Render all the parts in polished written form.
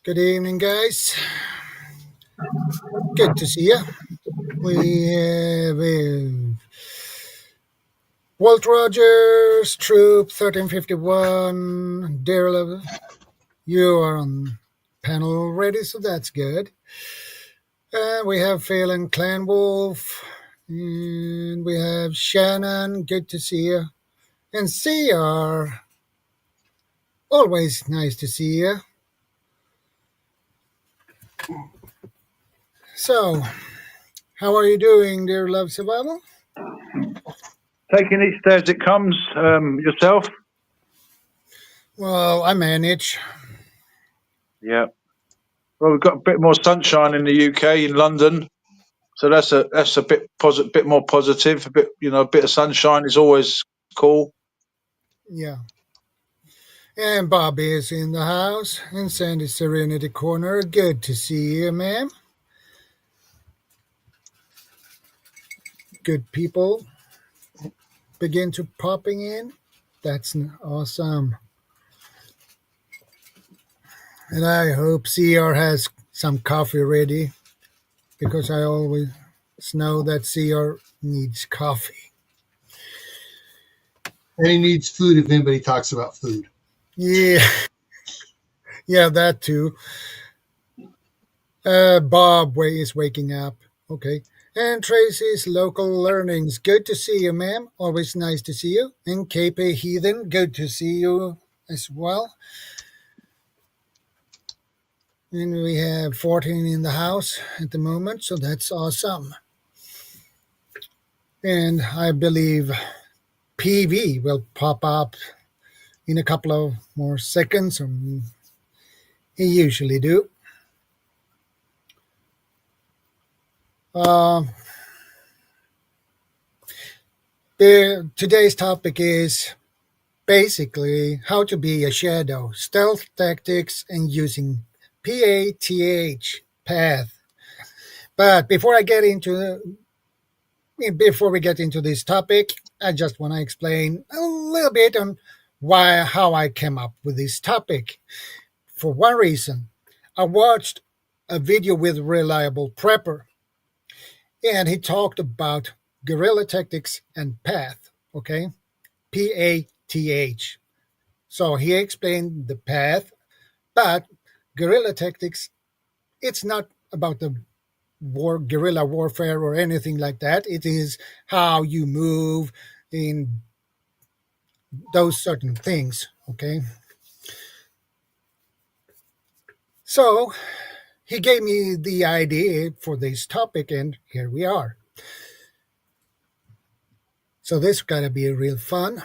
Good evening, guys. Good to see you. We have Walt Rogers, Troop 1351, Daryl. You are on panel already, so that's good. We have Phil and Clan Wolf, and we have Shannon. Good to see you. And CR. Always nice to see you. So, how are you doing, dear Love Survival? Taking each day as it comes. Yourself? Well, I manage. Yeah. Well, we've got a bit more sunshine in the UK, in London, so that's a bit more positive. A bit of sunshine is always cool. Yeah. And Bobby is in the house in Sandy Serenity Corner. Good to see you, ma'am. Good people begin to popping in. That's awesome. And I hope CR has some coffee ready because I always know that CR needs coffee. And he needs food if anybody talks about food. Yeah, yeah, that too. Bob is waking up. Okay. And Tracy's local learnings. Good to see you, ma'am. Always nice to see you. And KP Heathen, good to see you as well. And we have 14 in the house at the moment, so that's awesome. And I believe PV will pop up in a couple of more seconds. He usually do. Uh, Today's topic is basically how to be a shadow, stealth tactics, and using PATH, path. But before we get into this topic, I just want to explain a little bit on how I came up with this topic. For one reason, I watched a video with Reliable Prepper, and he talked about guerrilla tactics and path. Okay, PATH. So he explained the path, but guerrilla tactics, it's not about the guerrilla warfare or anything like that. It is how you move in those certain things. Okay. So he gave me the idea for this topic, and here we are. So this gotta be a real fun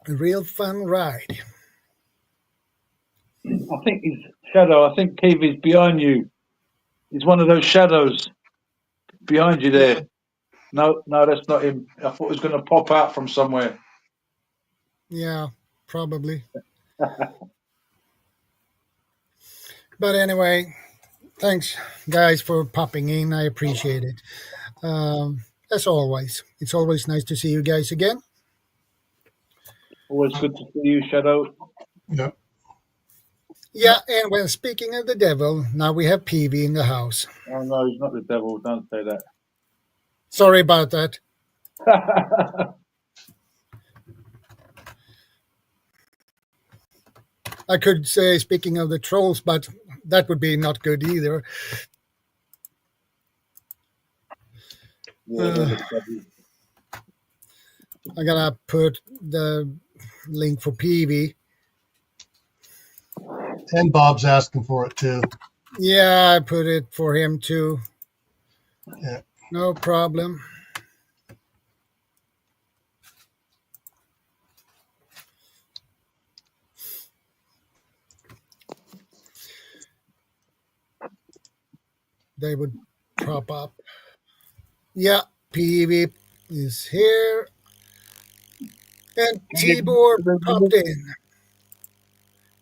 ride. I think he's shadow. I think Keith is behind you. He's one of those shadows behind you there. No, that's not him. I thought he was going to pop out from somewhere. Yeah, probably. But anyway, thanks guys for popping in. I appreciate it. As always, it's always nice to see you guys again. Always good to see you, Shadow. Yep. Yeah, and when speaking of the devil, now we have PV in the house. Oh no, he's not the devil. Don't say that. Sorry about that. I could say speaking of the trolls, but that would be not good either. Yeah, I gotta put the link for PV. And Bob's asking for it too. Yeah, I put it for him too. Yeah. No problem. They would prop up. Yeah, PV is here. And Tibor popped in.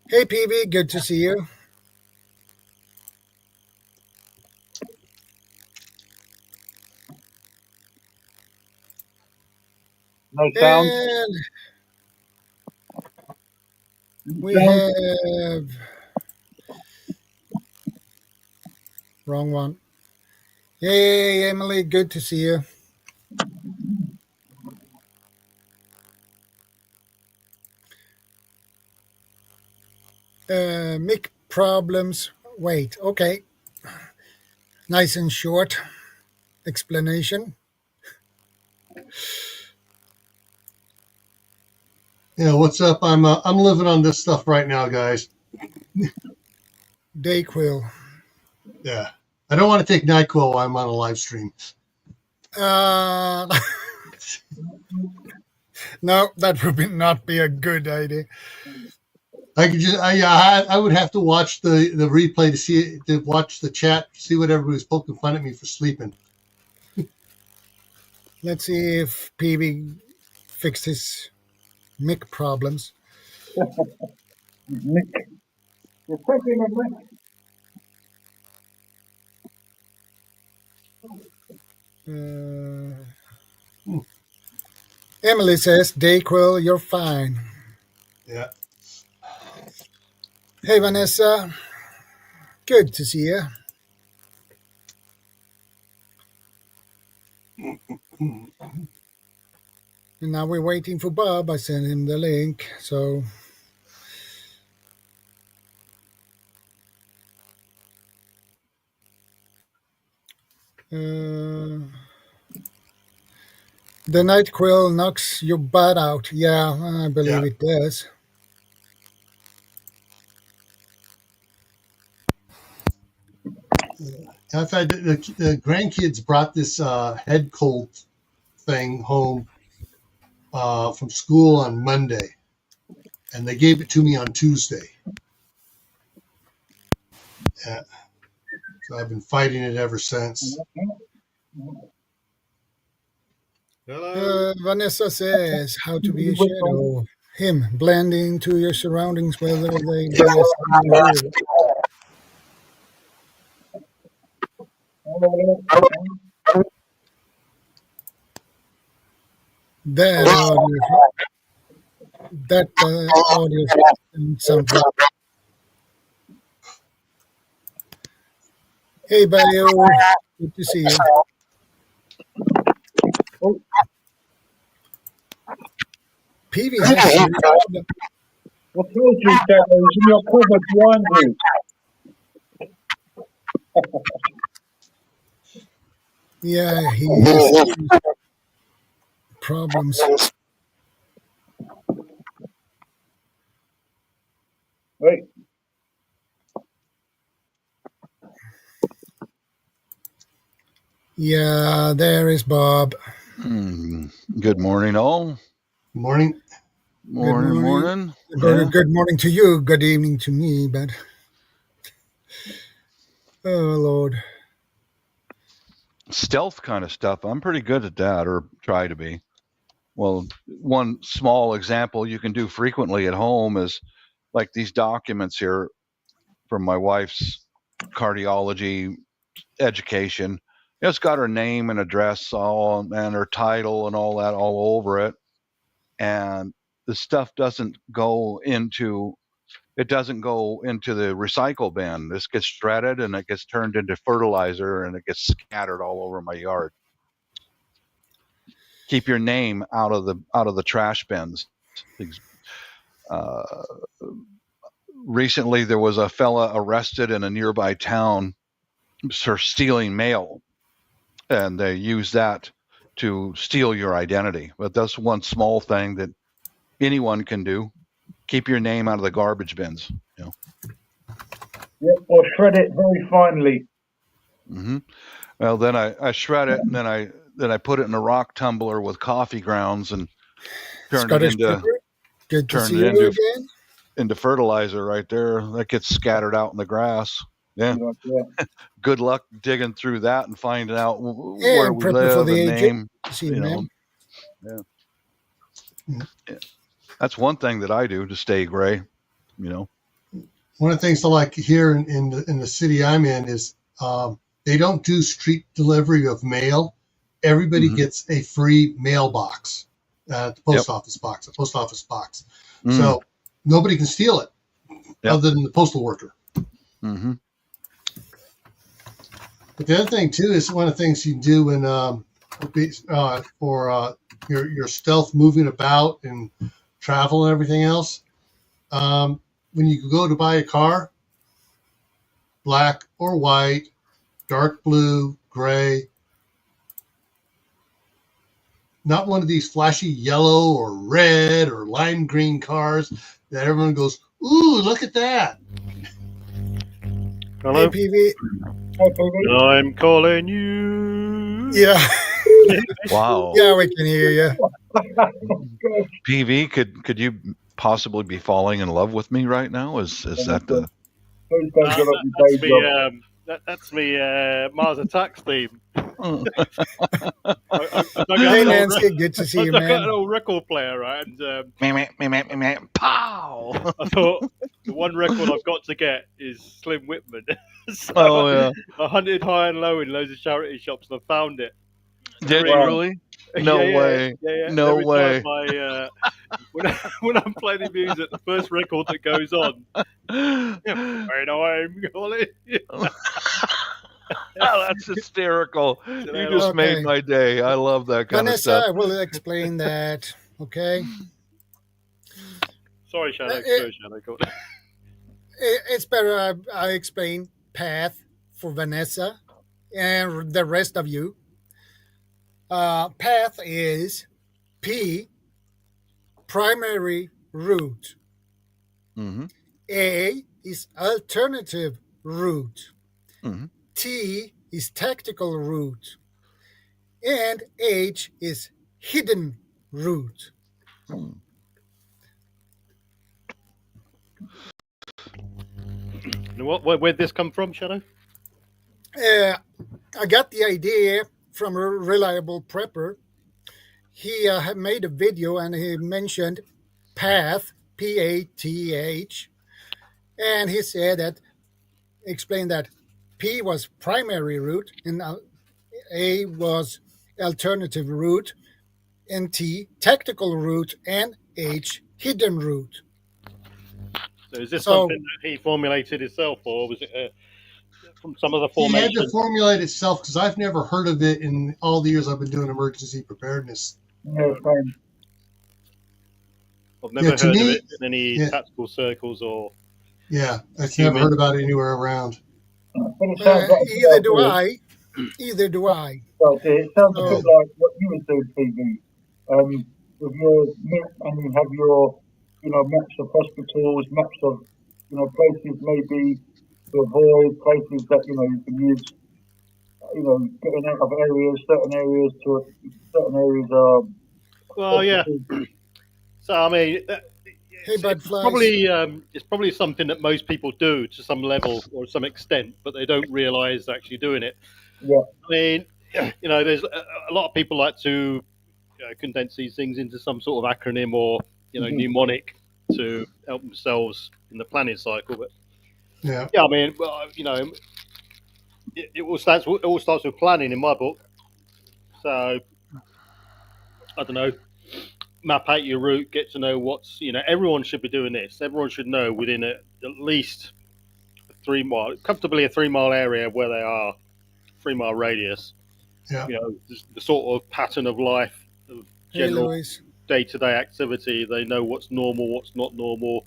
Hey PV, good to see you. no sound. And We have wrong one. Hey, Emily, good to see you. Mic problems. Wait, okay. Nice and short explanation. Yeah, what's up? I'm living on this stuff right now, guys. Dayquil. Yeah, I don't want to take NyQuil while I'm on a live stream. Uh, no, that would not be a good idea. I could just I would have to watch the replay to watch the chat, see what everybody was poking fun at me for sleeping. Let's see if PB fixed his mic problems. Nick, you're prepping on Nick. Emily says, Dayquil, you're fine. Yeah. Hey, Vanessa. Good to see you. And now we're waiting for Bob. I sent him the link, so... the NyQuil knocks your butt out. Yeah, I believe it does. In fact, the grandkids brought this head cold thing home from school on Monday, and they gave it to me on Tuesday. Yeah. So I've been fighting it ever since. Vanessa says, how to be a shadow. Him, blend into your surroundings, whether they be as that audio sounds like. Hey, Bayo, good to see you. PV has a problem. I told you, Shadows, in your cupboard behind you. Yeah, he has problems. Right. Yeah, there is Bob. Good morning, all. Morning. Morning. Good morning to you. Good evening to me, but... Oh, Lord. Stealth kind of stuff. I'm pretty good at that, or try to be. Well, one small example you can do frequently at home is like these documents here from my wife's cardiology education. It's got her name and address all and her title and all that all over it. And the stuff doesn't go into the recycle bin. This gets shredded and it gets turned into fertilizer and it gets scattered all over my yard. Keep your name out of the trash bins. Recently, there was a fella arrested in a nearby town for stealing mail, and they use that to steal your identity. But that's one small thing that anyone can do. Keep your name out of the garbage bins. You know. Yep, or shred it very finely. Mm-hmm. Well, then I shred it, and then I put it in a rock tumbler with coffee grounds and turn Scottish it into pepper. Good to turn see it you into again. into fertilizer right there. That gets scattered out in the grass. Yeah. Yeah. Good luck digging through that and finding out where we Prepper live for the and agent. name. See you, man. Yeah. That's one thing that I do to stay gray. You know. One of the things I like here in the city I'm in is they don't do street delivery of mail. Everybody gets a free mailbox at the post office box, a post office box. So nobody can steal it other than the postal worker. Mm-hmm. But the other thing too is one of the things you do when for your stealth moving about and travel and everything else. When you go to buy a car, black or white, dark blue, gray, not one of these flashy yellow or red or lime green cars that everyone goes, ooh, look at that. Hello? Hey, PV. Hey, PV. I'm calling you. Yeah. Wow. Yeah, we can hear you. PV, could you possibly be falling in love with me right now? Is that the? Please don't give up your day job. That's me Mars Attacks theme. Oh. Hey, Nancy, good to see you, I got man. an old record player, right? And Pow! I thought the one record I've got to get is Slim Whitman. So Oh yeah. I hunted high and low in loads of charity shops and I found it. Did you really? No way. No Every way. time when I'm playing the music, the first record that goes on, I know I'm calling you. Oh, that's hysterical. You just made my day. I love that kind of stuff. Vanessa, I will explain that. Okay. Sorry, Shadow. Go on. It's better I explain path for Vanessa and the rest of you. Path is P, primary route. Mm-hmm. A is alternative route. Mm-hmm. T is tactical route. And H is hidden route. Where'd this come from, Shadow? I got the idea from a reliable prepper. He had made a video and he mentioned path, P-A-T-H, and he said that, explained that P was primary route and A was alternative route, and T tactical route, and H hidden route. So is this something that he formulated himself, or was it from some other formation? He had to formulate itself because I've never heard of it in all the years I've been doing emergency preparedness. No, fine. I've never heard of it in any tactical circles or. Yeah, I've never heard about it anywhere around. Either do I. Either do I. So it sounds a bit like what you would do, PV. With your and you have your, maps of hospitals, maps of, places maybe to avoid, places that you can use, getting out of areas, certain areas are. Well, yeah. So I mean, it's probably something that most people do to some level or some extent, but they don't realise actually doing it. Yeah. I mean, there's a lot of people like to condense these things into some sort of acronym or mnemonic to help themselves in the planning cycle. But yeah, I mean, well, it all starts with planning in my book. So I don't know. Map out your route, get to know what's, everyone should be doing this. Everyone should know within at least comfortably a 3 mile area where they are, 3 mile radius. Yeah. The sort of pattern of life, of general day-to-day activity. They know what's normal, what's not normal.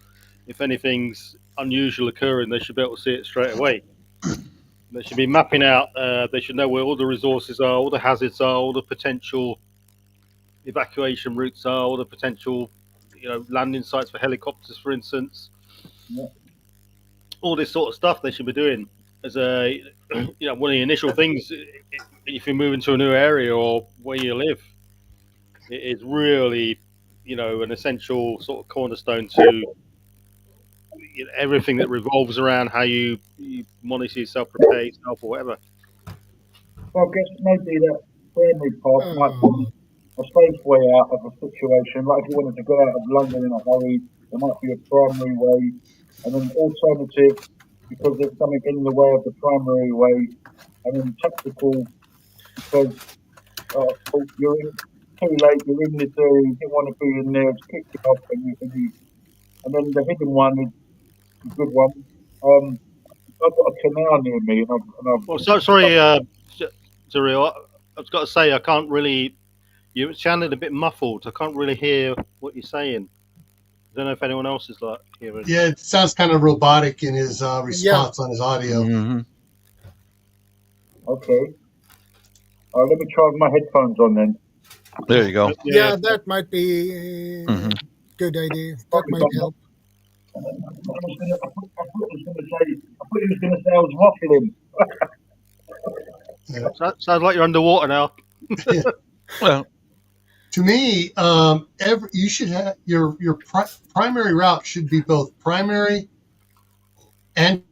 If anything's unusual occurring, they should be able to see it straight away. They should be mapping out, they should know where all the resources are, all the hazards are, all the potential evacuation routes are, all the potential, landing sites for helicopters, for instance. Yeah. All this sort of stuff they should be doing as a, one of the initial things if you move into a new area or where you live. It is really, an essential sort of cornerstone to everything that revolves around how you monitor yourself, prepare yourself, or whatever. Well, I guess maybe that primary part might be a safe way out of a situation. Like if you wanted to go out of London in a hurry, there might be a primary way, and then alternative because there's something in the way of the primary way, and then tactical because you're in too late, you're in this area, you didn't want to be in there, it's kicked you off, and you and then the hidden one is a good one. I've got a canal near me, and I've Well, sorry, Zuriel. I've got to say I can't really. You sounded a bit muffled. I can't really hear what you're saying. I don't know if anyone else is like hearing. Yeah, it sounds kind of robotic in his response on his audio. Mm-hmm. Okay. Let me try with my headphones on then. There you go. Yeah, that might be a good idea. That might help. I thought he was going to say I was waffling. Sounds like you're underwater now. Well, to me, you should have your primary route should be both primary and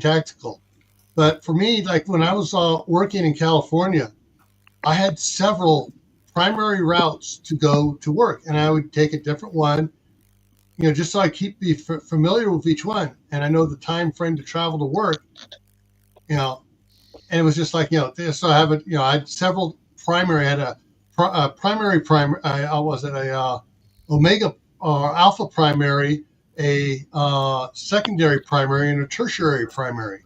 tactical. But for me, like when I was working in California, I had several primary routes to go to work, and I would take a different one, just so I be familiar with each one, and I know the time frame to travel to work, and it was just like, so I have it, I had several primary. I had a primary. Was it a omega or alpha primary, a secondary primary, and a tertiary primary,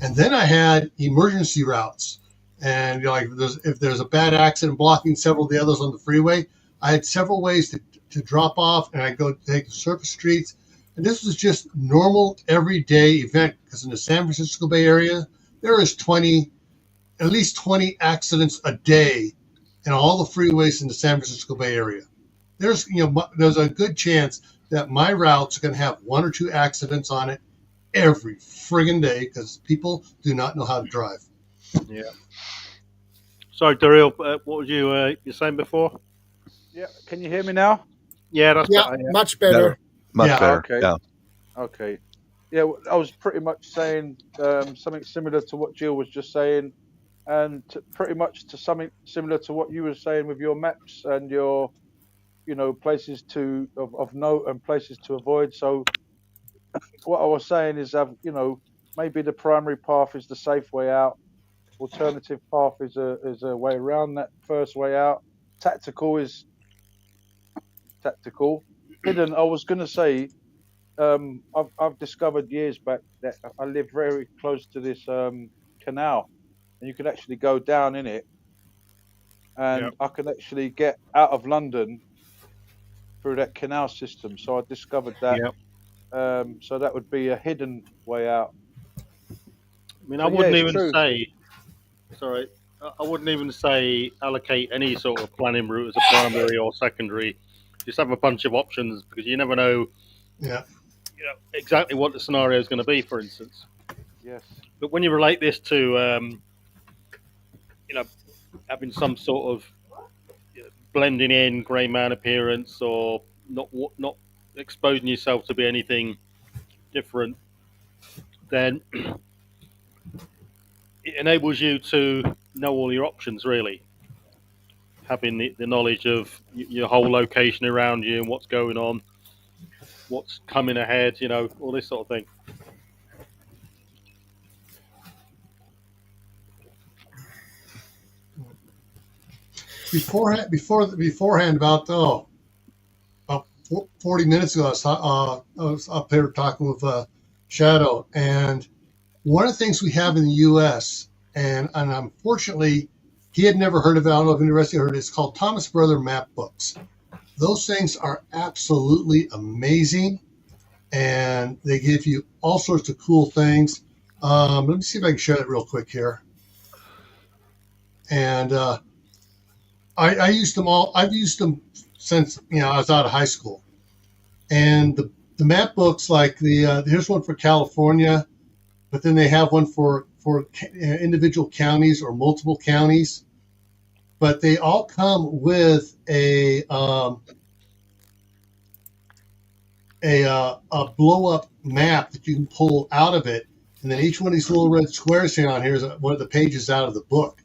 and then I had emergency routes. And like if there's a bad accident blocking several of the others on the freeway, I had several ways to drop off, and I'd go take the surface streets. And this was just normal everyday event, because in the San Francisco Bay Area, there is at least 20 accidents a day in all the freeways in the San Francisco Bay Area. There's a good chance that my routes are going to have one or two accidents on it every friggin' day, because people do not know how to drive. Yeah. Sorry, Daryl, what was you saying before? Yeah, can you hear me now? Yeah, that's better. Much better. Much better. Okay. Yeah. Okay. Yeah, I was pretty much saying something similar to what Jill was just saying, and pretty much to something similar to what you were saying with your maps and your, places of note and places to avoid. So what I was saying is, maybe the primary path is the safe way out. Alternative path is a way around that first way out. Tactical is tactical. Hidden, I was going to say, I've discovered years back that I live very close to this canal, and you can actually go down in it, and I can actually get out of London through that canal system. So I discovered that. So that would be a hidden way out. I mean, I wouldn't even say. Sorry, I wouldn't even say allocate any sort of planning route as a primary or secondary. Just have a bunch of options, because you never know. Yeah. Exactly what the scenario is going to be, for instance. Yes. But when you relate this to, having some sort of blending in grey man appearance, or not exposing yourself to be anything different, then it enables you to know all your options, really. Having the knowledge of your whole location around you and what's going on, what's coming ahead, all this sort of thing. Beforehand, about 40 minutes ago, I was up here talking with Shadow, and one of the things we have in the U.S., and unfortunately, he had never heard of it. I don't know if any rest of you heard it. It's called Thomas Brother map books. Those things are absolutely amazing, and they give you all sorts of cool things. Let me see if I can share it real quick here. And I used them all. I've used them since I was out of high school. And the map books, like here's one for California, but then they have one for individual counties or multiple counties. But they all come with a blow up map that you can pull out of it, and then each one of these little red squares here on here is one of the pages out of the book.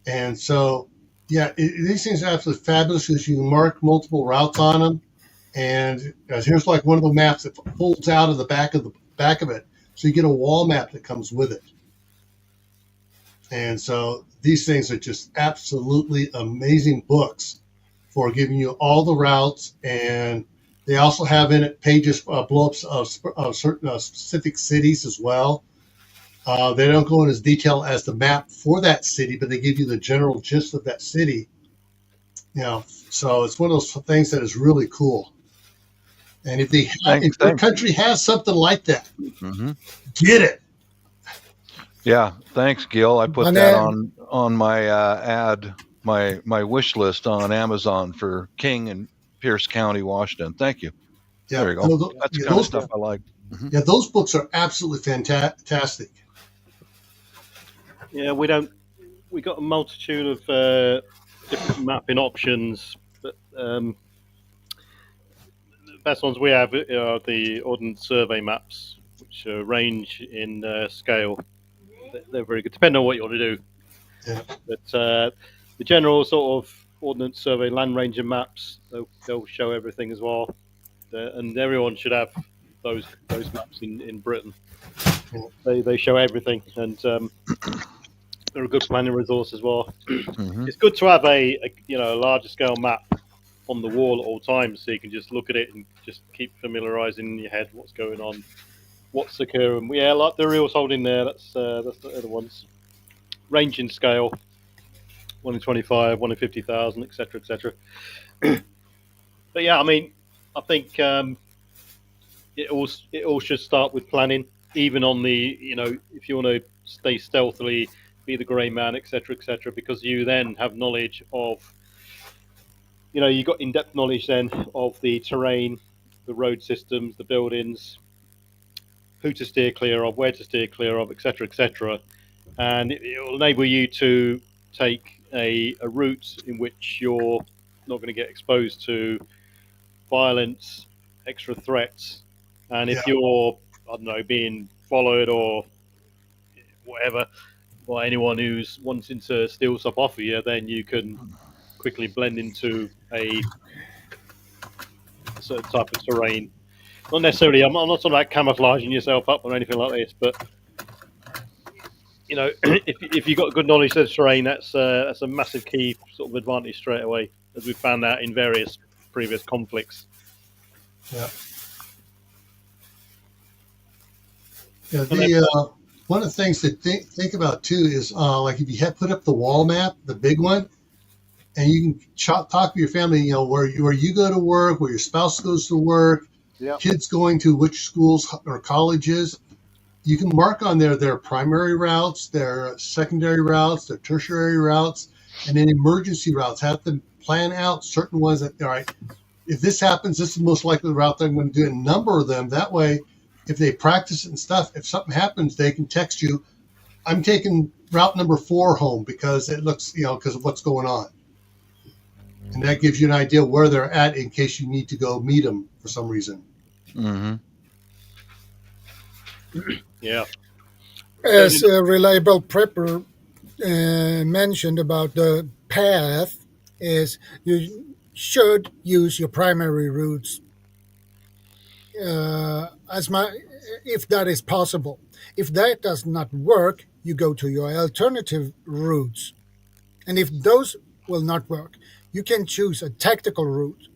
And so, these things are absolutely fabulous, because you can mark multiple routes on them. And here's like one of the maps that folds out of the back of it, so you get a wall map that comes with it. And so these things are just absolutely amazing books for giving you all the routes, and they also have in it pages, blow-ups of certain specific cities as well. They don't go in as detail as the map for that city, but they give you the general gist of that city. So it's one of those things that is really cool. And if your country has something like that, get it. Yeah, thanks, Gil. I put that on my my wish list on Amazon for King and Pierce County, Washington. Thank you. Yeah, there you go. That's the kind of stuff I like. Yeah, those books are absolutely fantastic. Yeah, we got a multitude of different mapping options, but the best ones we have are the Ordnance Survey maps, which range in scale. They're very good, depending on what you want to do. Yeah. But the general sort of Ordnance Survey land ranger maps, they'll show everything as well. And everyone should have those maps in Britain. They show everything, and they're a good planning resource as well. It's good to have a larger scale map on the wall at all times, so you can just look at it and just keep familiarizing in your head what's going on, what's occurring. Yeah, like the reels holding there. That's the other ones. Range in scale, 1 in 25, 1 in 50,000, etc., etc. But yeah, I mean, I think it all should start with planning, even on the if you want to stay stealthily, be the grey man, etc., etc., because you then have knowledge of you got in-depth knowledge then of the terrain, the road systems, the buildings, who to steer clear of, where to steer clear of, etc., etc., and it will enable you to take a route in which you're not going to get exposed to violence, extra threats, and if you're being followed or whatever by anyone who's wanting to steal stuff off of you, then you can quickly blend into a certain type of terrain. Not necessarily. I'm not talking about camouflaging yourself up or anything like this, but if you've got good knowledge of the terrain, that's a massive key sort of advantage straight away, as we've found out in various previous conflicts. Yeah. Yeah. One of the things to think about too is like if you put up the wall map, the big one, and you can talk to your family, where you go to work, where your spouse goes to work, kids going to which schools or colleges. You can mark on there their primary routes, their secondary routes, their tertiary routes, and then emergency routes. Have them plan out certain ones that, all right, if this happens, this is the most likely route that I'm going to do, and number them. That way, if they practice it and stuff, if something happens, they can text you, I'm taking route number 4 home because it looks, because of what's going on. And that gives you an idea where they're at in case you need to go meet them for some reason. Yeah. As a reliable prepper mentioned about the path, is you should use your primary routes if that is possible. If that does not work, you go to your alternative routes. And if those will not work, you can choose a tactical route.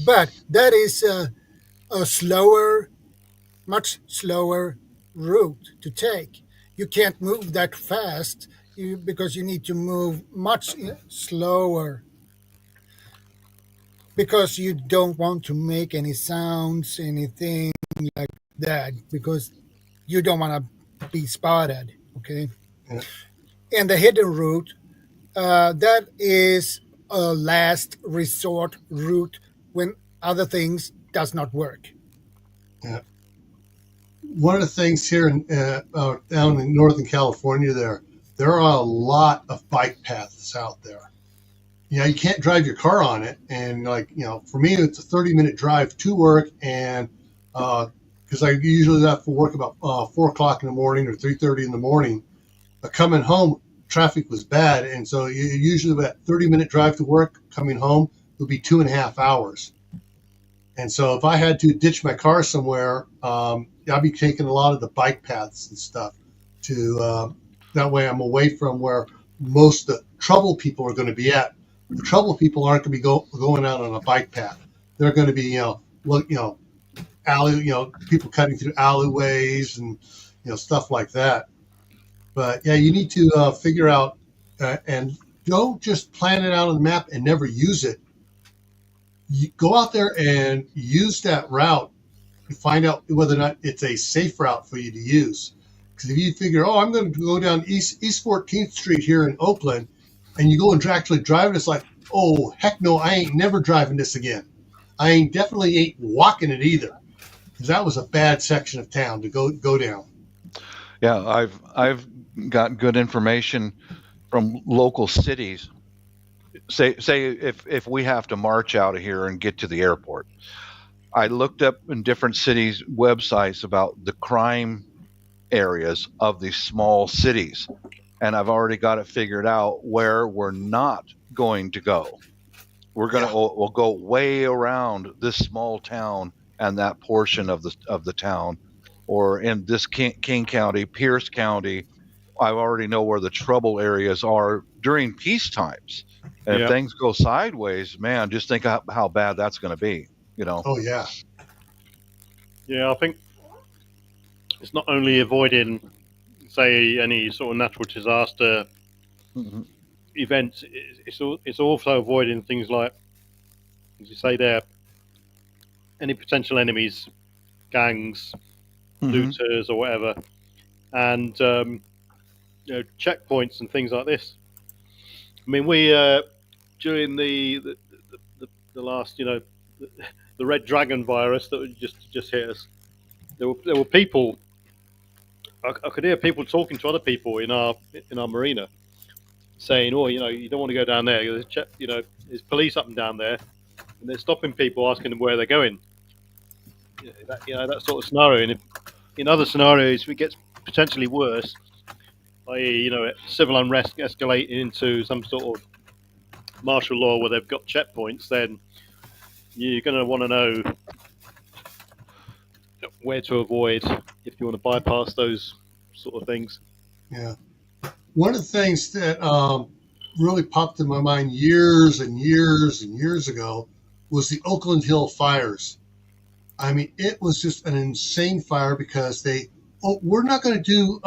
But that is a much slower route to take. You can't move that fast because you need to move much slower, because you don't want to make any sounds, anything like that, because you don't want to be spotted. Okay. Yeah. And the hidden route, that is a last resort route when other things does not work. Yeah. One of the things here down in Northern California, there are a lot of bike paths out there. You can't drive your car on it, and for me, it's a 30-minute drive to work, and because I usually have to work about 4:00 in the morning or 3:30 in the morning. But coming home, traffic was bad, and so usually that 30-minute drive to work coming home would be 2.5 hours. And so if I had to ditch my car somewhere, I'd be taking a lot of the bike paths and stuff to that way I'm away from where most of the trouble people are going to be at. The trouble people aren't going to be going out on a bike path. They're going to be, people cutting through alleyways and, stuff like that. But yeah, you need to figure out and don't just plan it out on the map and never use it. You go out there and use that route to find out whether or not it's a safe route for you to use. Because if you figure, I'm going to go down East 14th Street here in Oakland, and you go and actually drive it, it's like, oh, heck no, I ain't never driving this again. I definitely ain't walking it either. Because that was a bad section of town to go down. Yeah, I've got good information from local cities. Say if we have to march out of here and get to the airport, I looked up in different cities' websites about the crime areas of these small cities, and I've already got it figured out where we're not going to go. We'll go way around this small town and that portion of the town, or in this King County, Pierce County. I already know where the trouble areas are during peace times. And if things go sideways, man, just think how bad that's going to be, Oh, yeah. Yeah, I think it's not only avoiding, say, any sort of natural disaster events, it's also avoiding things like, as you say there, any potential enemies, gangs, looters or whatever, and checkpoints and things like this. I mean, we during the last, the Red Dragon virus that just hit us, there were people. I could hear people talking to other people in our marina, saying, "Oh, you don't want to go down there. There's police up and down there, and they're stopping people, asking them where they're going." That sort of scenario. And in other scenarios, if it gets potentially worse, i.e., civil unrest escalating into some sort of martial law where they've got checkpoints, then you're going to want to know where to avoid if you want to bypass those sort of things. Yeah. One of the things that really popped in my mind years and years and years ago was the Oakland Hill fires. I mean, it was just an insane fire because we're not going to do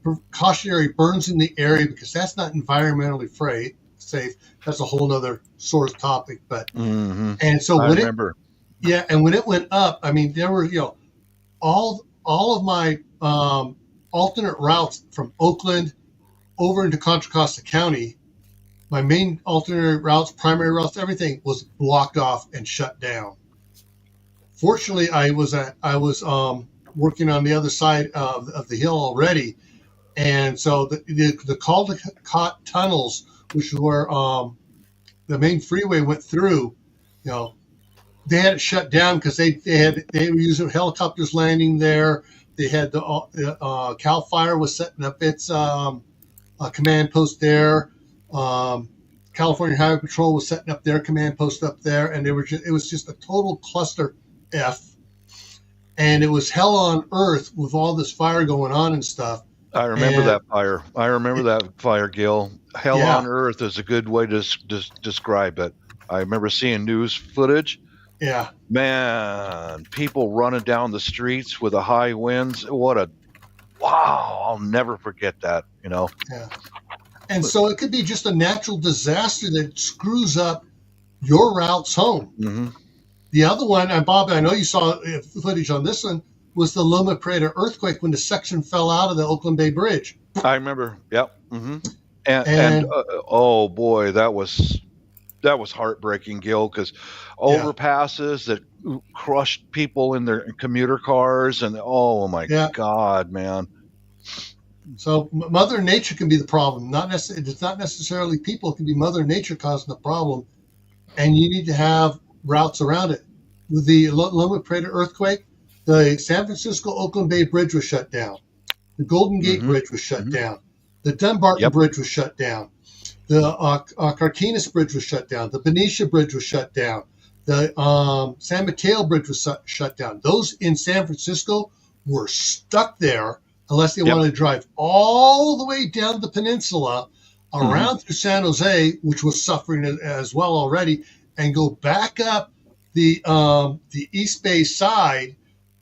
precautionary burns in the area because that's not environmentally safe. That's a whole other sort of topic. But and so when when it went up, I mean, there were all of my alternate routes from Oakland over into Contra Costa County. My main alternate routes, primary routes, everything was blocked off and shut down. Fortunately, I was working on the other side of the hill already, and so the Caldecott tunnels, which is where the main freeway went through, they had it shut down because they were using helicopters landing there. They had the Cal Fire was setting up its command post there. California Highway Patrol was setting up their command post up there, and it was just a total cluster F, and it was hell on earth with all this fire going on and stuff. I remember that fire, Gil. Hell on earth is a good way to describe it. I remember seeing news footage. Yeah. Man, people running down the streets with the high winds. Wow, I'll never forget that, Yeah. And so it could be just a natural disaster that screws up your routes home. Mm-hmm. The other one, and Bob, I know you saw footage on this one, was the Loma Prieta earthquake when the section fell out of the Oakland Bay Bridge. I remember. Yep. Mm-hmm. And oh boy, that was heartbreaking, Gil, because overpasses that crushed people in their commuter cars, and oh my God, man. So Mother Nature can be the problem. It's not necessarily people. It can be Mother Nature causing the problem, and you need to have routes around it. With the Loma Prieta earthquake, the San Francisco-Oakland Bay Bridge was shut down. The Golden Gate Bridge was shut down. The Dumbarton Bridge was shut down. The Carquinez Bridge was shut down. The Benicia Bridge was shut down. The San Mateo Bridge was shut down. Those in San Francisco were stuck there unless they wanted to drive all the way down the peninsula around through San Jose, which was suffering as well already, and go back up the East Bay side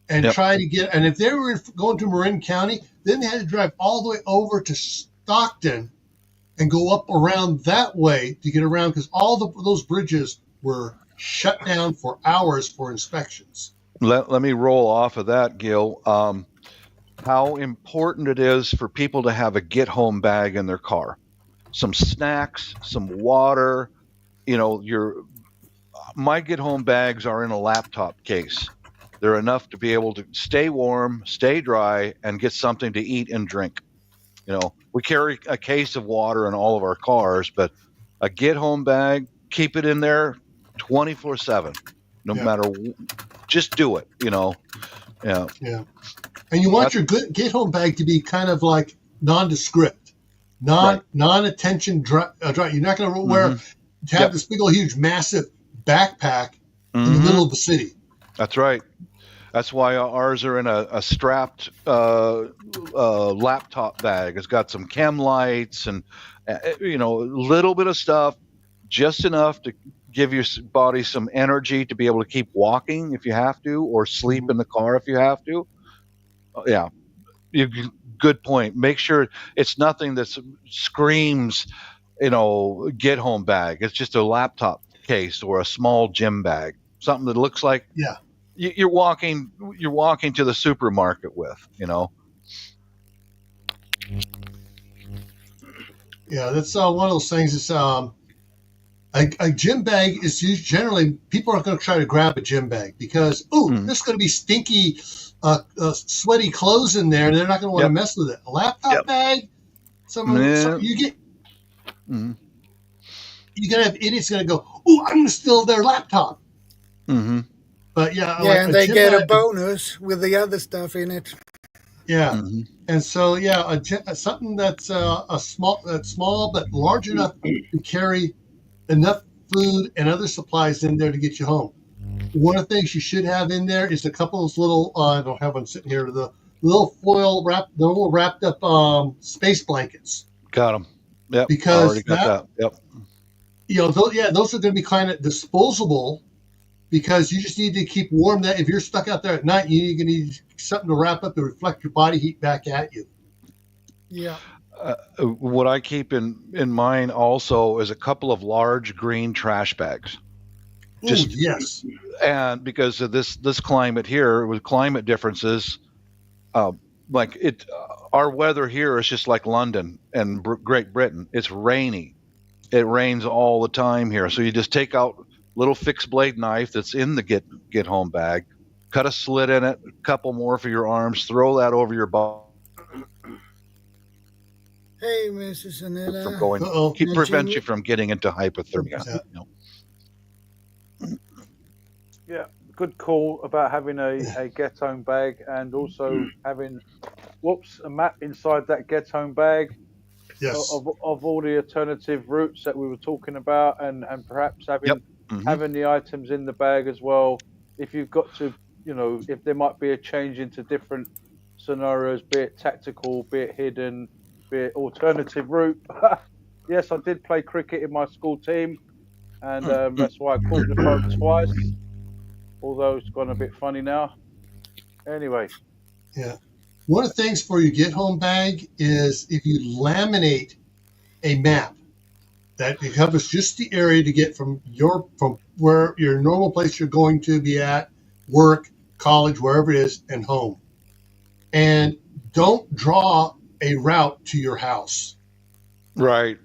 and try to get. And if they were going to Marin County, then they had to drive all the way over to Stockton and go up around that way to get around, because all those bridges were shut down for hours for inspections. Let me roll off of that, Gil. How important it is for people to have a get-home bag in their car. Some snacks, some water. My get-home bags are in a laptop case. They're enough to be able to stay warm, stay dry, and get something to eat and drink. We carry a case of water in all of our cars, but a get-home bag, keep it in there 24/7. No matter, just do it. Yeah. And you want your get-home bag to be kind of like nondescript, non-attention dry. You're not going to have this big old huge massive backpack in the middle of the city. That's right. That's why ours are in a strapped laptop bag. It's got some chem lights and a little bit of stuff, just enough to give your body some energy to be able to keep walking if you have to, or sleep in the car if you have to. Yeah, good point. Make sure it's nothing that screams, get home bag. It's just a laptop case or a small gym bag, something that looks like you're walking to the supermarket with. Yeah, that's one of those things. It's a gym bag is used generally. People aren't going to try to grab a gym bag because there's going to be stinky, sweaty clothes in there, and they're not going to want to mess with it. A laptop bag, you get. You're going to have idiots going to go, I'm going to steal their laptop. But and they get a bonus with the other stuff in it. Yeah, and so something that's small but large enough to carry enough food and other supplies in there to get you home. One of the things you should have in there is a couple of those little, I don't have one sitting here, the little wrapped up space blankets. Got them. Yep. Because already got that. Yep. Those are going to be kind of disposable, because you just need to keep warm. That if you're stuck out there at night, you're going to need something to wrap up to reflect your body heat back at you. Yeah. What I keep in mind also is a couple of large green trash bags. Yes. And because of this climate here, with climate differences, our weather here is just like London and Great Britain. It's rainy. It rains all the time here. So you just take out little fixed blade knife that's in the get home bag, cut a slit in it, a couple more for your arms, throw that over your body. Hey, Mrs. Anilla. Prevent you from getting into hypothermia. Yeah, good call about having a get home bag, and also having a map inside that get home bag. Yes. Of all the alternative routes that we were talking about, and perhaps having the items in the bag as well. If you've got to, if there might be a change into different scenarios, be it tactical, be it hidden, be it alternative route. Yes, I did play cricket in my school team, and that's why I called the phone twice, although it's gone a bit funny now. Anyway. Yeah. One of the things for your get-home bag is if you laminate a map that covers just the area to get from where your normal place you're going to be at, work, college, wherever it is, and home. And don't draw a route to your house. Right.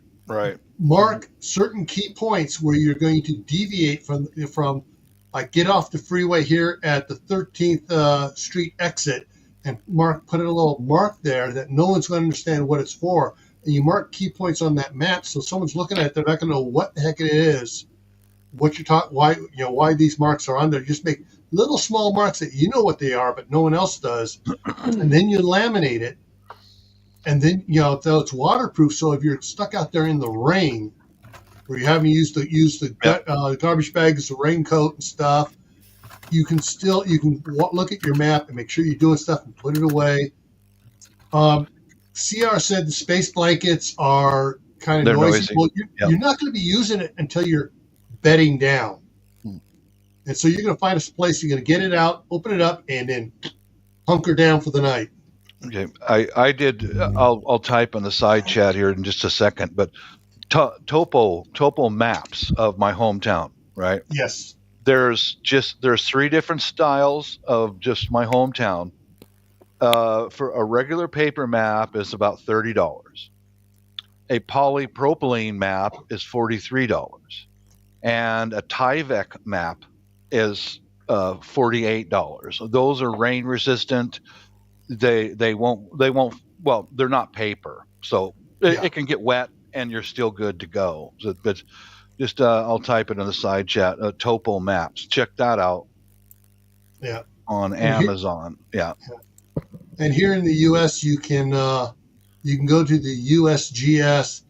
Mark certain key points where you're going to deviate from like get off the freeway here at the 13th Street exit, and put a little mark there that no one's going to understand what it's for. And you mark key points on that map, so someone's looking at it, they're not going to know what the heck it is, what you're talking, why these marks are on there. Just make little small marks that you know what they are, but no one else does. And then you laminate it. And then, though it's waterproof, so if you're stuck out there in the rain, where you haven't used the garbage bag as a raincoat and stuff, you can look at your map and make sure you're doing stuff and put it away. CR said the space blankets are kind of They're noisy. noisy. Well, Yep. you're not going to be using it until you're bedding down. And so you're going to find a place, you're going to get it out, open it up, and then hunker down for the night. Okay, I did. I'll type in the side chat here in just a second, but topo maps of my hometown, right? Yes. There's 3 different styles of just my hometown. For a regular paper map is about $30. A polypropylene map is $43, and a Tyvek map is $48. Those are rain resistant. They won't. Well, they're not paper, so it can get wet, and you're still good to go. So, but just I'll type it in the side chat. Topo maps. Check that out. Yeah. On Amazon. Yeah. And here in the U.S., you can go to the USGS.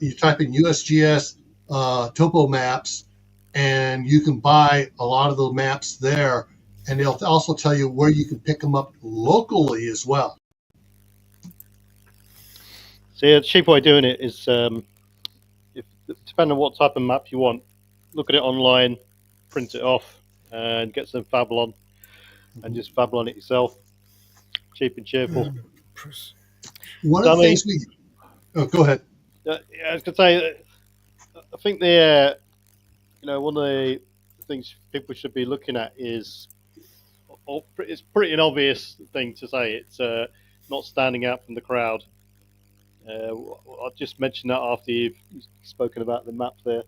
You type in USGS topo maps, and you can buy a lot of the maps there. And they'll also tell you where you can pick them up locally as well. So yeah, the cheap way of doing it is, depending on what type of map you want, look at it online, print it off, and get some Fablon, and just Fablon it yourself. Cheap and cheerful. One of the things go ahead. I was going to say, I think one of the things people should be looking at is, it's pretty an obvious thing to say. It's not standing out from the crowd. I'll just mention that after you've spoken about the map there.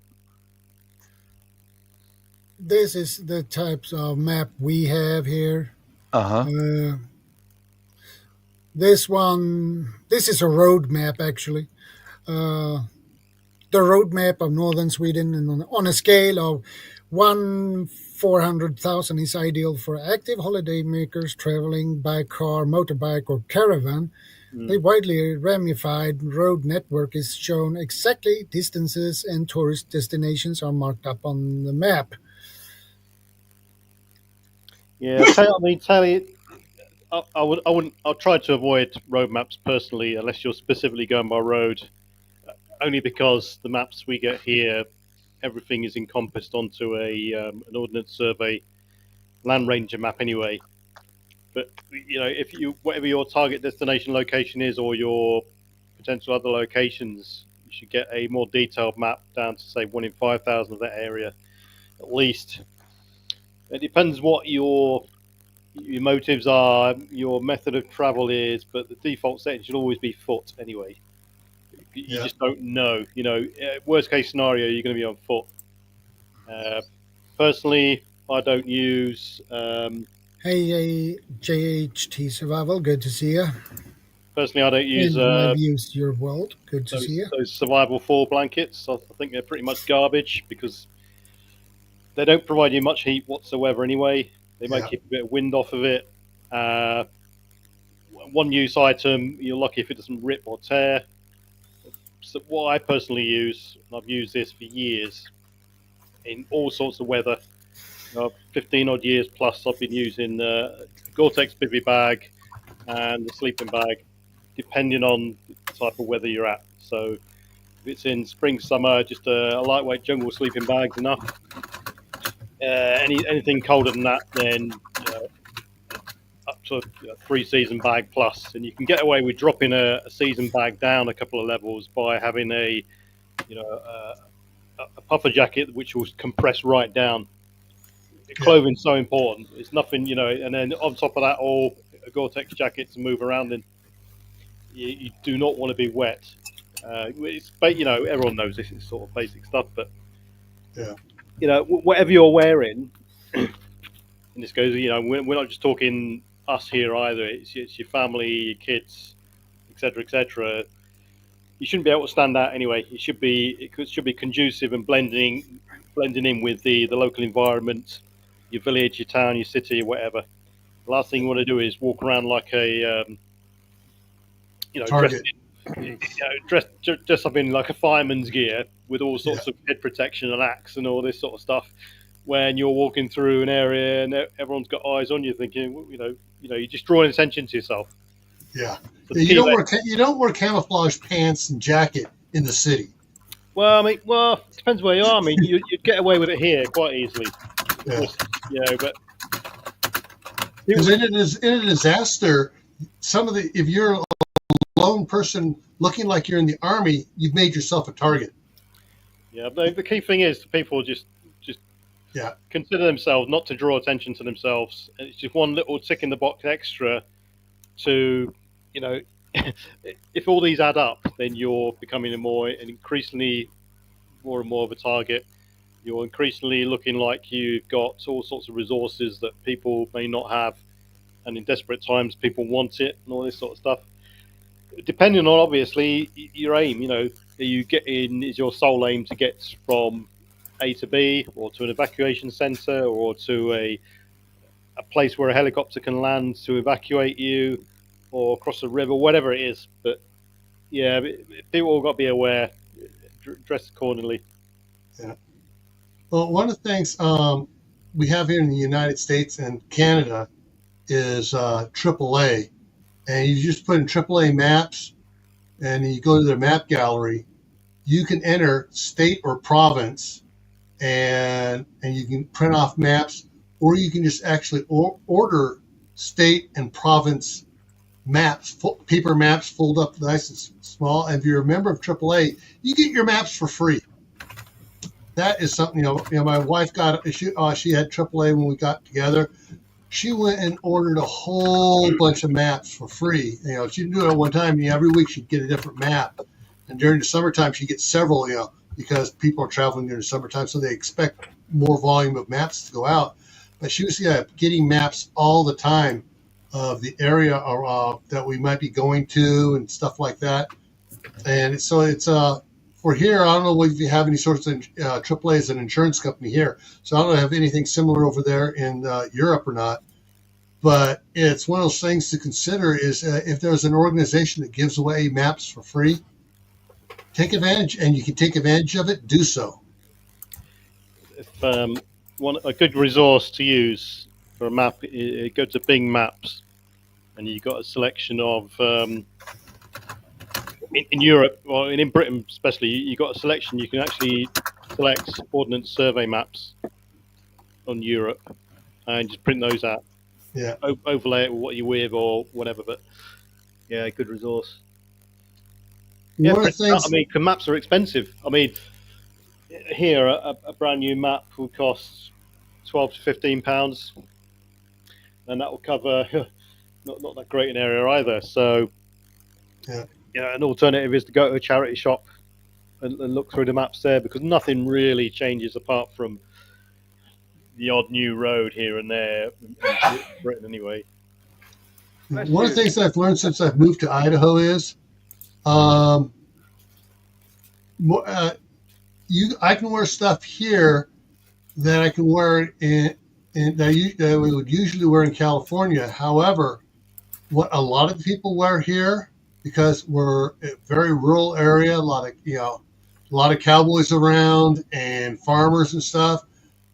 This is the types of map we have here. This is a road map, actually. The road map of northern Sweden, and on a scale of 1/400,000 is ideal for active holidaymakers traveling by car, motorbike, or caravan. The widely ramified road network is shown exactly. Distances and tourist destinations are marked up on the map. Yeah, Tally, I'll try to avoid road maps personally, unless you're specifically going by road. Only because the maps we get here, everything is encompassed onto an Ordnance Survey Land Ranger map anyway. But if whatever your target destination location is, or your potential other locations, you should get a more detailed map down to say 1 in 5,000 of that area, at least. It depends what your motives are, your method of travel is, but the default setting should always be foot anyway. You just don't know. Worst case scenario, you're going to be on foot. Personally, I don't use. Hey, JHT Survival, good to see you. Personally, I don't use. I've used your world. Good to see you. Those Survival 4 blankets, I think they're pretty much garbage because they don't provide you much heat whatsoever anyway. They might keep a bit of wind off of it. One use item, you're lucky if it doesn't rip or tear. So what I personally use, and I've used this for years in all sorts of weather, 15 odd years plus, I've been using Gore-Tex bivy bag and the sleeping bag, depending on the type of weather you're at. So if it's in spring, summer, just a lightweight jungle sleeping bag's enough. Anything colder than that, then up to a 3-season bag plus, and you can get away with dropping a season bag down a couple of levels by having a puffer jacket which will compress right down. Clothing's so important. It's nothing, and then on top of that, all a Gore-Tex jacket to move around in. You do not want to be wet. Everyone knows this is sort of basic stuff, but whatever you're wearing, and this goes, we're not just talking us here either. It's your family, your kids, etc., etc. You shouldn't be able to stand out anyway. It should be conducive and blending in with the local environment, your village, your town, your city, whatever. The last thing you want to do is walk around like a dressed up in like a fireman's gear with all sorts of head protection and axe and all this sort of stuff. When you're walking through an area and everyone's got eyes on you, thinking, you're just drawing attention to yourself. Yeah, you don't wear camouflage pants and jacket in the city. Well, I mean, it depends where you are. I mean, you'd get away with it here quite easily. Yeah. But Because in a disaster, if you're a lone person looking like you're in the army, you've made yourself a target. Yeah, the key thing is people just Yeah. consider themselves not to draw attention to themselves. And it's just one little tick in the box extra to, if all these add up, then you're becoming increasingly more and more of a target. You're increasingly looking like you've got all sorts of resources that people may not have, and in desperate times, people want it, and all this sort of stuff. Depending on obviously your aim, is your sole aim to get from A to B, or to an evacuation centre, or to a place where a helicopter can land to evacuate you, or across a river, whatever it is. But yeah, people all got to be aware, dress accordingly. Yeah. Well, one of the things we have here in the United States and Canada is AAA, and you just put in AAA maps, and you go to their map gallery. You can enter state or province, and you can print off maps, or you can just actually order state and province maps, paper maps, fold up nice and small. And if you're a member of AAA, you get your maps for free. That is something, my wife she had AAA when we got together. She went and ordered a whole bunch of maps for free. She didn't do it at one time. Every week she'd get a different map. And during the summertime, she'd get several, because people are traveling during the summertime, so they expect more volume of maps to go out. But she was getting maps all the time of the area that we might be going to and stuff like that. And so it's for here, I don't know if you have any sorts of AAA is an insurance company here. So I don't know if have anything similar over there in Europe or not. But it's one of those things to consider is if there's an organization that gives away maps for free, take advantage, and you can take advantage of it, do so. If a good resource to use for a map, go to Bing Maps, and you've got a selection of in Europe, or in Britain especially, you've got a selection. You can actually select Ordnance Survey maps on Europe and just print those out. Yeah. Overlay it with what you're with or whatever. But yeah, good resource. One Yeah, of the things, I mean, maps are expensive. I mean, here a brand new map will cost £12 to £15, and that will cover not that great an area either. So yeah, an alternative is to go to a charity shop and look through the maps there, because nothing really changes apart from the odd new road here and there in Britain anyway. One of the things I've learned since I've moved to Idaho is I can wear stuff here that I can wear that we would usually wear in California. However, what a lot of people wear here, because we're a very rural area, a lot of cowboys around and farmers and stuff.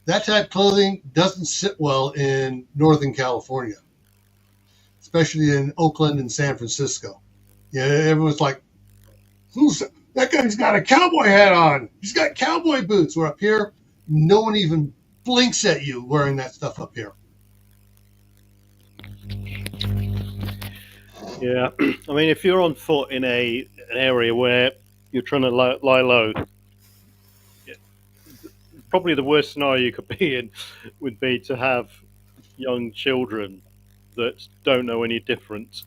That type of clothing doesn't sit well in Northern California, especially in Oakland and San Francisco. Everyone's like, that guy's got a cowboy hat on. He's got cowboy boots. We're up here, no one even blinks at you wearing that stuff up here. Yeah, I mean, if you're on foot in an area where you're trying to lie low, probably the worst scenario you could be in would be to have young children that don't know any different.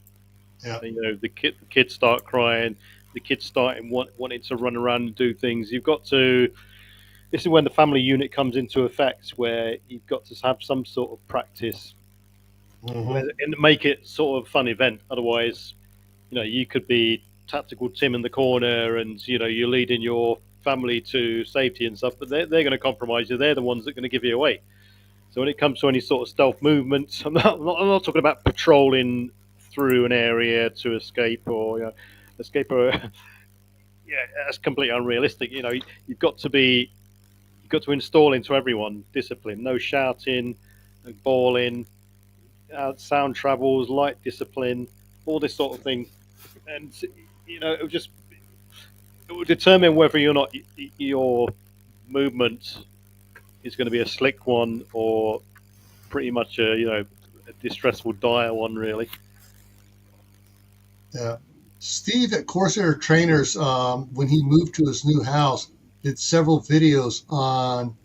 Yeah. The kids start crying, the kids starting wanting to run around and do things. You've got to. This is when the family unit comes into effect, where you've got to have some sort of practice and make it sort of a fun event. Otherwise, you could be tactical Tim in the corner, and you're leading your family to safety and stuff, but they're going to compromise you. They're the ones that are going to give you away. So when it comes to any sort of stealth movement, I'm not talking about patrolling through an area to escape or escape. That's completely unrealistic. You've got to install into everyone discipline. No shouting, no bawling, sound travels, light discipline, all this sort of thing. And it just it will determine whether or not your movement is going to be a slick one or pretty much a distressful dire one, really. Yeah. Steve at Corsair Trainers, when he moved to his new house, did several videos on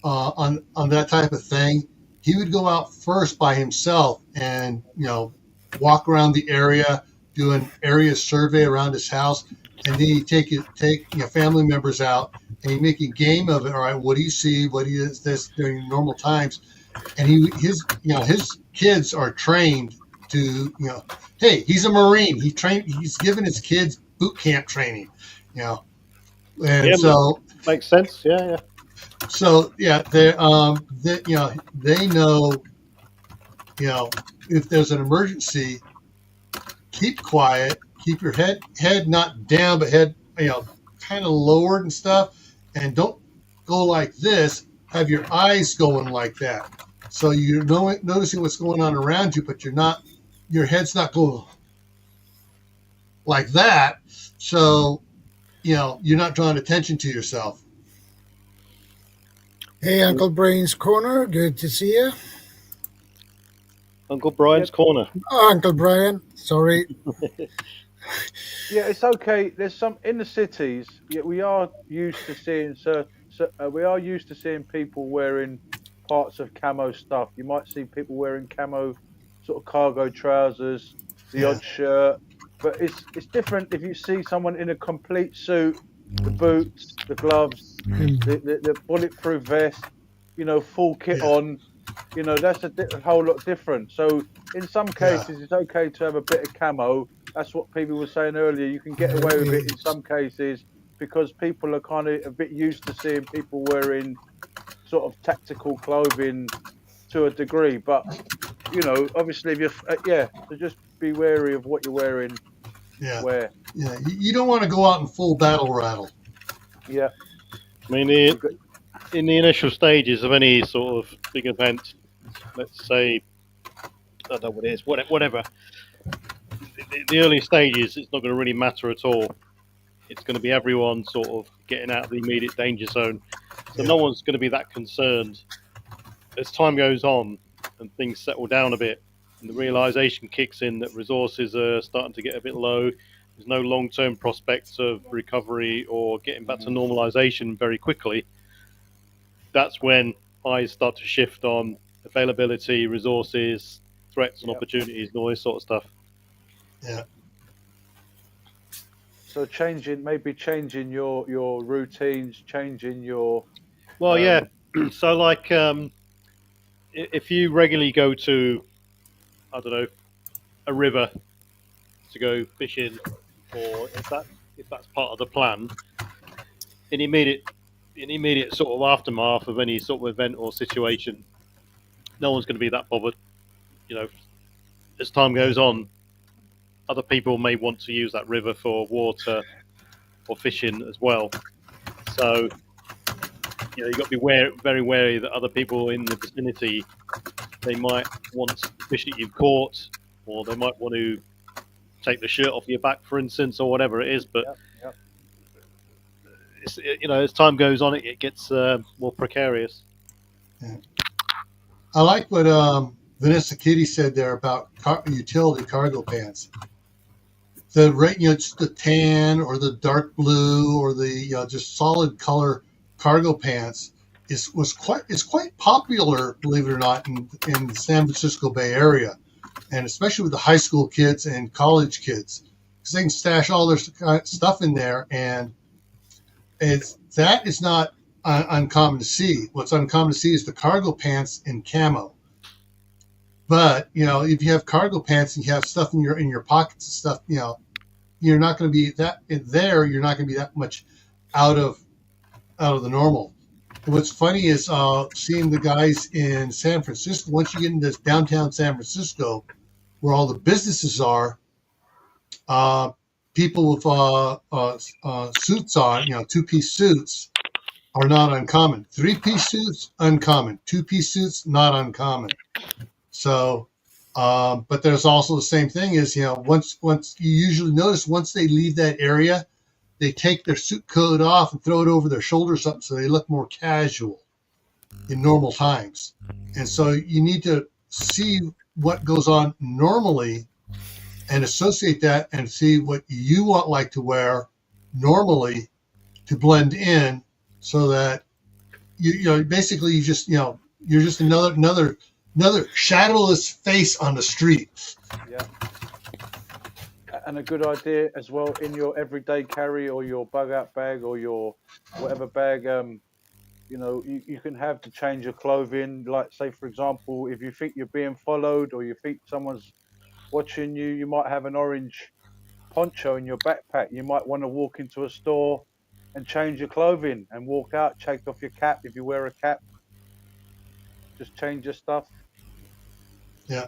that type of thing. He would go out first by himself and walk around the area, do an area survey around his house, and then he take family members out and he make a game of it. All right, what do you see? What is this during normal times? And his kids are trained to hey, he's a Marine. He's given his kids boot camp training, and Yeah, so makes sense. Yeah. so yeah, they know if there's an emergency, keep quiet, keep your head not down, but head kind of lowered and stuff, and don't go like this. Have your eyes going like that, so you're noticing what's going on around you, but your head's not going like that. So you're not drawing attention to yourself. Hey, Uncle Brian's Corner, good to see you. Uncle Brian's Corner. Oh, Uncle Brian, sorry. Yeah, it's okay. There's some in the cities. Yeah, we are used to seeing people wearing parts of camo stuff. You might see people wearing camo sort of cargo trousers, the odd shirt, but it's different if you see someone in a complete suit, the boots, the gloves, the bulletproof vest, full kit on. That's a whole lot different. So in some cases, it's okay to have a bit of camo. That's what people were saying earlier. You can get away with it in some cases because people are kind of a bit used to seeing people wearing sort of tactical clothing to a degree. But obviously, if you're so just be wary of what you're wearing. Yeah. Where. Yeah. You don't want to go out in full battle rattle. Yeah. I mean, in the initial stages of any sort of big event, let's say, I don't know what it is, whatever. The early stages, it's not going to really matter at all. It's going to be everyone sort of getting out of the immediate danger zone. So no one's going to be that concerned. As time goes on and things settle down a bit, and the realization kicks in that resources are starting to get a bit low, there's no long-term prospects of recovery or getting back to normalization very quickly, that's when eyes start to shift on availability, resources, threats and opportunities and all this sort of stuff. Yeah. So changing your routines, changing your. Well, yeah. So like, if you regularly go to, I don't know, a river to go fishing, or if that's part of the plan, in immediate sort of aftermath of any sort of event or situation, no one's going to be that bothered. As time goes on, other people may want to use that river for water or fishing as well. So, you've got to be very wary that other people in the vicinity, they might want fish that you've caught, or they might want to take the shirt off your back, for instance, or whatever it is. But as time goes on, it gets more precarious. Yeah. I like what Vanessa Kitty said there about utility cargo pants. It's the tan or the dark blue or the just solid color cargo pants is quite popular, believe it or not, in the San Francisco Bay Area, and especially with the high school kids and college kids, because they can stash all their stuff in there, and that is not uncommon to see. What's uncommon to see is the cargo pants in camo. But if you have cargo pants and you have stuff in your pockets and stuff, you're not going to be that in there. You're not going to be that much out of the normal. And what's funny is seeing the guys in San Francisco. Once you get into downtown San Francisco, where all the businesses are, people with suits on, 2-piece suits, are not uncommon. 3-piece suits, uncommon. 2-piece suits, not uncommon. So, but there's also the same thing is, once you usually notice once they leave that area, they take their suit coat off and throw it over their shoulder or something so they look more casual in normal times. And so you need to see what goes on normally and associate that and see what you like to wear normally to blend in, so that basically you're just another shadowless face on the street. Yeah. And a good idea as well in your everyday carry or your bug out bag or your whatever bag, you can have to change your clothing. Like, say, for example, if you think you're being followed or you think someone's watching you, you might have an orange poncho in your backpack. You might want to walk into a store and change your clothing and walk out, take off your cap if you wear a cap. Just change your stuff. Yeah.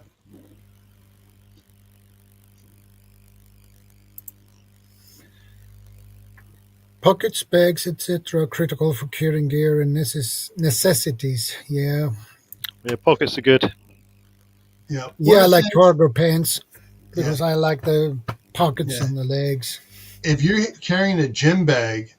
Pockets, bags, etc. critical for carrying gear and necessities. Yeah. Yeah, pockets are good. Yeah. Yeah, I like cargo pants because Yeah. I like the pockets Yeah. on the legs. If you're carrying a gym bag,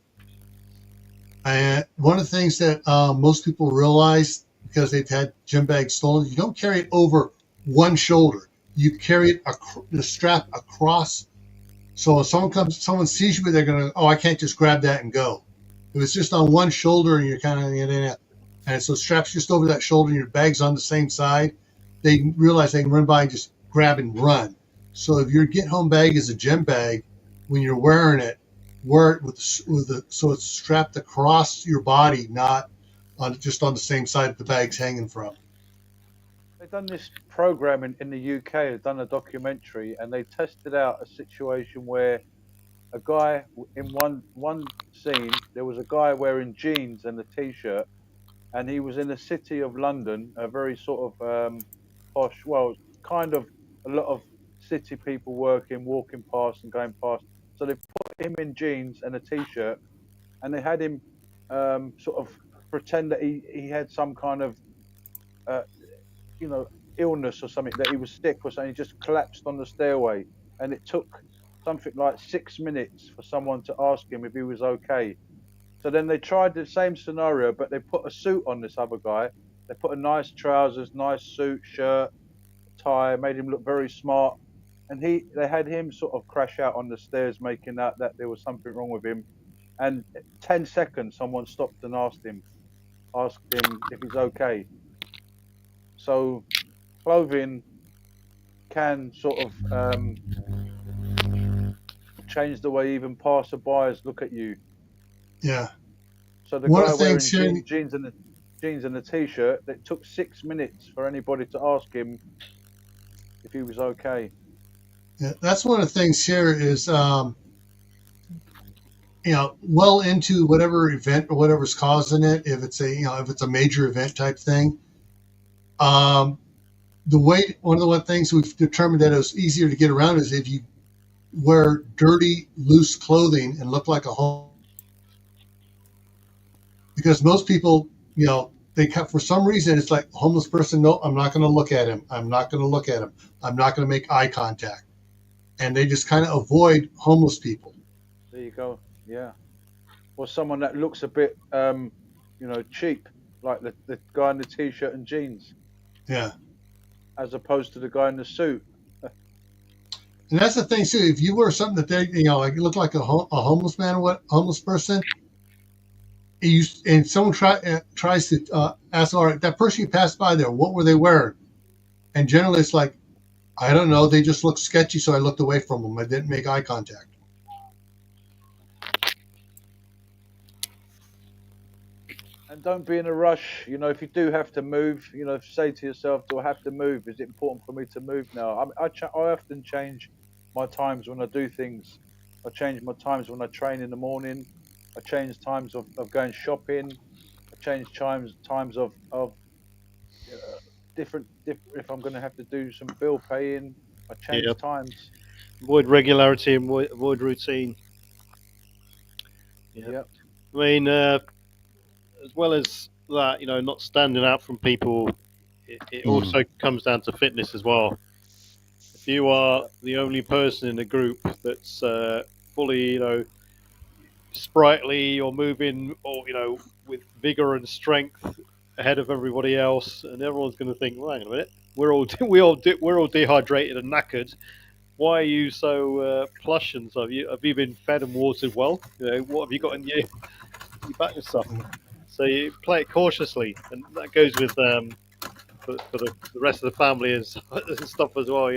one of the things that most people realize, because they've had gym bags stolen, you don't carry it over one shoulder. You carry it the strap across. So if someone sees you, they're gonna, I can't just grab that and go. If it's just on one shoulder and you're kind of and so straps just over that shoulder and your bag's on the same side, they realize they can run by and just grab and run. So if your get home bag is a gym bag, when you're wearing it, wear it so it's strapped across your body, not just on the same side the bag's hanging from. They've done this program in the UK. They've done a documentary and they tested out a situation where a guy in one scene, there was a guy wearing jeans and a t-shirt, and he was in the city of London, a very sort of posh, well, kind of a lot of city people walking past and going past. So they put him in jeans and a t-shirt, and they had him sort of pretend that he had some kind of uh, illness or something, that he was sick or something. He just collapsed on the stairway, and it took something like 6 minutes for someone to ask him if he was okay. So then they tried the same scenario, but they put a suit on this other guy. They put a nice trousers, nice suit, shirt, tie, made him look very smart. And they had him sort of crash out on the stairs, making out that there was something wrong with him. And 10 seconds, someone stopped and asked him if he's okay. So clothing can sort of change the way even passerbys look at you. Yeah. So the guy wearing jeans and a t-shirt, it took 6 minutes for anybody to ask him if he was okay. Yeah, that's one of the things here is, well into whatever event or whatever's causing it. If it's a major event type thing, one of the things we've determined that it's easier to get around is if you wear dirty, loose clothing and look like a homeless. Because most people, for some reason, it's like homeless person. No, I'm not going to look at him. I'm not going to look at him. I'm not going to make eye contact. And they just kind of avoid homeless people. There you go. Yeah. Or someone that looks a bit, cheap, like the guy in the t-shirt and jeans. Yeah. As opposed to the guy in the suit. And that's the thing too. If you wear something that you look like a homeless man or homeless person, and someone tries to ask, all right, that person you passed by there, what were they wearing? And generally it's like, I don't know, they just looked sketchy, so I looked away from them. I didn't make eye contact. And don't be in a rush. If you do have to move, say to yourself, do I have to move? Is it important for me to move now? I often change my times when I do things. I change my times when I train in the morning. I change times of going shopping. I change times of different. If I'm going to have to do some bill paying, I change times. Avoid regularity and avoid routine. Yeah. I mean, as well as that, not standing out from people, it also comes down to fitness as well. If you are the only person in the group that's fully, sprightly, you're moving, or with vigor and strength ahead of everybody else, and everyone's going to think, well, hang on a minute, we're all dehydrated and knackered. Why are you so plush and so? Have you been fed and watered well? What have you got in your back and stuff? So you play it cautiously, and that goes with for the rest of the family and stuff as well.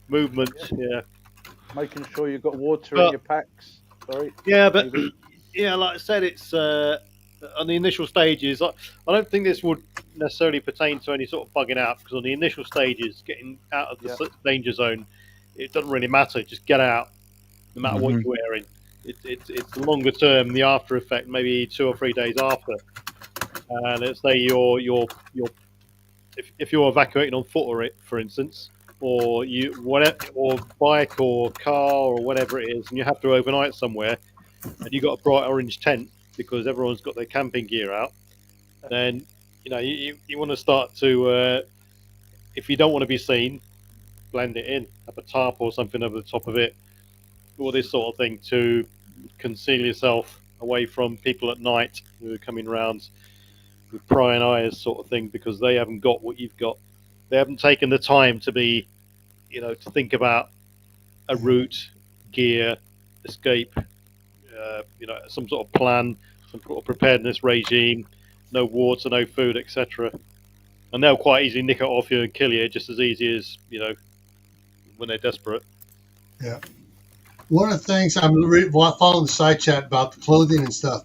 Movement. Yeah, Making sure you've got water in but your packs. Sorry, yeah, but David. yeah, like I said, it's on the initial stages. I don't think this would necessarily pertain to any sort of bugging out, because on the initial stages, getting out of the Yeah. danger zone, it doesn't really matter. Just get out, no matter what Mhm. you're wearing. It's the longer term, the after effect, maybe 2 or 3 days after. And let's say you're if you're evacuating on foot, or for instance, or you whatever, or bike or car or whatever it is, and you have to overnight somewhere, and you got a bright orange tent because everyone's got their camping gear out, then you want to start to if you don't want to be seen, blend it in, have a tarp or something over the top of it, all this sort of thing to conceal yourself away from people at night who are coming round with prying eyes, sort of thing, because they haven't got what you've got. They haven't taken the time to be, to think about a route, gear, escape, some sort of plan, some sort of preparedness regime, no water, no food, etc. And they'll quite easily nick it off you and kill you just as easy as when they're desperate. Yeah. One of the things I'm following the side chat about the clothing and stuff.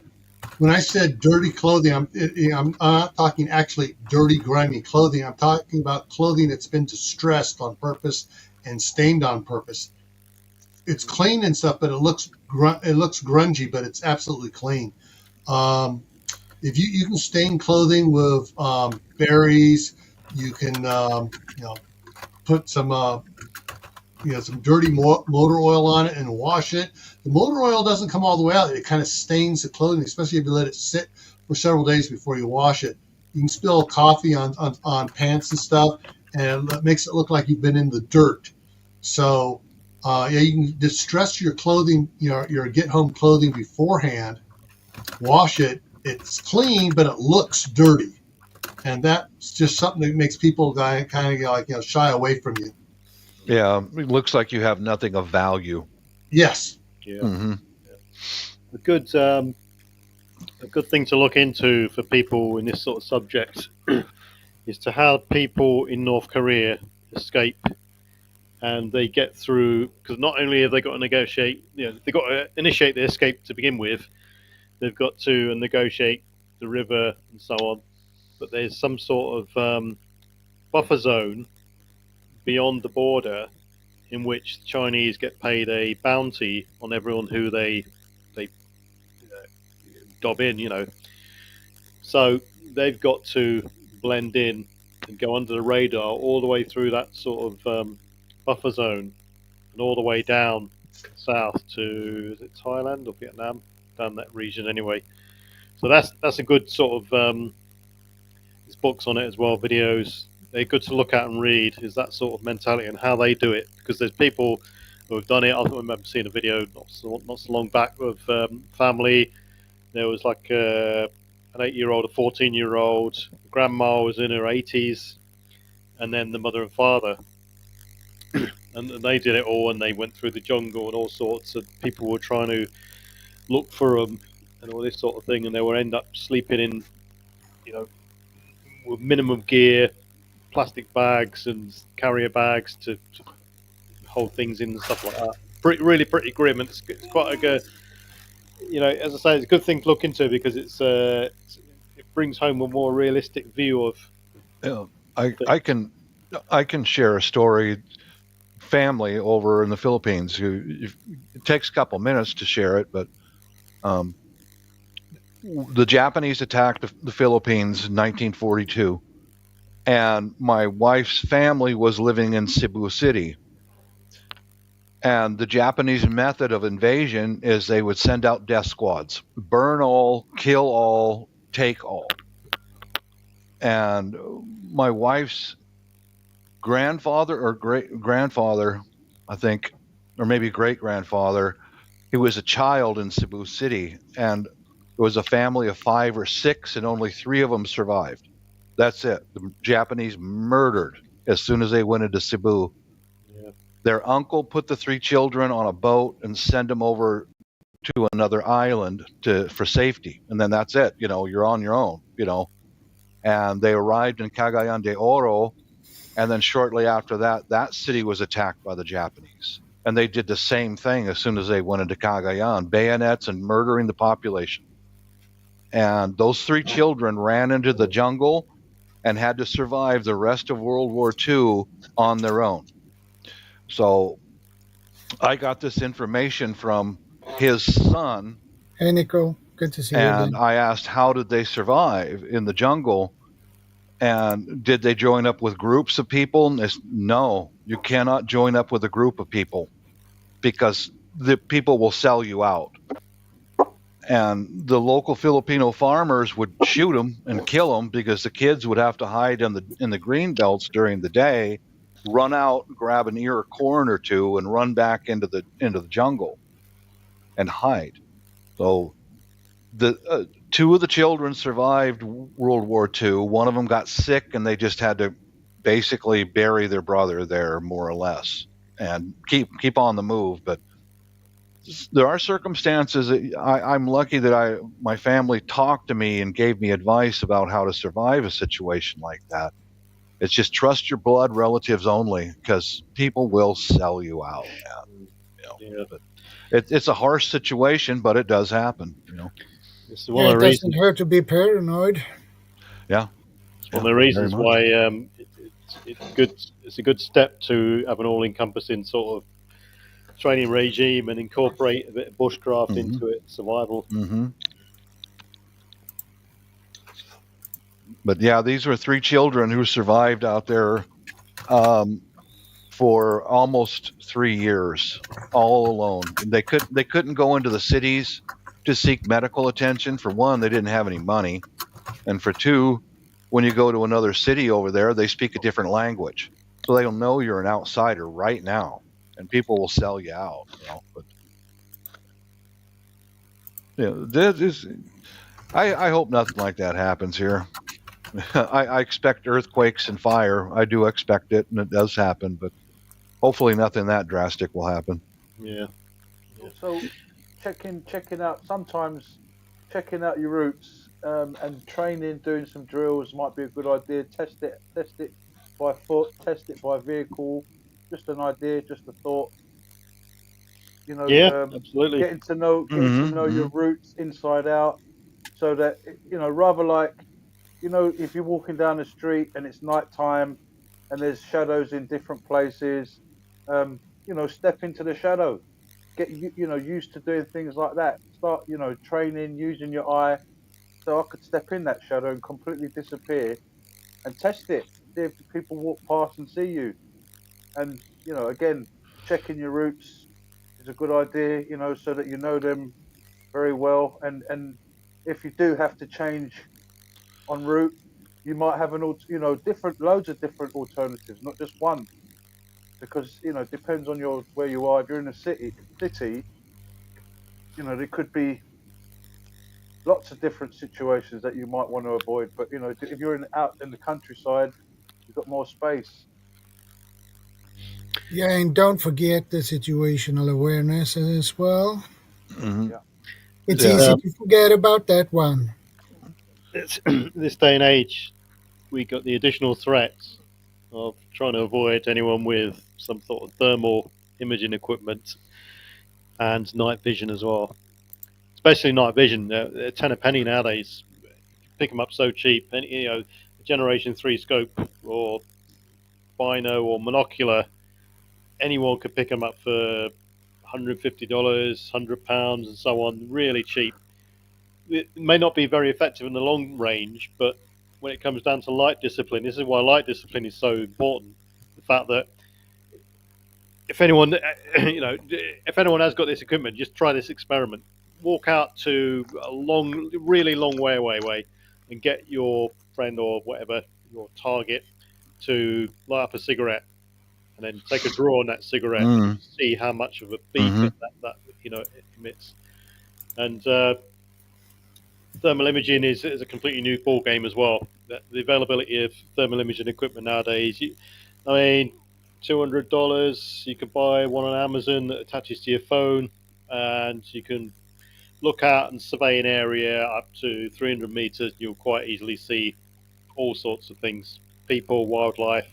When I said dirty clothing, I'm not talking actually dirty, grimy clothing. I'm talking about clothing that's been distressed on purpose and stained on purpose. It's clean and stuff, but it looks grungy, but it's absolutely clean. If you can stain clothing with berries, you can put some some dirty motor oil on it and wash it. The motor oil doesn't come all the way out. It kind of stains the clothing, especially if you let it sit for several days before you wash it. You can spill coffee on pants and stuff, and it makes it look like you've been in the dirt. So, you can distress your clothing, your get home clothing beforehand, wash it. It's clean, but it looks dirty. And that's just something that makes people kind of shy away from you. Yeah, it looks like you have nothing of value. Yes. Yeah. Mm-hmm. A good thing to look into for people in this sort of subject is to how people in North Korea escape, and they get through, because not only have they got to negotiate, they've got to initiate the escape to begin with, they've got to negotiate the river and so on, but there's some sort of buffer zone beyond the border in which the Chinese get paid a bounty on everyone who they dob in. So they've got to blend in and go under the radar all the way through that sort of buffer zone, and all the way down south to, is it Thailand or Vietnam, down that region anyway. So that's a good sort of there's books on it as well, videos. They're good to look at and read. Is that sort of mentality and how they do it, because there's people who have done it. I remember seeing a video not so long back of family. There was like an 8-year-old, a 14-year-old. Grandma was in her 80s, and then the mother and father. And they did it all, and they went through the jungle and all sorts. And people were trying to look for them and all this sort of thing, and they would end up sleeping in, with minimum gear, plastic bags and carrier bags to hold things in and stuff like that. Really pretty grim, and it's quite a good. As I say, it's a good thing to look into, because it brings home a more realistic view of. Yeah, I can share a story. Family over in the Philippines who, it takes a couple minutes to share it, but the Japanese attacked the Philippines in 1942, and my wife's family was living in Cebu City. And the Japanese method of invasion is they would send out death squads, burn all, kill all, take all. And my wife's grandfather or great grandfather, I think, or maybe great grandfather, he was a child in Cebu City, and it was a family of 5 or 6, and only 3 of them survived. That's it. The Japanese murdered as soon as they went into Cebu. Yeah. Their uncle put the 3 children on a boat and sent them over to another island for safety, and then that's it. You're on your own. And they arrived in Cagayan de Oro, and then shortly after that, that city was attacked by the Japanese. And they did the same thing as soon as they went into Cagayan, bayonets and murdering the population. And those 3 children ran into the jungle and had to survive the rest of World War II on their own. So I got this information from his son. Hey, Nico. Good to see you And again. I asked, how did they survive in the jungle? And did they join up with groups of people? And no, you cannot join up with a group of people because the people will sell you out. And the local Filipino farmers would shoot them and kill them because the kids would have to hide in the green belts during the day, run out, grab an ear of corn or two, and run back into the jungle and hide. So the 2 of the children survived World War II. One of them got sick, and they just had to basically bury their brother there, more or less, and keep on the move. But there are circumstances. I'm lucky that my family talked to me and gave me advice about how to survive a situation like that. It's just trust your blood relatives only, because people will sell you out. Yeah. But it's a harsh situation, but it does happen. It's one of It the doesn't reasons. hurt to be paranoid. Yeah. It's one of the reasons why it's good. It's a good step to have an all-encompassing sort of training regime and incorporate a bit of bushcraft into it, survival. But yeah, these were 3 children who survived out there for almost 3 years, all alone. And they couldn't go into the cities to seek medical attention. For one, they didn't have any money, and for 2, when you go to another city over there, they speak a different language, so they'll know you're an outsider right now, and people will sell you out. But this is. I hope nothing like that happens here. I expect earthquakes and fire. I do expect it, and it does happen, but hopefully nothing that drastic will happen. Yeah. So checking out sometimes checking out your routes and training, doing some drills might be a good idea. Test it by foot, test it by vehicle. Just an idea, just a thought. Yeah, absolutely. Getting to know your routes inside out, so that rather like if you're walking down the street and it's night time and there's shadows in different places, step into the shadow. Get used to doing things like that. Start training using your eye. So I could step in that shadow and completely disappear and test it. See if people walk past and see you. And again, checking your routes is a good idea. So that you know them very well. And if you do have to change en route, you might have different loads of different alternatives, not just one, because it depends on where you are. If you're in a city, there could be lots of different situations that you might want to avoid. But if you're out in the countryside, you've got more space. Yeah, and don't forget the situational awareness as well. Yeah. It's easy to forget about that one. This day and age, we got the additional threats of trying to avoid anyone with some sort of thermal imaging equipment and night vision as well. Especially night vision, they're 10 a penny nowadays. Pick them up so cheap. And Generation 3 scope or bino or monocular, anyone could pick them up for $150, £100, and so on. Really cheap. It may not be very effective in the long range, but when it comes down to light discipline, this is why light discipline is so important. The fact that if anyone, if anyone has got this equipment, just try this experiment. Walk out to a really long way away, and get your friend or whatever your target to light up a cigarette and then take a draw on that cigarette and see how much of a beacon that it emits. And thermal imaging is a completely new ball game as well. The availability of thermal imaging equipment nowadays, $200, you can buy one on Amazon that attaches to your phone, and you can look out and survey an area up to 300 meters. You'll quite easily see all sorts of things, people, wildlife,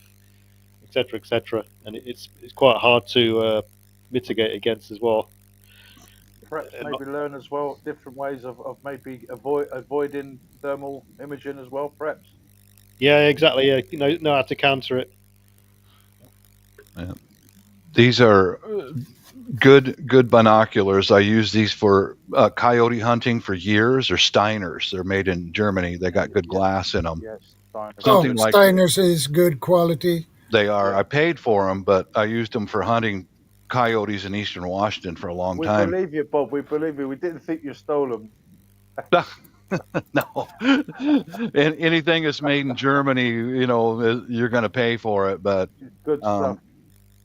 etc., etc. And it's quite hard to mitigate against as well. Perhaps maybe learn as well different ways of maybe avoiding thermal imaging as well, perhaps. Yeah, exactly. Yeah, know how to counter it. Yeah. These are good binoculars. I use these for coyote hunting for years. They're Steiners. They're made in Germany. They got good glass in them. Yes, Steiners. Something like Steiners is good quality. They are. Yeah. I paid for them, but I used them for hunting coyotes in eastern Washington for a long time. We believe you, Bob. We believe you. We didn't think you stole them. No. Anything that's made in Germany, you're going to pay for it. But good stuff.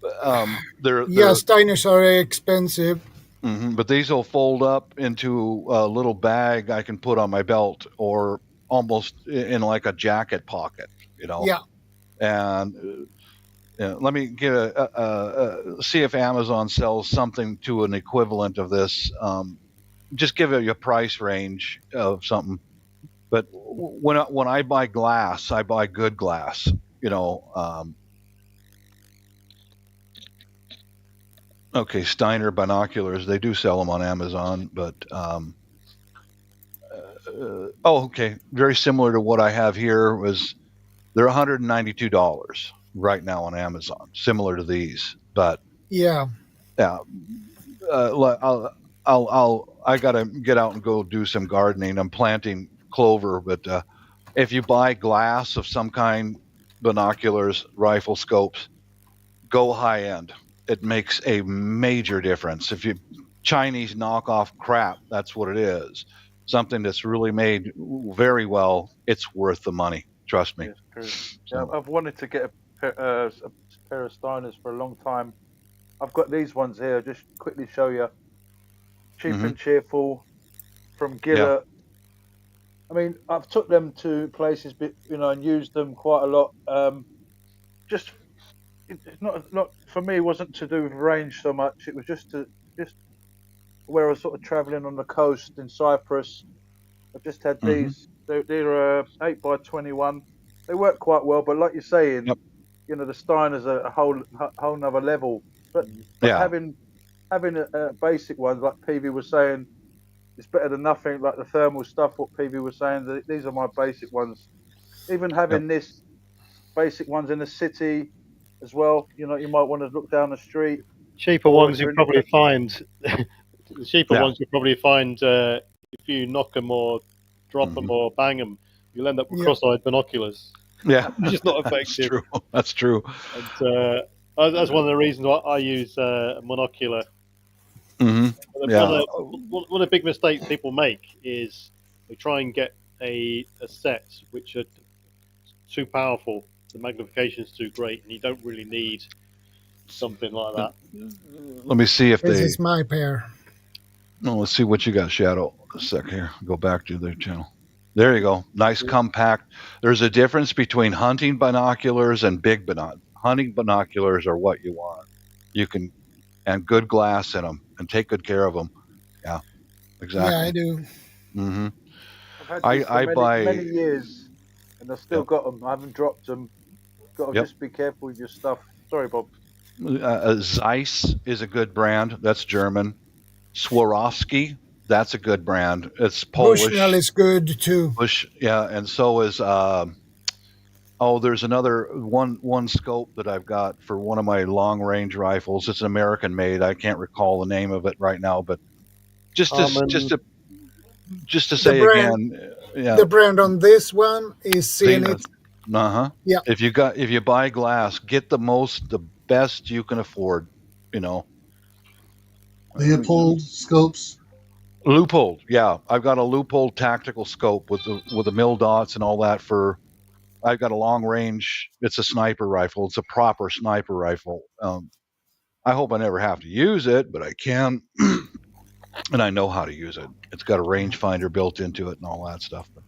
Steiners are expensive. But these will fold up into a little bag I can put on my belt, or almost in like a jacket pocket. Yeah. And let me get see if Amazon sells something to an equivalent of this. Just give it a price range of something. But when I buy glass, I buy good glass. Okay, Steiner binoculars. They do sell them on Amazon, but okay, very similar to what I have here. They're $192 right now on Amazon, similar to these. But yeah. I gotta get out and go do some gardening. I'm planting clover, but if you buy glass of some kind, binoculars, rifle scopes, go high end. It makes a major difference. If you Chinese knockoff crap, that's what it is. Something that's really made very well, it's worth the money. Trust me. Yes, true. Yeah, I've wanted to get a pair of Steiners for a long time. I've got these ones here. Just quickly show you. Cheap and cheerful from Gillett. Yeah. I mean, I've took them to places, and used them quite a lot. It's not for me. It wasn't to do with range so much. It was just where I was sort of traveling on the coast in Cyprus. I just had these. They're 8x21. They work quite well, but like you're saying, the Steiners are a whole nother level. But having basic ones, like PV was saying, it's better than nothing. Like the thermal stuff, what PV was saying, these are my basic ones. Even having this basic ones in the city as well, you might want to look down the street. Cheaper ones you probably find. The cheaper ones you probably find if you knock them or drop them or bang them, you'll end up with cross-eyed binoculars. Yeah, which is not effective. That's true. And, that's one of the reasons why I use a monocular. One of the big mistakes people make is they try and get a set which are too powerful. The magnification's too great, and you don't really need something like that. Let me see if this is my pair. No, let's see what you got, Shadow. A sec here. Go back to their channel. There you go. Nice compact. There's a difference between hunting binoculars and big binoculars. Hunting binoculars are what you want. And good glass in them, and take good care of them. Yeah, exactly. Yeah, I do. Mm-hmm. I've had these for many years, and I've still got them. I haven't dropped them. Got to just be careful with your stuff. Sorry, Bob. Zeiss is a good brand. That's German. Swarovski, that's a good brand. It's Polish. Bushnell is good too. And so is there's another one scope that I've got for one of my long range rifles. It's an American made. I can't recall the name of it right now, but just to say again, the brand on this one is Zenith. Yeah. If you buy glass, get the best you can afford. Leopold scopes. Leupold, yeah. I've got a Leupold tactical scope with the mil dots and all that for I've got a long range. It's a sniper rifle. It's a proper sniper rifle. I hope I never have to use it, but I can, and I know how to use it. It's got a rangefinder built into it and all that stuff. But,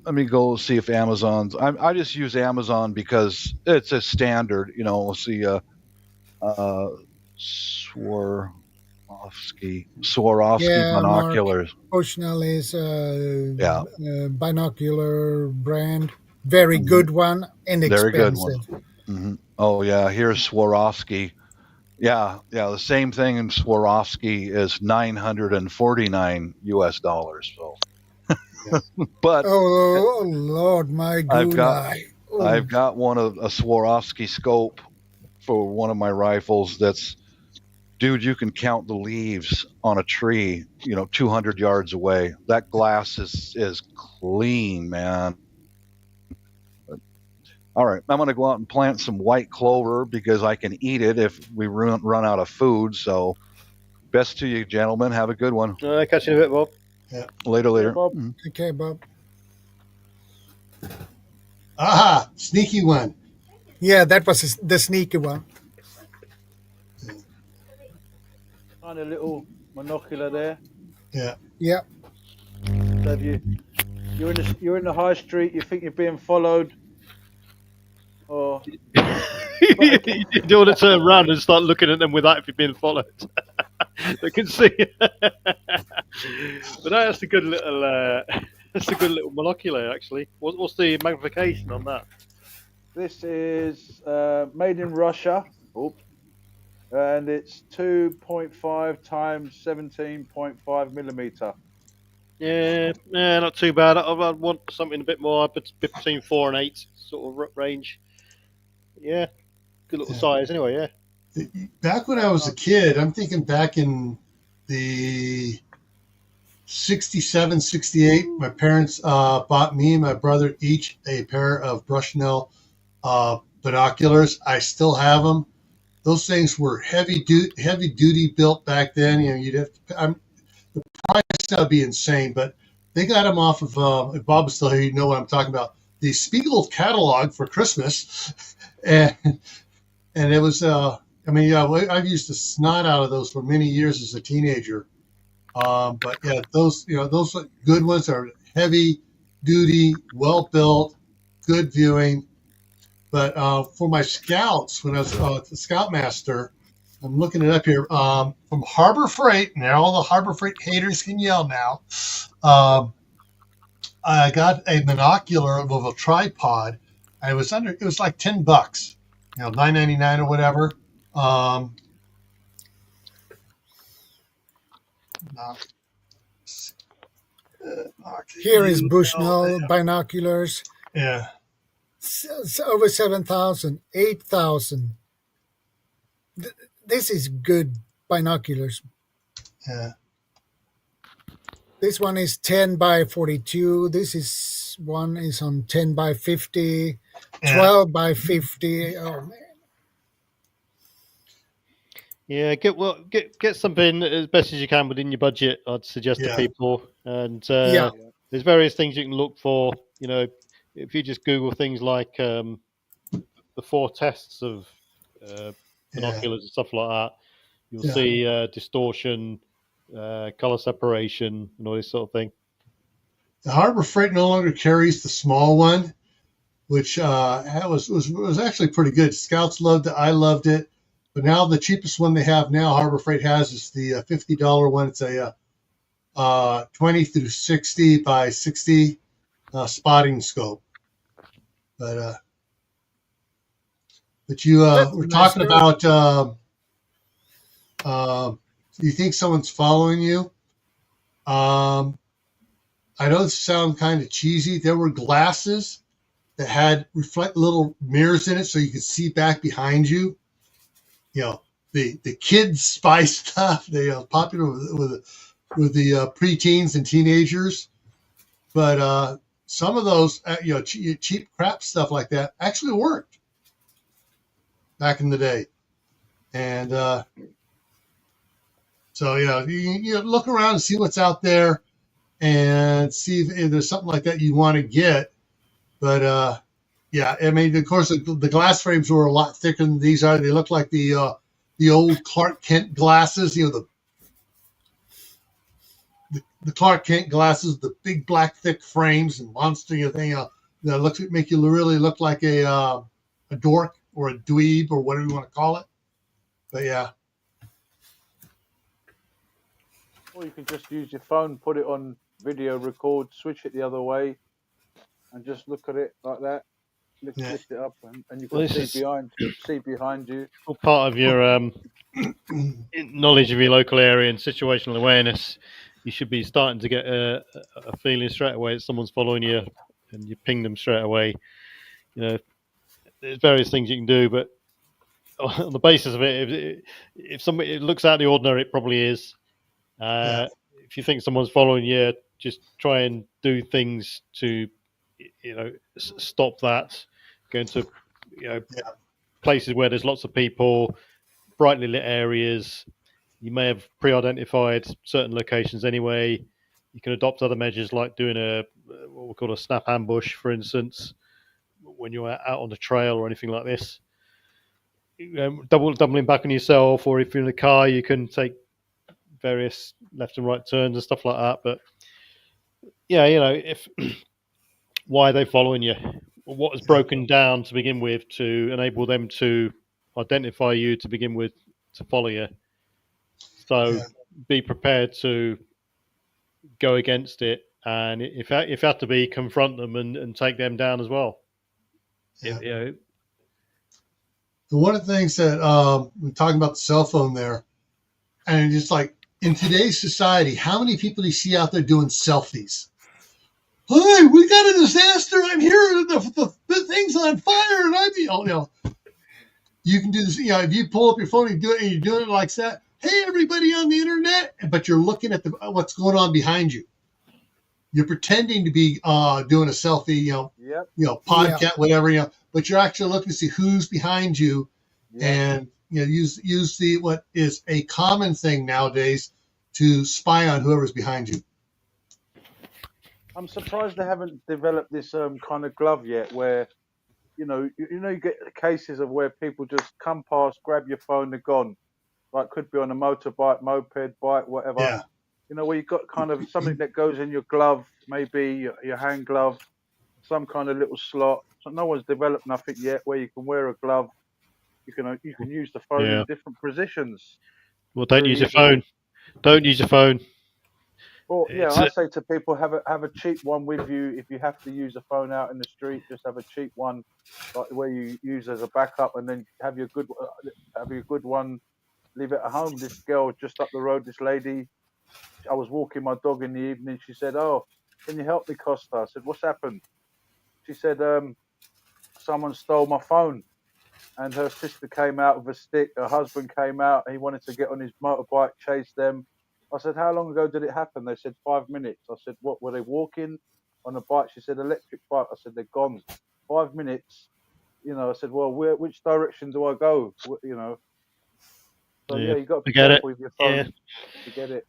let me go see if Amazon's. I just use Amazon because it's a standard. We'll see. Swarovski Mark binoculars. Bushnell is Yeah. a binocular brand. Very good one, Very good one. inexpensive. Mm-hmm. Oh yeah, here's Swarovski. Yeah, the same thing in Swarovski is $949 US. So, but Oh Lord, my gulai. I've got a Swarovski scope for one of my rifles. That's, dude, you can count the leaves on a tree, 200 yards away. That glass is clean, man. All right, I'm going to go out and plant some white clover because I can eat it if we run out of food. So, best to you, gentlemen. Have a good one. Catch you in a bit, Bob. Yeah. Later. Yeah, Bob. Okay, Bob. Aha, sneaky one. Yeah, that was the sneaky one. Kind of little monocular there. Yeah. Yeah. So you're in the high street. You think you're being followed, or You don't want to turn around and start looking at them with that if you're being followed. They can see. But that's a good little. That's a good little monocular, actually. What's the magnification on that? this is made in Russia. Oops. And it's 2.5 times 17.5 millimeter. Yeah, not too bad. I'd want something a bit more, between 4 and 8 sort of range. Yeah, good little size anyway. Yeah. Back when I was a kid, I'm thinking back in the 67, 68, my parents bought me and my brother each a pair of Bushnell binoculars. I still have them. Those things were heavy duty built back then. You'd have to, the price now would be insane, but they got them off of, if Bob was still here, you know what I'm talking about, the Spiegel catalog for Christmas. and it was, I've used the snot out of those for many years as a teenager. But yeah, those good ones are heavy duty, well built, good viewing. But for my scouts, when I was the scoutmaster, I'm looking it up here, from Harbor Freight, and all the Harbor Freight haters can yell now. I got a binocular with a tripod. It was like $10, $9.99 or whatever. Here is Bushnell binoculars. Yeah. It's over 7,000, 8,000. This is good binoculars. Yeah. This one is 10 by 42. One is on 10 by 50, 12 by 50. Oh man. Yeah, get something as best as you can within your budget. I'd suggest to people, and there's various things you can look for. If you just Google things like the 4 tests of binoculars and stuff like that, you'll see distortion, color separation, and all this sort of thing. The Harbor Freight no longer carries the small one, which was actually pretty good. Scouts loved it. I loved it. But now the cheapest one they have now, Harbor Freight has, is the $50 one. It's a 20 through 60 by 60 spotting scope. But you were talking about, you think someone's following you? I know this sounds kind of cheesy. There were glasses that had little mirrors in it so you could see back behind you. The kids spy stuff. They are popular with the preteens and teenagers. But some of those, cheap crap stuff like that actually worked back in the day. And so, you look around and see what's out there. and see if there's something like that you want to get. But yeah, I mean, of course, the glass frames were a lot thicker than these are. They look like the old Clark Kent glasses, the Clark Kent glasses, the big black thick frames and monster thing. That make you really look like a dork or a dweeb or whatever you want to call it. But yeah. Or you can just use your phone, put it on video record, switch it the other way, and just look at it like that. Lift it up, and you can see behind you. All part of your knowledge of your local area and situational awareness. You should be starting to get a feeling straight away that someone's following you, and you ping them straight away. There's various things you can do, but on the basis of it, if somebody looks out of the ordinary, it probably is. If you think someone's following you, just try and do things to, stop that. Go into, places where there's lots of people, brightly lit areas. You may have pre-identified certain locations anyway. You can adopt other measures like doing what we call a snap ambush, for instance, when you're out on the trail or anything like this. Doubling back on yourself, or if you're in a car, you can take various left and right turns and stuff like that. But yeah, if why are they following you? What is broken down to begin with to enable them to identify you to begin with to follow you? So be prepared to go against it, and if you have to be, confront them and take them down as well. Yeah. One of the things that we're talking about the cell phone there, and just like in today's society, how many people do you see out there doing selfies? Hey, we got a disaster. I'm here. The thing's on fire, and you can do this. If you pull up your phone and do it, and you're doing it like that. Hey, everybody on the internet, but you're looking at what's going on behind you. You're pretending to be doing a selfie, podcast, whatever, but you're actually looking to see who's behind you, and use the what is a common thing nowadays to spy on whoever's behind you. I'm surprised they haven't developed this kind of glove yet, where you get cases of where people just come past, grab your phone, they're gone. Like could be on a motorbike, moped, bike, whatever. Yeah. Where you've got kind of something that goes in your glove, maybe your hand glove, some kind of little slot. So no one's developed nothing yet where you can wear a glove. You can use the phone in different positions. Well, don't use your phone. Don't use your phone. Well, I say to people, have a cheap one with you. If you have to use a phone out in the street, just have a cheap one, like where you use as a backup, and then have your good one. Leave it at home. This girl just up the road, this lady, I was walking my dog in the evening. She said, "Oh, can you help me, Costa?" I said, "What's happened?" She said, "Someone stole my phone." And her sister came out with a stick. Her husband came out. He wanted to get on his motorbike, chase them. I said, "How long ago did it happen?" They said 5 minutes. I said, "What, were they walking on a bike?" She said, "Electric bike." I said, "They're gone. 5 minutes." I said, "Well, which direction do I go?" So you got to be careful with your phone to get it.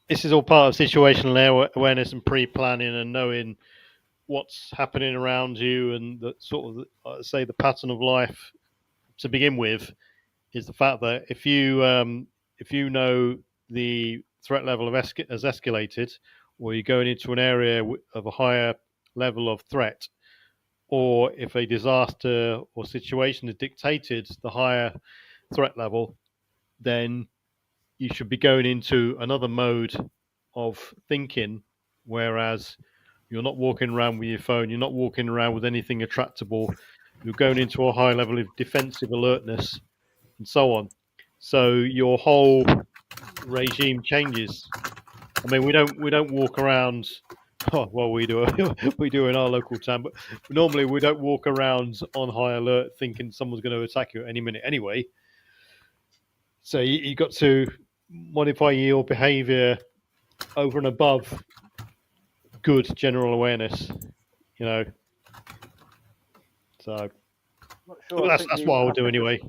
This is all part of situational awareness and pre-planning and knowing what's happening around you, and the sort of the pattern of life to begin with is the fact that if you know the threat level has escalated, or you're going into an area of a higher level of threat, or if a disaster or situation has dictated the higher threat level, then you should be going into another mode of thinking, whereas you're not walking around with your phone, you're not walking around with anything attractable, you're going into a high level of defensive alertness and so on. So your whole regime changes. I mean, we don't walk around. Oh, well, we do in our local town, but normally we don't walk around on high alert thinking someone's going to attack you at any minute anyway. So you got to modify your behaviour over and above good general awareness, So I'm not sure. that's what I would do anyway.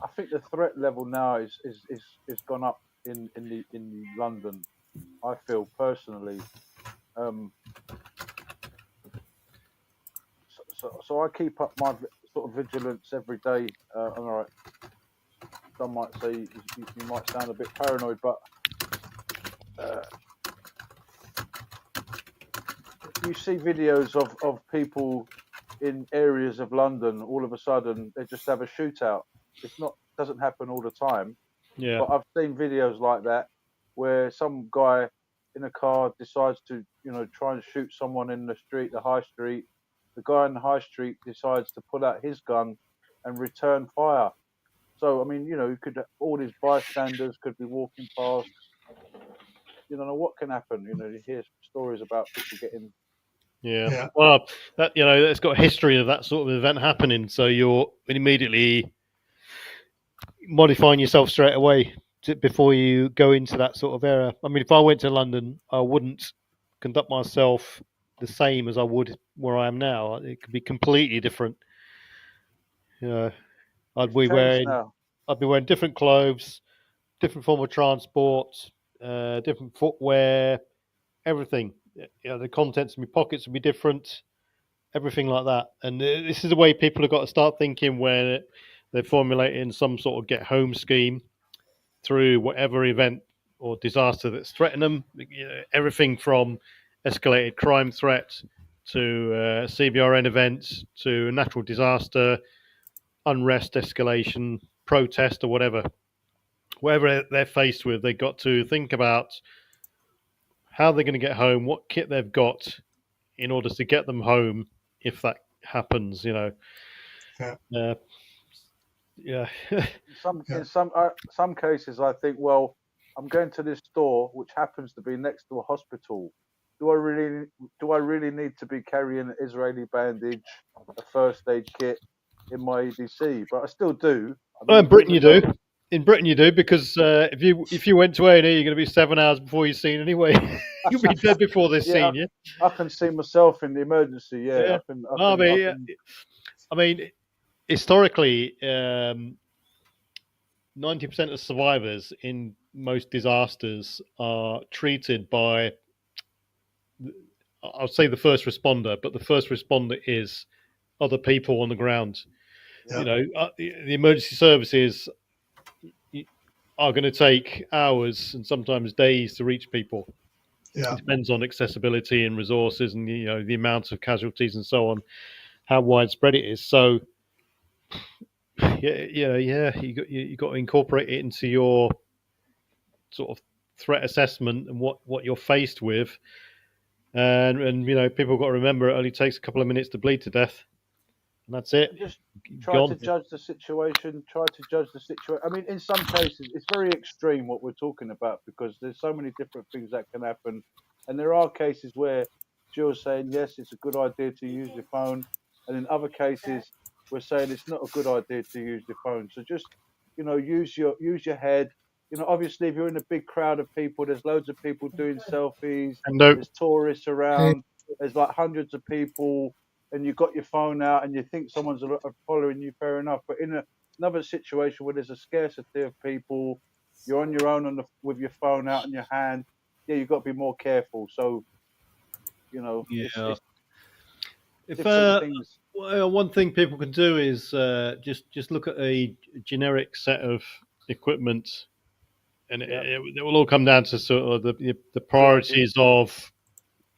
I think the threat level now is gone up in London. I feel personally. So I keep up my sort of vigilance every day. All right, some might say you might sound a bit paranoid, but uh, you see videos of people in areas of London. All of a sudden, they just have a shootout. It's not doesn't happen all the time, Yeah. but I've seen videos like that where some guy in a car decides to, try and shoot someone in the street, the high street. The guy in the high street decides to pull out his gun and return fire. So, I mean, you could all these bystanders could be walking past. You don't know what can happen. You hear stories about people getting. Yeah. Yeah. Well, that it's got a history of that sort of event happening, so you're immediately modifying yourself straight away before you go into that sort of era. I mean, if I went to London, I wouldn't conduct myself the same as I would where I am now. It could be completely different. You know, I'd It's be changed wearing now. I'd be wearing different clothes, different form of transport, different footwear, everything. The contents of my pockets would be different, everything like that. And this is the way people have got to start thinking when they're formulating some sort of get home scheme through whatever event or disaster that's threatened them. Everything from escalated crime threat to CBRN events to natural disaster, unrest, escalation, protest, or whatever they're faced with, they've got to think about how they're going to get home, what kit they've got in order to get them home if that happens. Yeah. Yeah. In some cases, I think, well, I'm going to this store which happens to be next to a hospital. Do I really need to be carrying an Israeli bandage, a first aid kit in my EDC? But I still do. I Well, in mean, Britain you even do. though, In Britain you do because if you went to A&E, you're going to be 7 hours before you're seen anyway. You'll be dead before they've yeah, seen you. I can see myself in the emergency. Yeah, Yeah. I can, I No, can, I can. I mean, historically, 90% of survivors in most disasters are treated by, I'll say the first responder, but the first responder is other people on the ground. Yeah. The emergency services are going to take hours and sometimes days to reach people. Yeah. It depends on accessibility and resources and the amount of casualties and so on, how widespread it is. So you got to incorporate it into your sort of threat assessment and what you're faced with. And people have got to remember it only takes a couple of minutes to bleed to death, and that's it. Just try to Gone. judge the situation. Try to judge the situation. I mean, in some cases, it's very extreme what we're talking about because there's so many different things that can happen, and there are cases where Jill's saying yes, it's a good idea to use your phone, and in other cases, we're saying it's not a good idea to use your phone. So just use your head. Obviously, if you're in a big crowd of people, there's loads of people doing selfies. And There's tourists Hey, around. There's like hundreds of people and you've got your phone out and you think someone's following you, fair enough. But in another situation where there's a scarcity of people, you're on your own with your phone out in your hand. Yeah, you've got to be more careful. So, yeah, it's if different things. well, one thing people can do is just look at a generic set of equipment, and Yeah, it will all come down to sort of the priorities of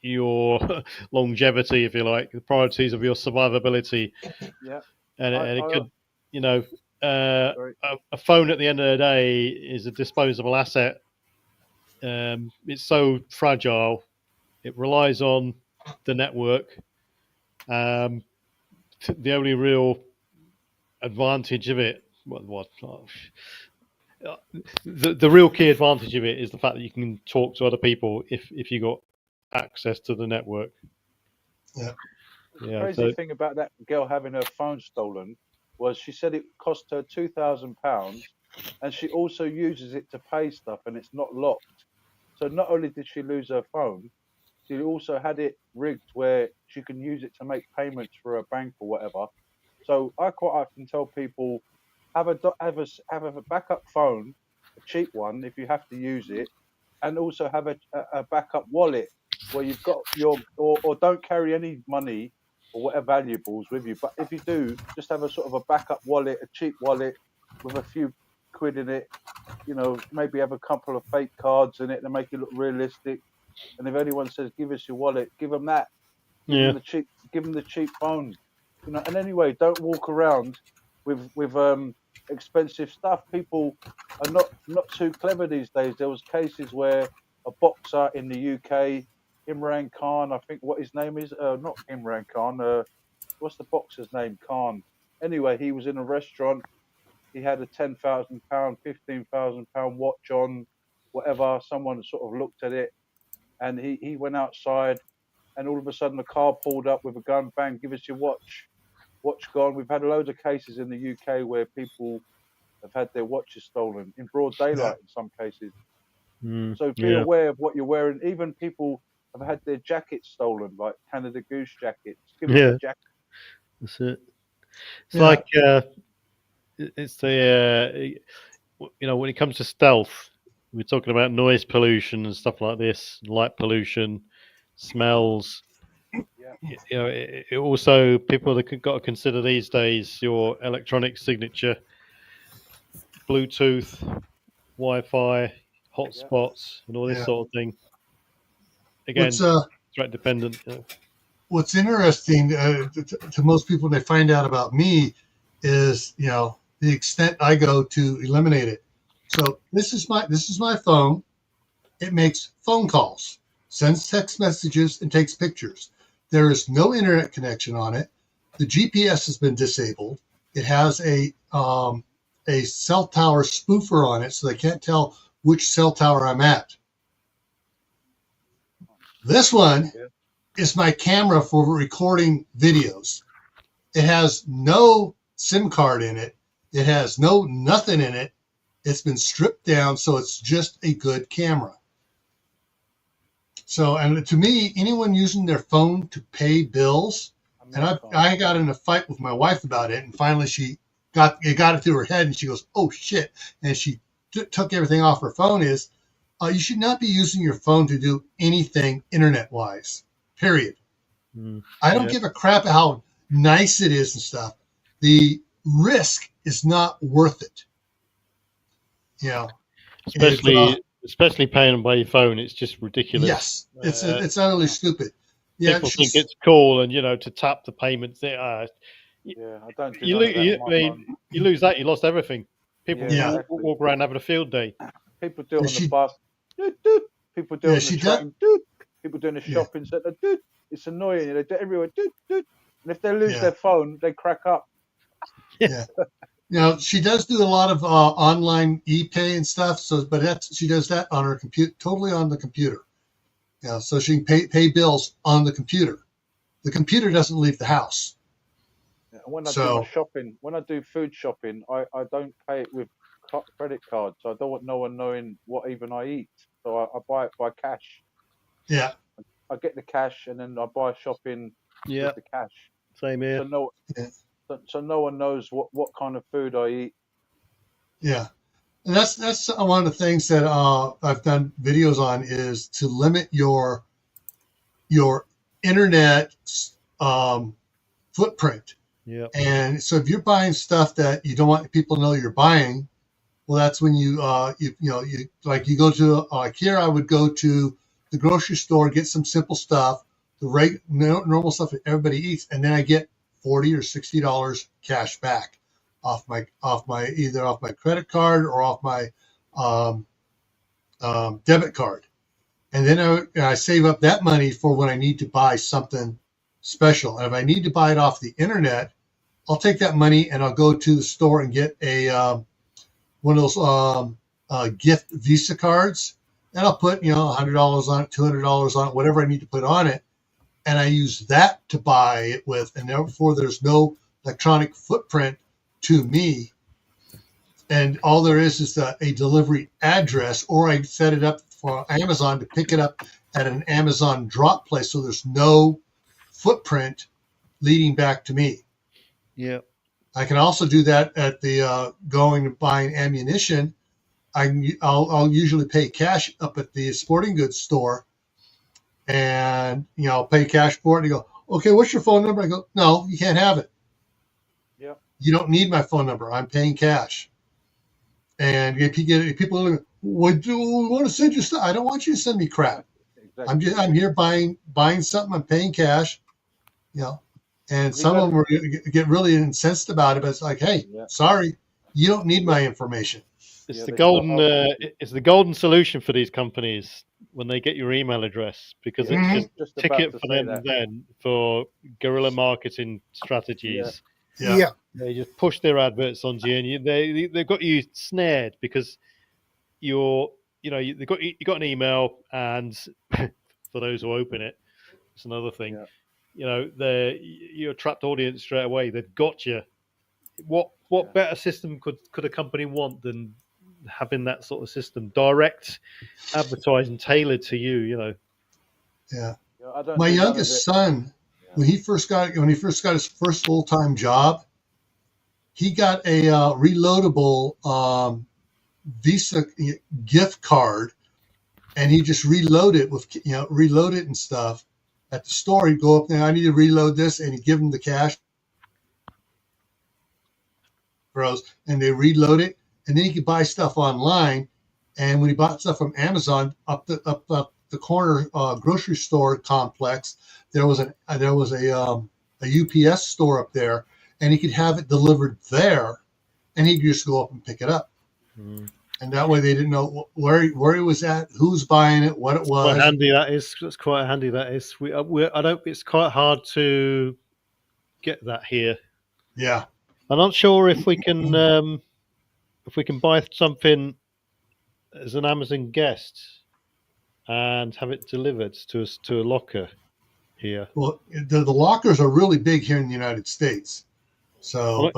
your longevity, if you like, the priorities of your survivability, yeah. and it I could, uh, sorry. a phone at the end of the day is a disposable asset. It's so fragile. It relies on the network. Um, the only real advantage of it, the real key advantage of it is the fact that you can talk to other people if you got access to the network. Yeah. The Yeah, crazy so thing about that girl having her phone stolen was she said it cost her £2,000, and she also uses it to pay stuff, and it's not locked. So not only did she lose her phone, she also had it rigged where she can use it to make payments for a bank or whatever. So I quite often tell people have a backup phone, a cheap one if you have to use it, and also have a backup wallet where you've got or don't carry any money or whatever valuables with you. But if you do, just have a sort of a backup wallet, a cheap wallet with a few quid in it. Maybe have a couple of fake cards in it to make it look realistic. And if anyone says, "Give us your wallet," give them that. Give them the cheap phone. And anyway, don't walk around with expensive stuff. People are not too clever these days. There was cases where a boxer in the UK, Imran Khan, I think what his name is, not Imran Khan. What's the boxer's name? Khan. Anyway, he was in a restaurant. He had a £10,000, £15,000 watch on, whatever. Someone sort of looked at it, and he went outside, and all of a sudden the car pulled up with a gun. Bang! Give us your watch. Watch gone. We've had loads of cases in the UK where people have had their watches stolen in broad daylight in some cases. So be aware of what you're wearing. Even people have had their jackets stolen, like Canada Goose jackets. Give them a jacket. That's it. It's like it's the when it comes to stealth, we're talking about noise pollution and stuff like this, light pollution, smells. It also, people that got to consider these days your electronic signature, Bluetooth, Wi-Fi, hotspots, and all this sort of thing. Again, threat dependent. What's interesting to most people, they find out about me is the extent I go to eliminate it. So this is my phone. It makes phone calls, sends text messages, and takes pictures. There is no internet connection on it. The GPS has been disabled. It has a cell tower spoofer on it, so they can't tell which cell tower I'm at. This one is my camera for recording videos. It has no SIM card in it. It has nothing in it. It's been stripped down, so it's just a good camera. So, and to me, anyone using their phone to pay bills, and I got in a fight with my wife about it, and finally she got it through her head, and she goes, "Oh shit!" And she took everything off her phone. You should not be using your phone to do anything internet-wise. Period. I don't give a crap how nice it is and stuff. The risk is not worth it. Especially paying by your phone, it's just ridiculous. Yes, it's utterly stupid. People think it's cool, and to tap the payments. I don't. You lose that, you lost everything. People walk around having a field day. People do it on the bus. People do it on the train. People do it in the shopping centre. It's annoying. They do it everywhere. And if they lose their phone, they crack up. Yeah. She does do a lot of online e-pay and stuff. But she does that on her computer, totally on the computer. So she can pay bills on the computer. The computer doesn't leave the house. When I do my shopping, when I do food shopping, I don't pay it with credit cards. So I don't want no one knowing what even I eat. So I buy it by cash. Yeah. I get the cash and then I buy shopping with the cash. Same here. So no one knows what kind of food I eat. Yeah. And that's one of the things that I've done videos on, is to limit your internet footprint. Yeah. And so if you're buying stuff that you don't want people to know you're buying, well, that's when you go to here. I would go to the grocery store, get some simple stuff, the normal stuff that everybody eats, and then I get $40 or $60 cash back off my credit card or off my debit card, and then I save up that money for when I need to buy something special. And if I need to buy it off the internet, I'll take that money and I'll go to the store and get one of those gift Visa cards, and I'll put $100 on it, $200 on it, whatever I need to put on it, and I use that to buy it with, and therefore there's no electronic footprint to me, and all there is a delivery address, or I set it up for Amazon to pick it up at an Amazon drop place, so there's no footprint leading back to me. Yeah. I can also do that at the going and buying ammunition. I'll usually pay cash up at the sporting goods store, and I'll pay cash for it. And you go, okay, what's your phone number? I go, no, you can't have it. Yeah. You don't need my phone number. I'm paying cash. And if people would want to send you stuff, I don't want you to send me crap. Exactly. I'm here buying something. I'm paying cash. And some of them get really incensed about it, but it's like, hey, sorry, you don't need my information. It's the golden solution for these companies when they get your email address, because it's just a ticket for them then for guerrilla marketing strategies. Yeah. They just push their adverts onto you, and they've got you snared because you got an email, and for those who open it, it's another thing. Yeah. You're a trapped audience straight away. They've got you. What better system could a company want than having that sort of system? Direct advertising tailored to you. Yeah. My youngest son, when he first got his first full-time job, he got a reloadable Visa gift card, and he just reload it and stuff at the store. He'd go up there, I need to reload this, and he'd give them the cash, and they reload it, and then he could buy stuff online. And when he bought stuff from Amazon, up the corner grocery store complex, there was a UPS store up there, and he could have it delivered there, and he'd just go up and pick it up. And that way they didn't know where he was at, who's buying it, what it was. Quite handy that is. That's quite handy that is. It's quite hard to get that here. Yeah. I'm not sure if we can buy something as an Amazon guest and have it delivered to a locker here. Well, the lockers are really big here in the United States. So,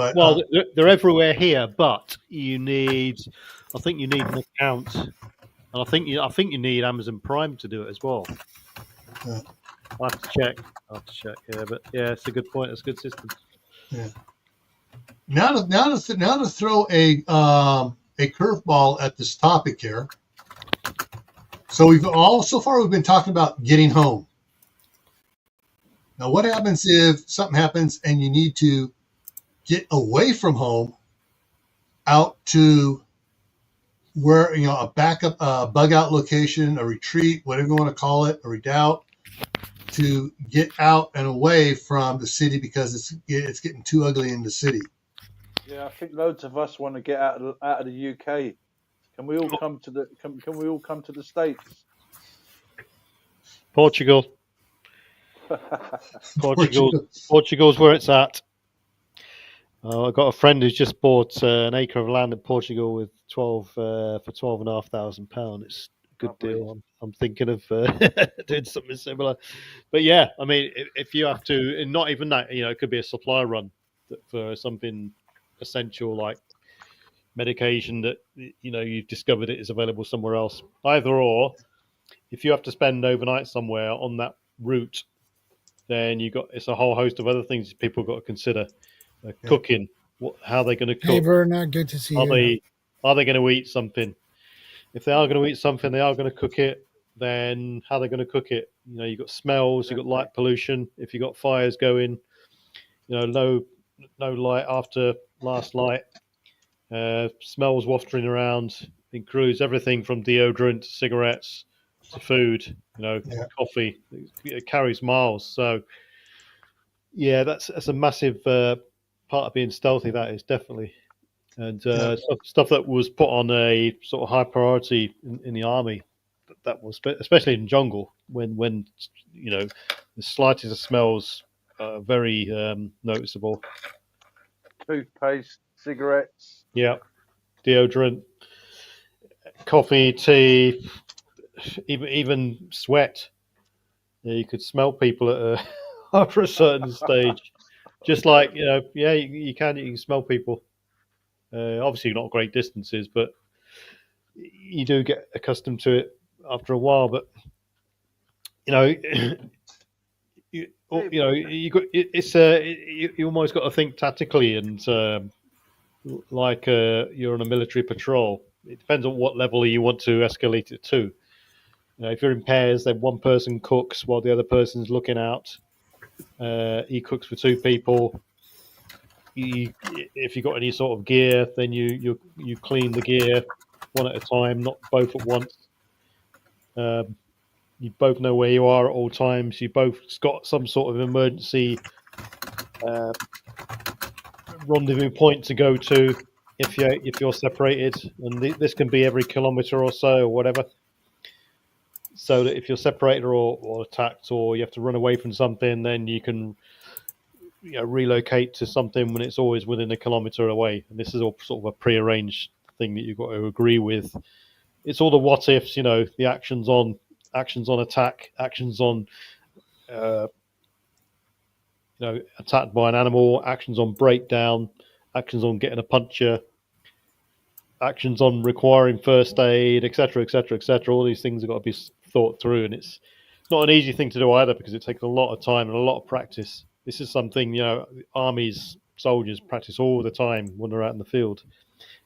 they're everywhere here, but I think you need an account, and I think you need Amazon Prime to do it as well. I'll have to check. Yeah, but yeah, it's a good point. It's a good system. Yeah. Now to throw a curveball at this topic here. So so far we've been talking about getting home. Now, what happens if something happens and you need to get away from home out to where, a backup, bug out location, a retreat, whatever you want to call it, a redoubt, to get out and away from the city because it's getting too ugly in the city? Yeah, I think loads of us want to get out of the UK. Can we all come to the States? Portugal's where it's at. I've got a friend who's just bought an acre of land in Portugal with for £12,500. It's a good deal. I'm thinking of doing something similar. But yeah, I mean, if you have to, and not even that, it could be a supply run for something essential like medication that you've discovered it is available somewhere else. Either or, if you have to spend overnight somewhere on that route, then it's a whole host of other things people got to consider. Cooking, how are they going to cook? Hey, Verna, good to see you. Are they going to eat something? If they are going to eat something, they are going to cook it. Then how are they going to cook it? You've got smells, you've got light pollution. If you've got fires going, no light after last light. Smells wafting around. Includes everything from deodorant to cigarettes to food. Coffee. It carries miles. So yeah, that's a massive part of being stealthy. That is definitely, and stuff that was put on a sort of high priority in the army. That was especially in jungle when the slightest of smells are very noticeable. Toothpaste, cigarettes. Yeah, deodorant, coffee, tea, even sweat. You could smell people at after a certain stage. Just like you can smell people. Obviously, not great distances, but you do get accustomed to it after a while. But you almost got to think tactically and like you're on a military patrol. it depends on what level you want to escalate it to. If you're in pairs, then one person cooks while the other person's looking out. He cooks for two people. If you've got any sort of gear, then you clean the gear one at a time, not both at once. You both know where you are at all times. You both got some sort of emergency rendezvous point to go to if you're separated, and this can be every kilometre or so or whatever. So that if you're separated or attacked, or you have to run away from something, then you can relocate to something when it's always within a kilometre away. And this is all sort of a pre-arranged thing that you've got to agree with. It's all the what ifs, the actions on attack, actions on attacked by an animal, actions on breakdown, actions on getting a puncture, actions on requiring first aid, etc., etc., etc. All these things have got to be thought through, and it's not an easy thing to do either, because it takes a lot of time and a lot of practice. This is something armies, soldiers practice all the time when they're out in the field.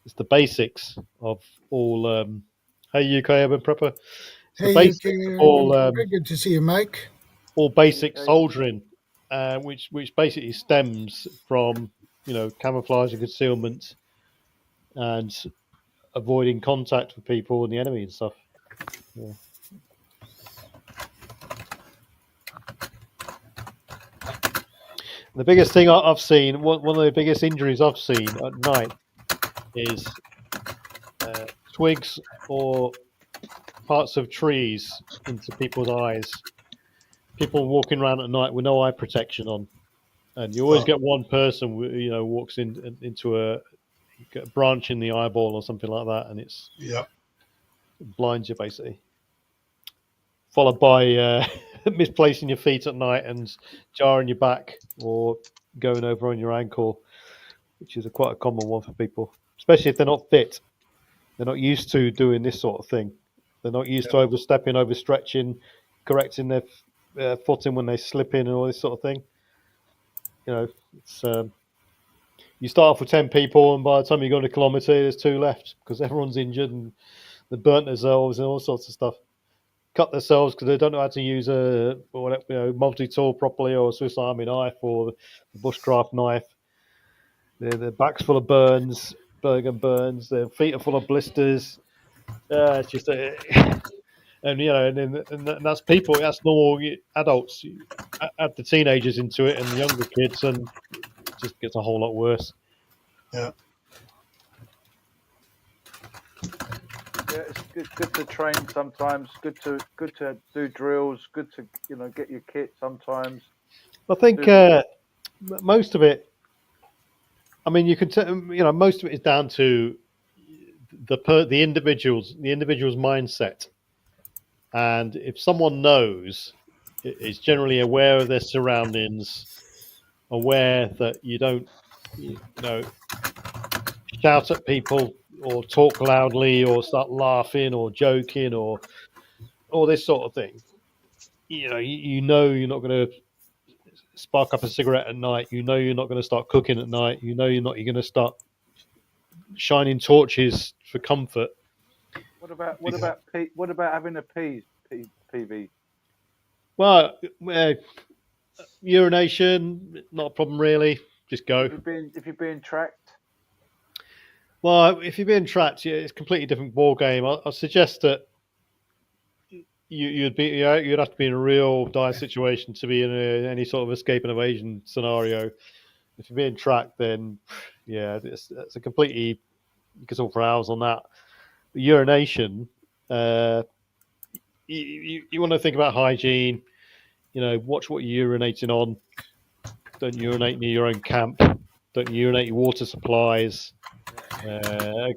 It's the basics of all. Hey, UK Urban Prepper. It's hey, the basics UK, of all. very good to see you, Mike. All basic soldiering, which basically stems from camouflage and concealment, and avoiding contact with people and the enemy and stuff. Yeah. The biggest thing I've seen, one of the biggest injuries I've seen at night is twigs or parts of trees into people's eyes. People walking around at night with no eye protection on, and you always get one person walks into a branch in the eyeball or something like that, and it blinds you basically. Followed by misplacing your feet at night and jarring your back, or going over on your ankle, which is quite a common one for people, especially if they're not fit. They're not used to doing this sort of thing. They're not used to overstepping, overstretching, correcting their footing when they slip in, and all this sort of thing. It's you start off with 10 people, and by the time you go to a kilometre, there's 2 left, because everyone's injured and they burnt themselves and all sorts of stuff. Cut themselves because they don't know how to use a multi-tool properly, or a Swiss Army knife, or the bushcraft knife. Their back's full of burns, burns. Their feet are full of blisters. It's just and that's people. That's normal adults. Add the teenagers into it and the younger kids, and it just gets a whole lot worse. Yeah. Yeah, it's good to train sometimes. Good to do drills. Good to get your kit sometimes. I think most of it. I mean, you can most of it is down to the individual's mindset, and if someone knows, is generally aware of their surroundings, aware that you don't shout at people or talk loudly or start laughing or joking or all this sort of thing. You're not going to spark up a cigarette at night. You're not going to start cooking at night. You're going to start shining torches for comfort. What about having a PV? Well, urination, not a problem really. Just go. If you're being tracked. Well, if you're being tracked, it's a completely different ball game. I suggest that you'd have to be in a real dire situation to be in any sort of escape and evasion scenario. If you're being tracked, then it's a completely, you can talk for hours on that. But urination, you want to think about hygiene. Watch what you're urinating on. Don't urinate near your own camp. Don't urinate your water supplies. Same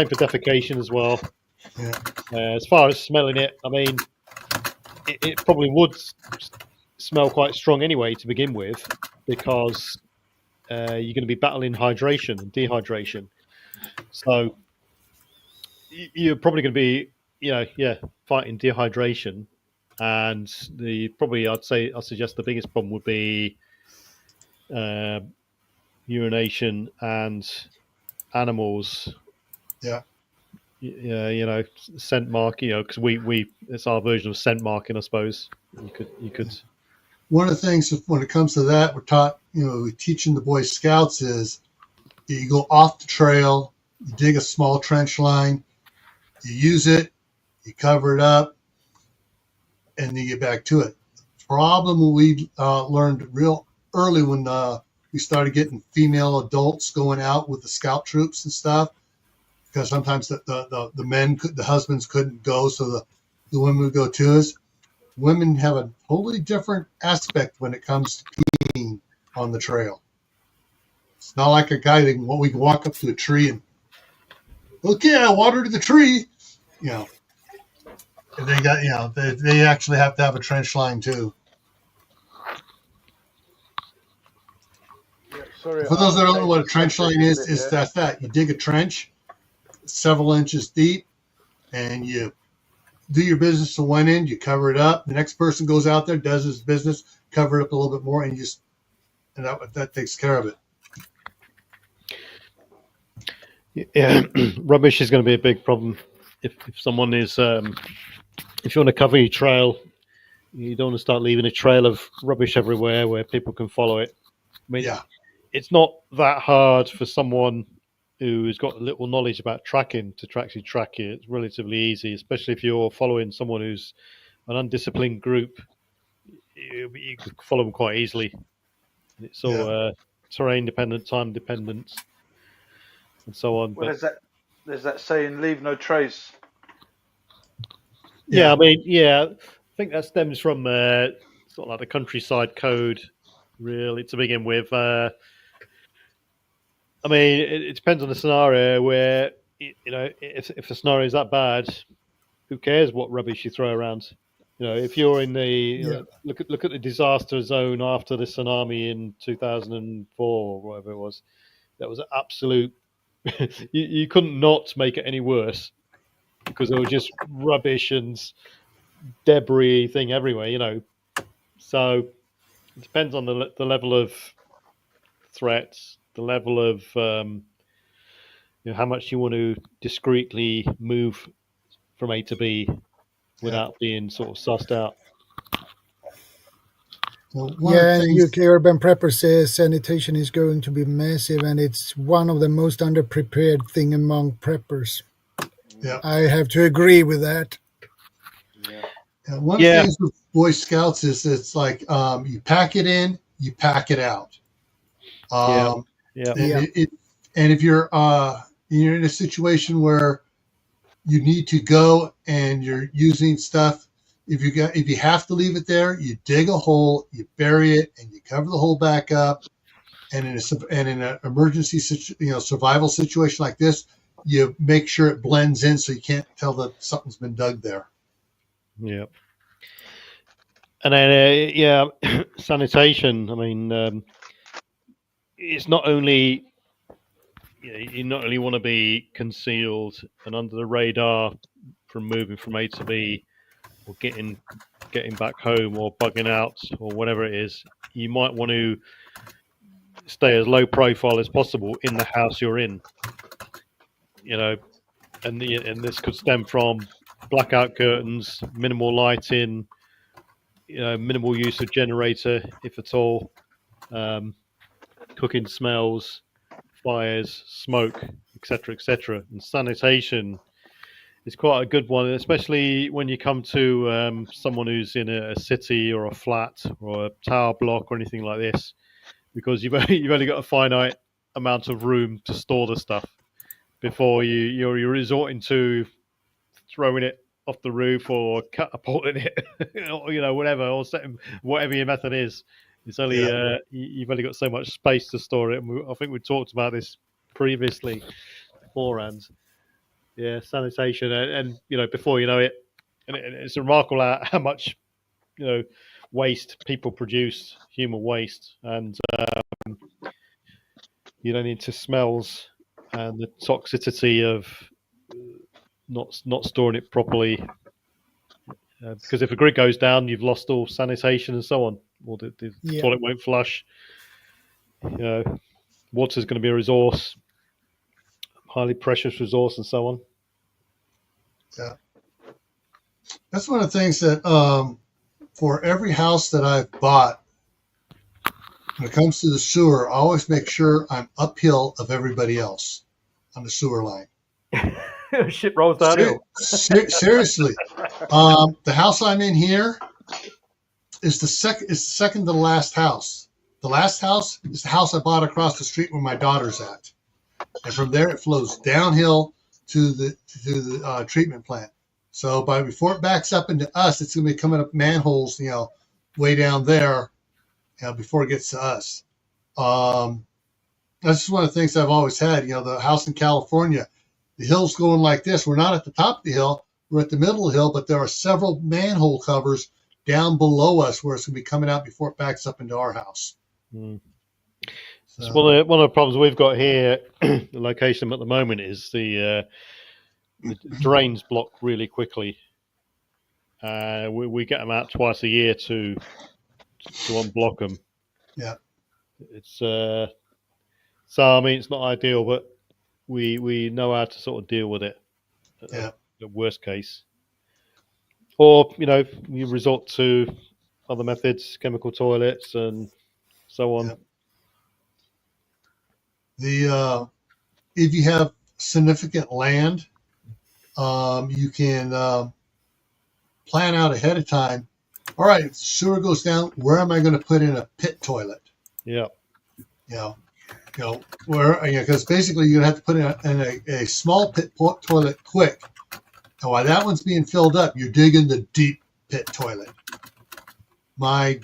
for defecation as well. Yeah. As far as smelling it, I mean, it probably would smell quite strong anyway to begin with, because you're going to be battling hydration and dehydration. So you're probably going to be, fighting dehydration, and I'd suggest the biggest problem would be urination and animals. Yeah. scent mark, because we it's our version of scent marking, I suppose. You could. One of the things when it comes to that, we're teaching the Boy Scouts is you go off the trail, you dig a small trench line, you use it, you cover it up, and then you get back to it. The problem we learned real early when we started getting female adults going out with the scout troops and stuff, because sometimes the husbands couldn't go, so the women would go too. Is women have a totally different aspect when it comes to peeing on the trail. It's not like a guy that we can walk up to a tree and, okay, I watered the tree, And they got, they actually have to have a trench line too. Yeah, sorry, for those that don't know what a trench line is that you dig a trench several inches deep, and you do your business to one end, you cover it up. The next person goes out there, does his business, cover it up a little bit more, and that takes care of it. Yeah, rubbish is going to be a big problem if someone is if you want to cover your trail, you don't want to start leaving a trail of rubbish everywhere where people can follow it. I mean, it's not that hard for someone who's got a little knowledge about tracking to actually track it. It's relatively easy, especially if you're following someone who's an undisciplined group. You can follow them quite easily. It's all terrain dependent, time dependent, and so on. Well, there's that saying, leave no trace. Yeah, I mean, I think that stems from sort of like the countryside code, really, to begin with. I mean, it depends on the scenario where, if the scenario is that bad, who cares what rubbish you throw around? If you're in the look at the disaster zone after the tsunami in 2004 or whatever it was, that was an absolute. you couldn't not make it any worse because there was just rubbish and debris thing everywhere. So it depends on the level of threats, the level of how much you want to discreetly move from A to B without being sort of sussed out. UK Urban Prepper says sanitation is going to be massive, and it's one of the most underprepared thing among preppers. Yeah, I have to agree with that. Yeah. One of the things with Boy Scouts is it's like you pack it in, you pack it out. And if you're in a situation where you need to go and you're using stuff, if you have to leave it there, you dig a hole, you bury it, and you cover the hole back up. And in an emergency survival situation like this, you make sure it blends in so you can't tell that something's been dug there. Yeah. And then sanitation. I mean, it's not only you not only want to be concealed and under the radar from moving from A to B or getting back home or bugging out or whatever it is. You might want to stay as low profile as possible in the house you're in. And this could stem from blackout curtains, minimal lighting, minimal use of generator, if at all, cooking smells, fires, smoke, etc., etc. And sanitation is quite a good one, especially when you come to someone who's in a city or a flat or a tower block or anything like this, because you've only got a finite amount of room to store the stuff before you're resorting to throwing it off the roof or catapulting it, or, whatever, or setting whatever your method is. It's only you've only got so much space to store it. And I think we talked about this previously beforehand. Yeah, sanitation, and before you know it, and it's remarkable how much waste people produce, human waste, and you don't need to smells and the toxicity of not storing it properly. Because if a grid goes down, you've lost all sanitation and so on. Or the toilet won't flush. Water's going to be a resource, highly precious resource, and so on. Yeah. That's one of the things that for every house that I've bought, when it comes to the sewer, I always make sure I'm uphill of everybody else on the sewer line. Shit rolls downhill. Seriously, the house I'm in here is the second to the last house. The last house is the house I bought across the street where my daughter's at, and from there it flows downhill to the treatment plant. So before it backs up into us, it's going to be coming up manholes, way down there, before it gets to us. That's just one of the things I've always had. The house in California, the hill's going like this. We're not at the top of the hill. We're at the middle of the hill, but there are several manhole covers down below us where it's going to be coming out before it backs up into our house. Mm. So. One of the problems we've got here, the location at the moment, is the drains block really quickly. We get them out twice a year to unblock them. Yeah. It's so I mean it's not ideal, but we know how to sort of deal with it. Yeah. The worst case, or you resort to other methods, chemical toilets, and so on. Yeah. If you have significant land, you can plan out ahead of time. All right, if the sewer goes down, where am I going to put in a pit toilet? Yeah. Where, because basically you're going to have to put in a small pit toilet quick. And while that one's being filled up, you're digging the deep pit toilet. My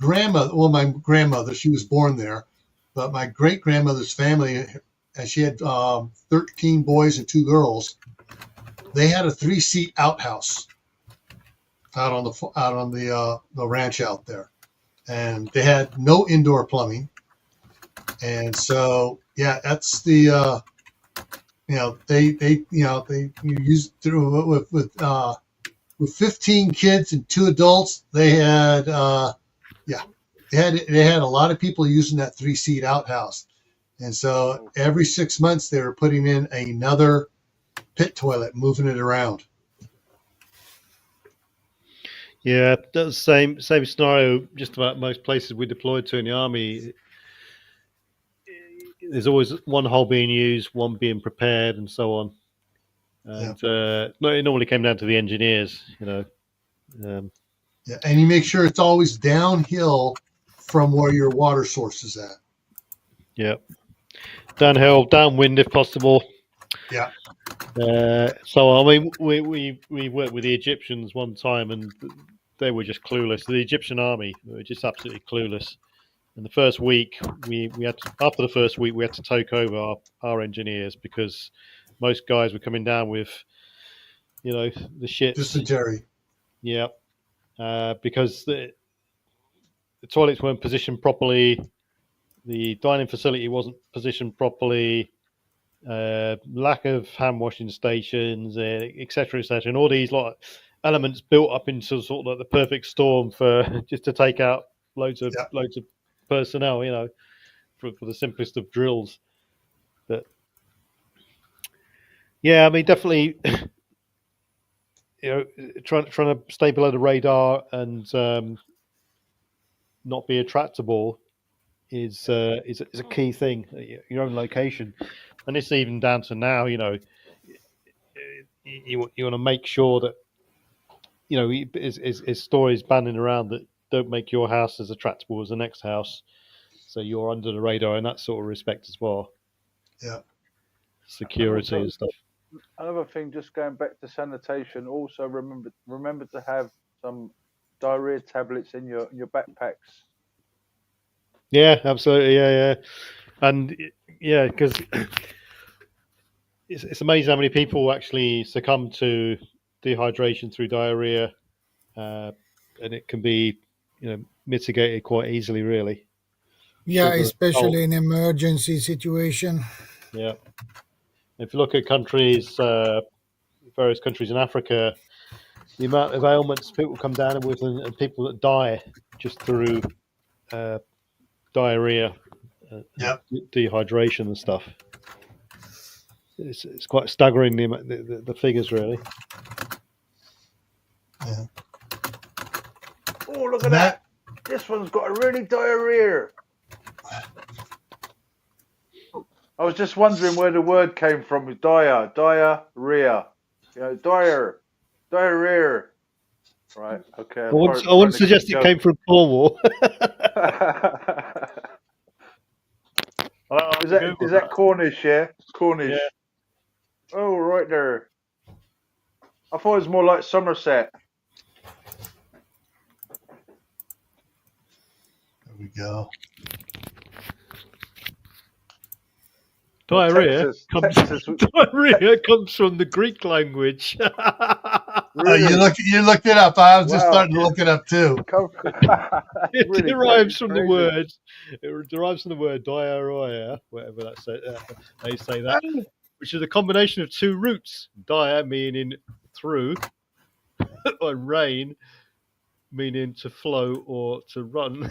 grandmother, she was born there, but my great-grandmother's family, and she had 13 boys and 2 girls, they had a 3-seat outhouse out on the ranch out there, and they had no indoor plumbing. And so, that's the they used through with 15 kids and 2 adults. They had they had a lot of people using that 3-seat outhouse, and so every 6 months they were putting in another pit toilet, moving it around. Yeah, that's the same scenario. Just about most places we deployed to in the army. There's always one hole being used, one being prepared, and so on. And it normally came down to the engineers, and you make sure it's always downhill from where your water source is at. Yeah, downhill, downwind if possible. Yeah. So I mean, we worked with the Egyptians one time, and they were just clueless. The Egyptian army were just absolutely clueless. And the first week, we had to, after the first week, we had to take over our engineers because most guys were coming down with, the shit. Dysentery. Yeah, because the toilets weren't positioned properly, the dining facility wasn't positioned properly, lack of hand washing stations, etc., etc., and all these elements built up into sort of like the perfect storm for just to take out loads of personnel, for the simplest of drills. But I mean, definitely, trying to stay below the radar and not be attractable is a key thing. Your own location, and it's even down to now. You want to make sure that is stories banding around that don't make your house as attractable as the next house, so you're under the radar in that sort of respect as well. Yeah, security and stuff. Another thing, just going back to sanitation, also remember to have some diarrhea tablets in your backpacks. Yeah, absolutely. Yeah, and because it's amazing how many people actually succumb to dehydration through diarrhea, and it can be mitigated quite easily, really. Yeah, especially in emergency situation. Yeah, if you look at countries, various countries in Africa, the amount of ailments people come down with and people that die just through diarrhea, dehydration and stuff. it's quite staggering the figures really. Yeah. Oh, look at that! This one's got a really dire rear. I was just wondering where the word came from. Diarrhea. You know, diarrhea. Right. Okay. I wouldn't suggest it came from Cornwall. Is that Cornish? Yeah, Cornish. Yeah. Oh, right there. I thought it was more like Somerset. There we go. Diarrhea Texas. comes from the Greek language. Really? You looked it up. I was just starting to look it up too. It derives from the word. It derives from the word diarrhea, whatever that's they say that, which is a combination of two roots. Dia meaning through, and rain meaning to flow or to run.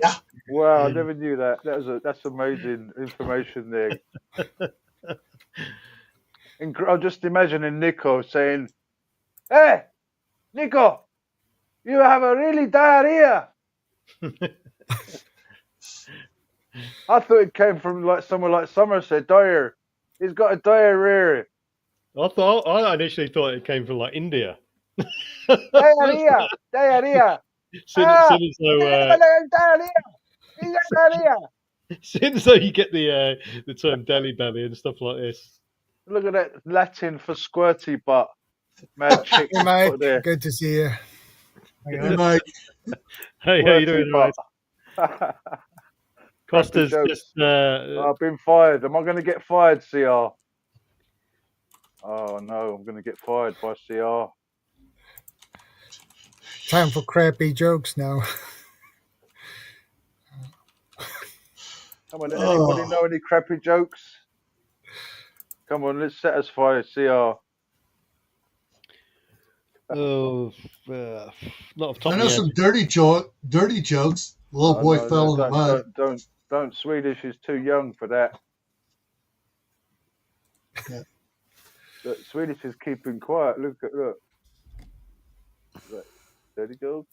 Yeah. Wow, I never knew that. That's amazing information there. I'm just imagining Nico saying, "Hey, Nico, you have a really diarrhea." I thought it came from like somewhere like Somerset. Dire. He's got a diarrhea. I initially thought it came from like India. Diarrhea. Since though you get the term deli belly and stuff like this. Look at that Latin for squirty butt. Mad chick. Hey, Mike. Good to see you. Hey, Mike. Hey, how you doing, right? Costa's just. I've been fired. Am I going to get fired, CR? Oh no, I'm going to get fired by CR. Time for crappy jokes now. Come on, anybody know any crappy jokes? Come on, let's satisfy CR. Oh, not off top I know some dirty jokes. The little boy fell in the mud. Don't. Swedish is too young for that. Yeah. Look, Swedish is keeping quiet. Look. Dirty joke.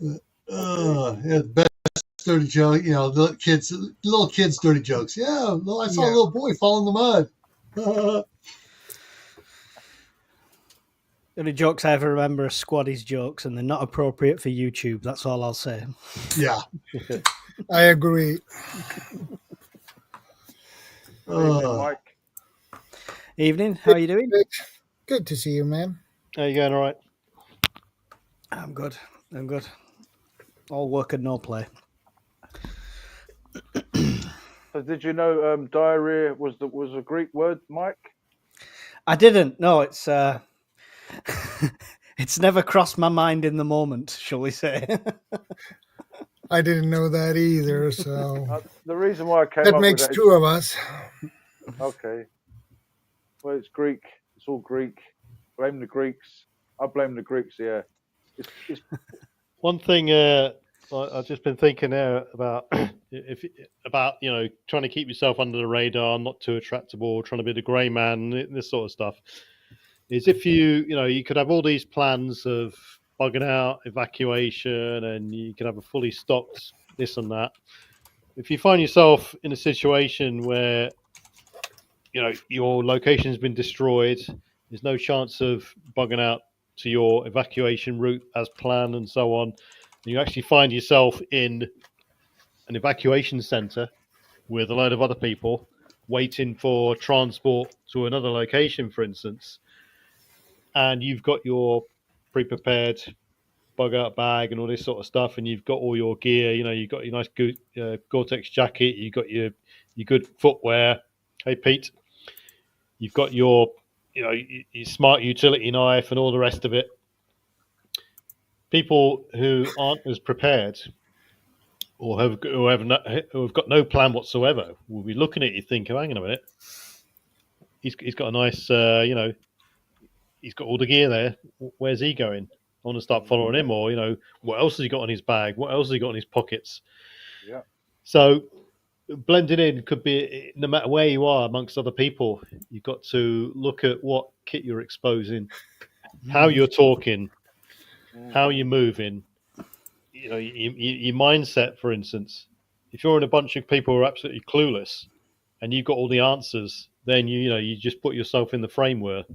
Yeah, the best dirty joke. You know, little kids' dirty jokes. Yeah, I saw a little boy fall in the mud. The only jokes I ever remember are Squaddy's jokes, and they're not appropriate for YouTube. That's all I'll say. Yeah. I agree. Evening, Mike. Evening. How are you doing? Good to see you, man. How you going? All right. I'm good. All work and no play. So did you know diarrhea was a Greek word, Mike? I didn't. No, it's it's never crossed my mind in the moment, shall we say? I didn't know that either. So the reason why I came that up makes with that two of us. Okay. Well, it's Greek. It's all Greek. Blame the Greeks. I blame the Greeks. Yeah. It's... One thing I've just been thinking there about trying to keep yourself under the radar, not too attractable, trying to be the grey man, this sort of stuff. Is if you could have all these plans of bugging out, evacuation, and you can have a fully stocked this and that. If you find yourself in a situation where your location has been destroyed, there's no chance of bugging out to your evacuation route as planned and so on, and you actually find yourself in an evacuation center with a load of other people waiting for transport to another location, for instance, and you've got your pre-prepared bug out bag and all this sort of stuff, and you've got all your gear, you've got your nice Gore-Tex jacket, you've got your good footwear. Hey, Pete. You've got your smart utility knife and all the rest of it. People who aren't as prepared or who have got no plan whatsoever will be looking at you thinking, hang on a minute, he's got a nice, he's got all the gear there. Where's he going? I want to start following him, or what else has he got in his bag? What else has he got in his pockets? Yeah. So blending in could be no matter where you are amongst other people. You've got to look at what kit you're exposing, how you're talking, how you're moving. You know, your mindset, for instance. If you're in a bunch of people who are absolutely clueless, and you've got all the answers, then you just put yourself in the framework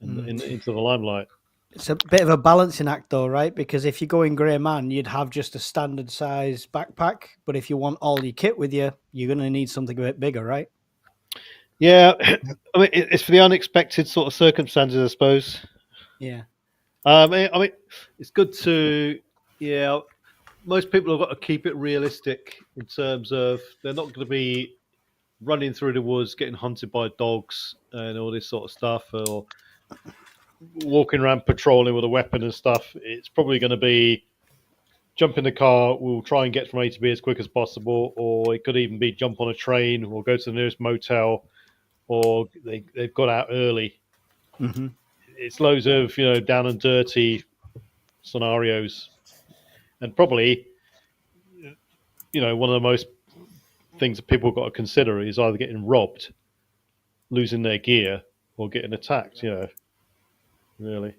and into the limelight. It's a bit of a balancing act, though, right? Because if you go in grey man, you'd have just a standard size backpack. But if you want all your kit with you, you're going to need something a bit bigger, right? Yeah, I mean, it's for the unexpected sort of circumstances, I suppose. Yeah. I mean, it's good to, yeah. Most people have got to keep it realistic in terms of they're not going to be running through the woods, getting hunted by dogs and all this sort of stuff, or walking around patrolling with a weapon and stuff. It's probably going to be jump in the car, we'll try and get from A to B as quick as possible, or it could even be jump on a train or go to the nearest motel, or they've got out early. Mm-hmm. It's loads of down and dirty scenarios, and probably one of the most things that people have got to consider is either getting robbed, losing their gear, or getting attacked. Really.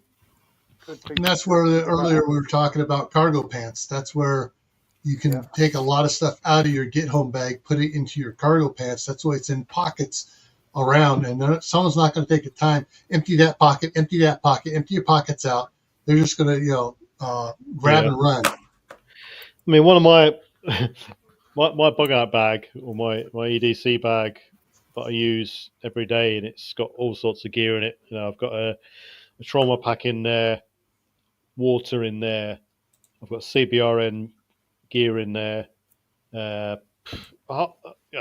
And that's where earlier we were talking about cargo pants. That's where you can take a lot of stuff out of your get home bag, put it into your cargo pants. That's why it's in pockets around, and someone's not going to take the time, empty that pocket, empty your pockets out. They're just going to grab and run. I mean, one of my my bug out bag, or my EDC bag that I use every day, and it's got all sorts of gear in it. I've got a trauma pack in there, water in there, I've got CBRN gear in there,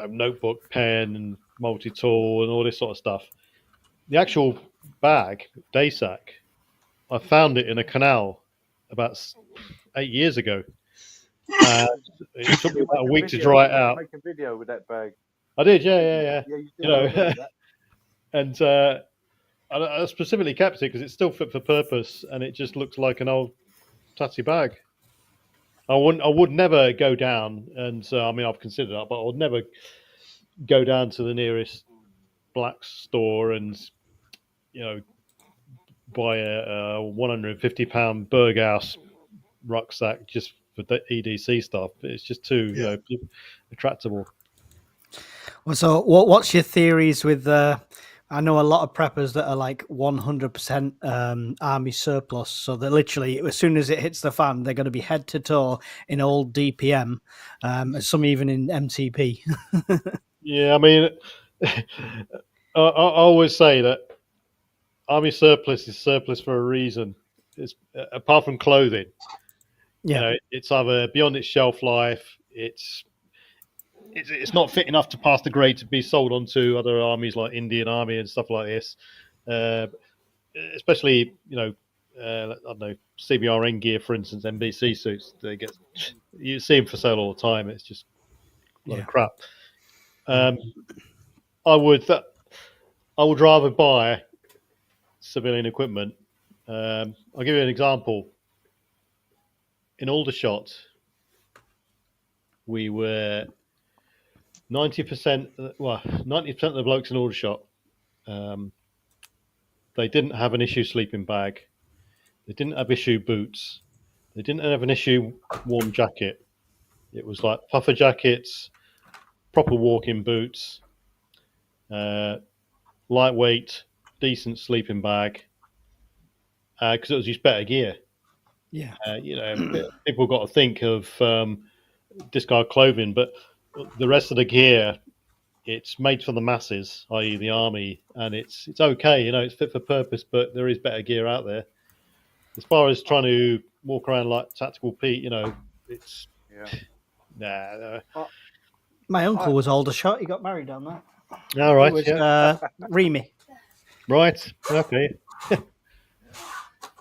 notebook, pen, and multi-tool, and all this sort of stuff. The actual bag, day sack, I found it in a canal about 8 years ago. It took me about a week to dry it out. Make a video with that bag. I did, yeah. You did And I specifically kept it because it's still fit for purpose, and it just looks like an old tatty bag. I would never go down, and I mean, I've considered that, but I would never go down to the nearest black store and buy a 150-pound Berghaus rucksack just for the EDC stuff. It's just too attractable. Well, so what's your theories with? I know a lot of preppers that are like 100% army surplus, so that literally as soon as it hits the fan, they're going to be head to toe in old DPM, some even in MTP. Yeah, I mean, I always say that army surplus is surplus for a reason. It's apart from clothing. Yeah, it's either beyond its shelf life. It's not fit enough to pass the grade to be sold on to other armies like Indian Army and stuff like this. Especially, I don't know, CBRN gear, for instance, NBC suits. You see them for sale all the time. It's just a lot of crap. I would rather buy civilian equipment. I'll give you an example. In Aldershot, we were 90% of the blokes in Aldershot, they didn't have an issue sleeping bag. They didn't have issue boots. They didn't have an issue warm jacket. It was like puffer jackets, proper walking boots, lightweight, decent sleeping bag, because it was just better gear. Yeah. People got to think of discard clothing, but the rest of the gear, it's made for the masses, i.e. the army, and it's okay, it's fit for purpose, but there is better gear out there. As far as trying to walk around like Tactical Pete, it's My uncle was Aldershot. He got married down there. All right, it was, Remy. Right. Okay.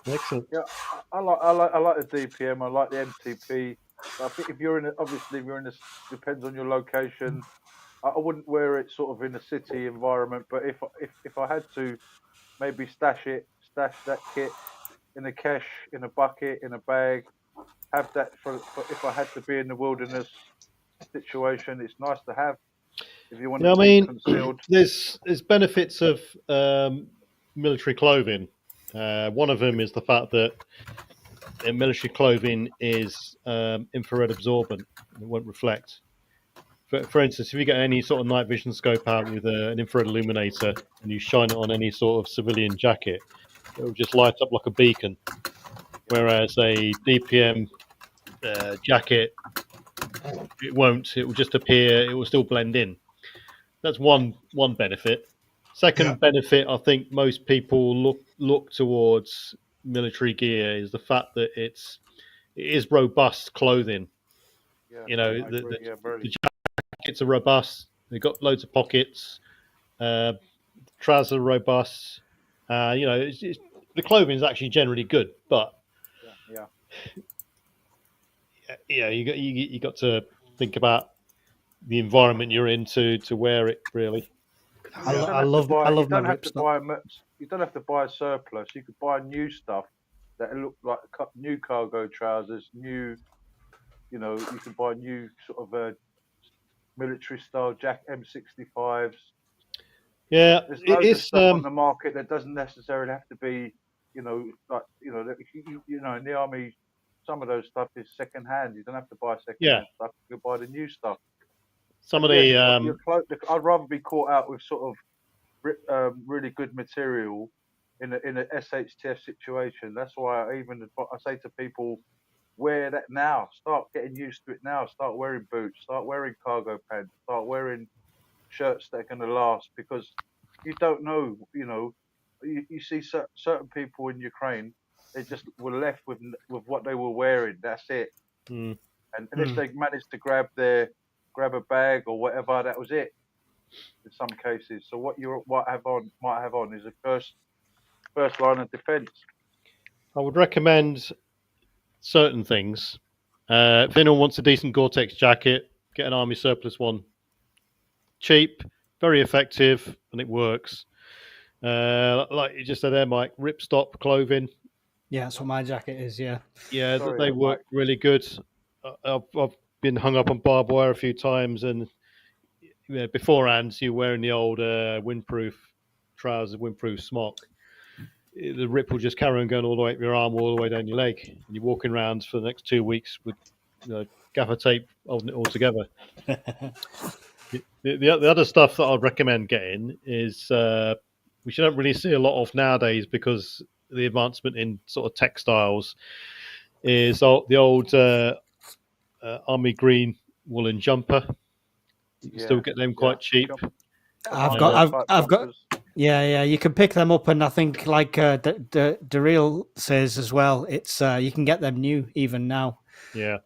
Excellent. Yeah, I like the DPM. I like the MTP. I think if you're in depends on your location. I wouldn't wear it sort of in a city environment, but if I had to, maybe stash that kit in a cache, in a bucket, in a bag. Have that for if I had to be in the wilderness. situation, it's nice to have if you want Yeah, I to be mean, concealed. there's benefits of military clothing. One of them is the fact that military clothing is infrared absorbent; it won't reflect. For instance, if you get any sort of night vision scope out with an infrared illuminator and you shine it on any sort of civilian jacket, it will just light up like a beacon. Whereas a DPM jacket, it won't. It will just appear. It will still blend in. That's one benefit. Second benefit, I think most people look towards military gear is the fact that it is robust clothing. Yeah, You know, I agree. Yeah, very. the jackets are robust. They've got loads of pockets. Trousers are robust. You know, the clothing is actually generally good, but Yeah. yeah, you got to think about the environment you're in to wear it really. I love my You don't have to ripstop. buy. You don't have to buy a surplus. You could buy new stuff that look like new cargo trousers, new. You know, you could buy new sort of military style M65s. Yeah, There's it loads of is. stuff on the market that doesn't necessarily have to be, you know, like you know, in the army, some of those stuff is second hand. You don't have to buy second Yeah, hand stuff. You can buy the new stuff. some And of yes, the I'd rather be caught out with sort of really good material in a SHTF situation. That's why I say to people, wear that now. Start getting used to it now. Start wearing boots. Start wearing cargo pants. Start wearing shirts that are going to last, because you don't know. You know, you see certain people in Ukraine, they just were left with what they were wearing. That's it. mm, And if they managed to grab a bag or whatever, that was it. In some cases, so what you might have on is a first line of defence. I would recommend certain things. If anyone wants a decent Gore-Tex jacket, get an army surplus one. Cheap, very effective, and it works. Like you just said there, Mike, ripstop clothing. Yeah, that's what my jacket is. Yeah. Yeah, Sorry, they work Mike. really good. I've been hung up on barbed wire a few times, and beforehand you're wearing the old windproof trousers, windproof smock. The rip will just carry on going all the way up your arm, all the way down your leg, and you're walking around for the next 2 weeks with gaffer tape holding it all together. The other stuff that I'd recommend getting is which you don't really see a lot of nowadays because of the advancement in sort of textiles, is the old army green woolen jumper. You can still get them quite cheap. I've got. Yeah. You can pick them up, and I think like the real says as well. It's you can get them new even now. Yeah.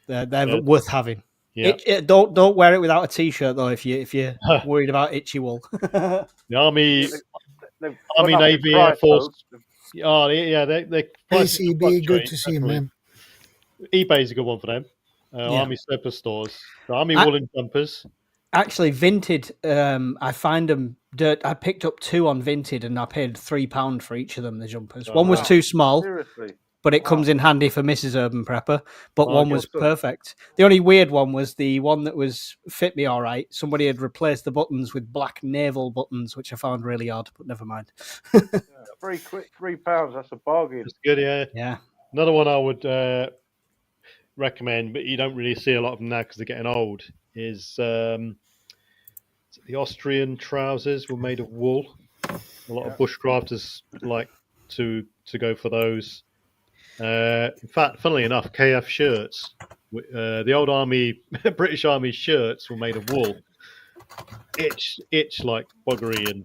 They're worth having. Yeah. Don't wear it without a t-shirt though. If you're worried about itchy wool. The army, Navy, Air Force. Oh yeah, they ACB, good to see you, man. eBay's a good one for them. Army surplus stores, the army woolen jumpers. Actually, Vinted, I find them. I picked up 2 on Vinted, and I paid £3 for each of them. The jumpers. One was too small. Seriously. But it comes in handy for Mrs. Urban Prepper. But one was perfect. The only weird one was the one that fit me all right. Somebody had replaced the buttons with black naval buttons, which I found really odd, but never mind. £3, that's a bargain. That's good, yeah. Yeah. Another one I would recommend, but you don't really see a lot of them now because they're getting old, is the Austrian trousers were made of wool. A lot of bushcrafters like to go for those. In fact, funnily enough, KF shirts, the old army, British Army shirts were made of wool. Itch like buggery, and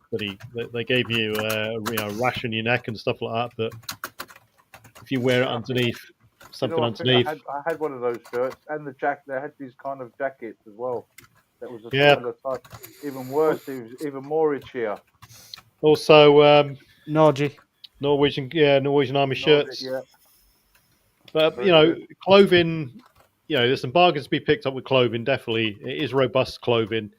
they gave you a rash on your neck and stuff like that. But if you wear it underneath, something underneath. I had one of those shirts, and the jacket. They had these kind of jackets as well. That was a similar type. Even worse, it was even more itchier. Also, Norwegian Army shirts. But clothing, there's some bargains to be picked up with clothing. Definitely, it is robust clothing.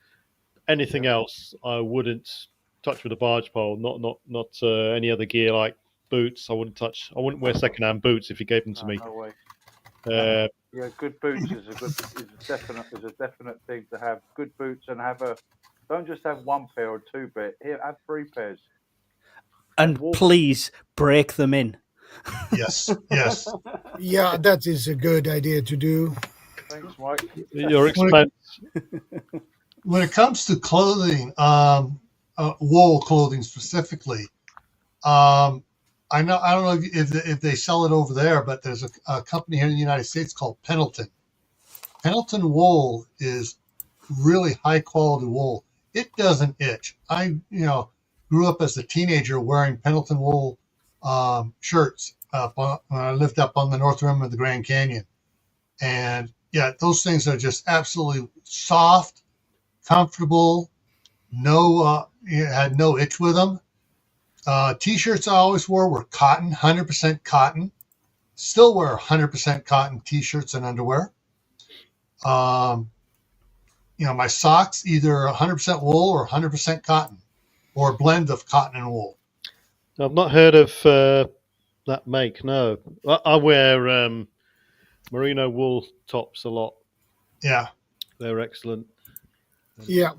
Anything else, I wouldn't touch with a barge pole. Not any other gear like boots. I wouldn't touch. I wouldn't wear secondhand boots if you gave them to me. No way. Yeah, good boots is a definite thing to have. Good boots and don't just have one pair or two pairs. Here, have 3 pairs. And please break them in. Yes, yes. Yeah, that is a good idea to do. Thanks, Mike. Your expense. When it comes to clothing, wool clothing specifically, I don't know if they sell it over there, but there's a company here in the United States called Pendleton. Pendleton wool is really high quality wool. It doesn't itch. I grew up as a teenager wearing Pendleton wool shirts when I lived up on the north rim of the Grand Canyon, and yeah, those things are just absolutely soft, comfortable. Had no itch with them. T-shirts I always wore were cotton, 100% cotton. Still wear 100% cotton T-shirts and underwear. My socks, either 100% wool or 100% cotton, or a blend of cotton and wool. I've not heard of that make. No, I wear merino wool tops a lot. Yeah, they're excellent. Yeah,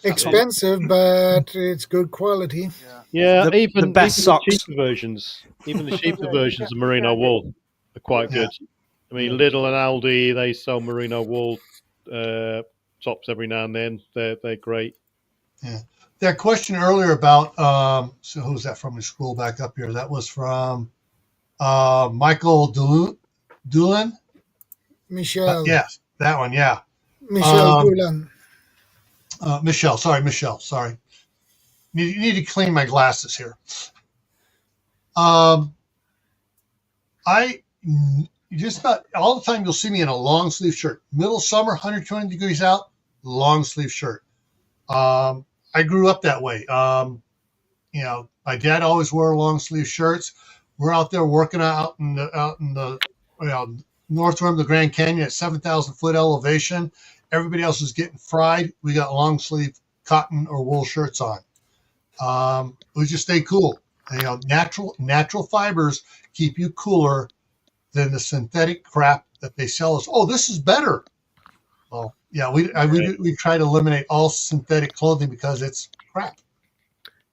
expensive, but it's good quality. Yeah, The best socks. The cheaper versions, even the cheaper versions of merino wool are quite good. I mean, Lidl and Aldi, they sell merino wool tops every now and then. They're great. Yeah. That question earlier about so who's that from? We scroll back up here. That was from Michael Doolan. Michelle. Yes, that one. Yeah. Michelle Doolan. Michelle. Sorry. Need to clean my glasses here. Just about all the time you'll see me in a long sleeve shirt. Middle of summer, 120 degrees out, long sleeve shirt. I grew up that way. My dad always wore long sleeve shirts. We're out there working out in the north rim of the Grand Canyon at 7,000 foot elevation. Everybody else is getting fried. We got long sleeve cotton or wool shirts on. We just stay cool. Natural fibers keep you cooler than the synthetic crap that they sell us. Oh, this is better. Well, yeah, we try to eliminate all synthetic clothing because it's crap.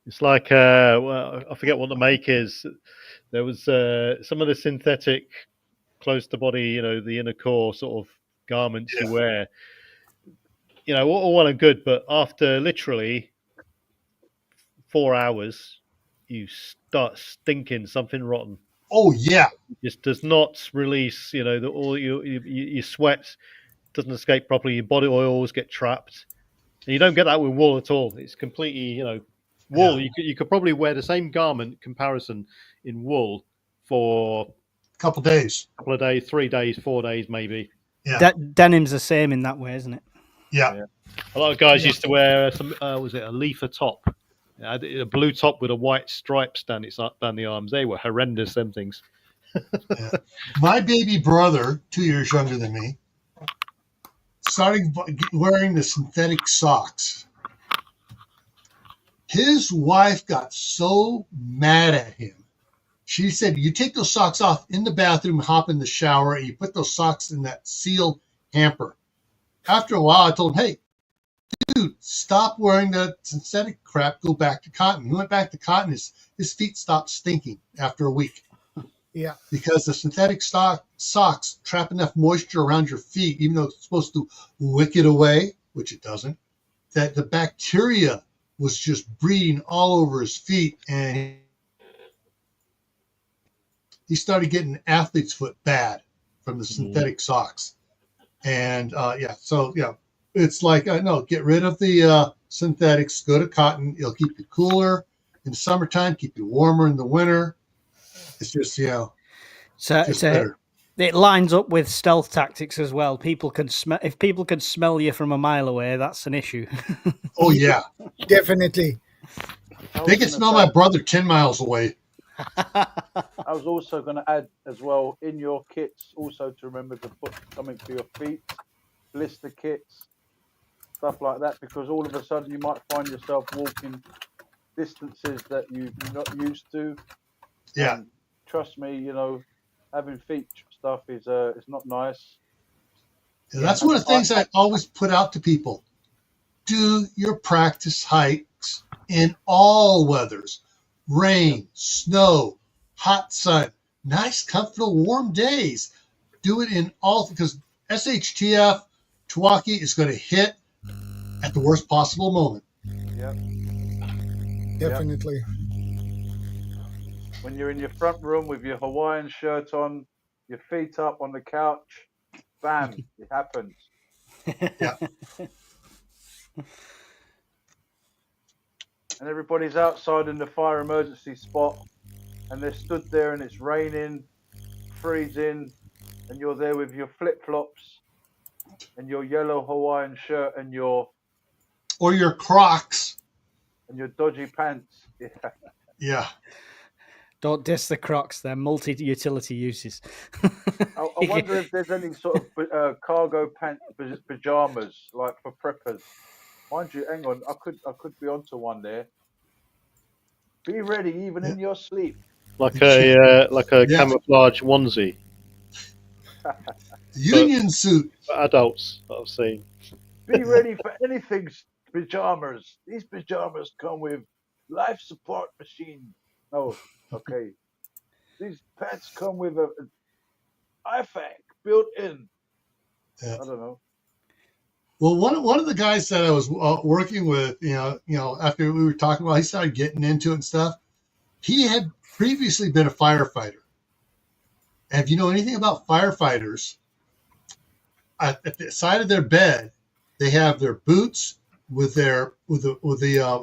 It's like I forget what the make is. There was some of the synthetic close to body, the inner core sort of garments you wear. All well and good, but after literally 4 hours, you start stinking something rotten. Oh yeah, it just does not release. All your sweat doesn't escape properly. Your body oils get trapped, and you don't get that with wool at all. It's completely, wool. Yeah. You could probably wear the same garment comparison in wool for a couple of days, 3 days, 4 days, maybe. Yeah, denim's the same in that way, isn't it? Yeah. A lot of guys used to wear some. Was it a leafer top? A blue top with a white stripe down the arms. They were horrendous. Them things. Yeah. My baby brother, 2 years younger than me, started wearing the synthetic socks. His wife got so mad at him. She said, "You take those socks off in the bathroom, hop in the shower, and you put those socks in that sealed hamper." After a while, I told him, "Hey, dude, stop wearing the synthetic crap. Go back to cotton." He went back to cotton. His feet stopped stinking after a week. Yeah. Because the synthetic socks trap enough moisture around your feet, even though it's supposed to wick it away, which it doesn't, that the bacteria was just breeding all over his feet. And he started getting athlete's foot bad from the synthetic socks. And it's like, no, get rid of the synthetics, go to cotton. It'll keep you cooler in the summertime, keep you warmer in the winter. It's just, it lines up with stealth tactics as well. If people can smell you from a mile away, that's an issue. Oh, yeah. Definitely. They can smell my brother 10 miles away. I was also going to add as well, in your kits, also to remember to put something for your feet, blister kits, stuff like that, because all of a sudden you might find yourself walking distances that you're not used to. Yeah. And trust me, having feet stuff is not nice. And that's one of the things I always put out to people. Do your practice hikes in all weathers. Rain, snow, hot sun, nice, comfortable, warm days. Do it in all, because SHTF, Tawaki is going to hit at the worst possible moment. Yep. Definitely. When you're in your front room with your Hawaiian shirt on, your feet up on the couch, bam, it happens. Yeah. And everybody's outside in the fire emergency spot, and they're stood there, and it's raining, freezing, and you're there with your flip-flops and your yellow Hawaiian shirt and your Crocs and your dodgy pants. Yeah. Yeah. Don't diss the Crocs. They're multi-utility uses. I wonder if there's any sort of cargo pants pajamas like for preppers. Mind you, hang on, I could be onto one there. Be ready even in your sleep. Like a Yeah. camouflage onesie. Union suit. For adults that I've seen. Be ready for anything's pajamas. These pajamas come with life support machine. Oh, okay. These pants come with a IFAC built in. Yeah. I don't know. Well, one of the guys that I was working with, after we were talking about, he started getting into it and stuff. He had previously been a firefighter. And if you know anything about firefighters, at the side of their bed, they have their boots with the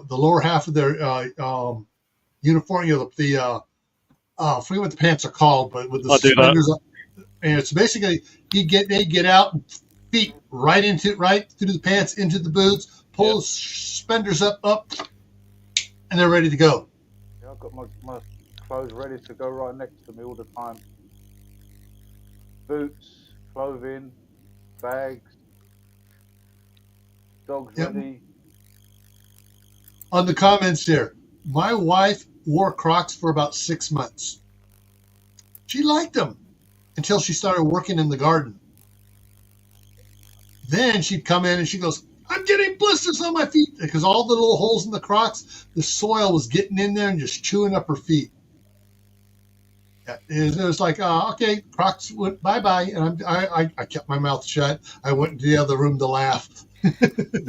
lower half of their uniform. I forget what the pants are called, but with the suspenders up. And it's basically they get out, feet right through the pants into the boots, pull the suspenders up, and they're ready to go. Yeah, I've got my clothes ready to go right next to me all the time. Boots, clothing, bags, dogs ready. On the comments here, my wife wore Crocs for about 6 months. She liked them until she started working in the garden. Then she'd come in and she goes, I'm getting blisters on my feet, because all the little holes in the Crocs, the soil was getting in there and just chewing up her feet. Yeah, it was like, okay, Crocs went bye-bye, and I kept my mouth shut. I went into the other room to laugh.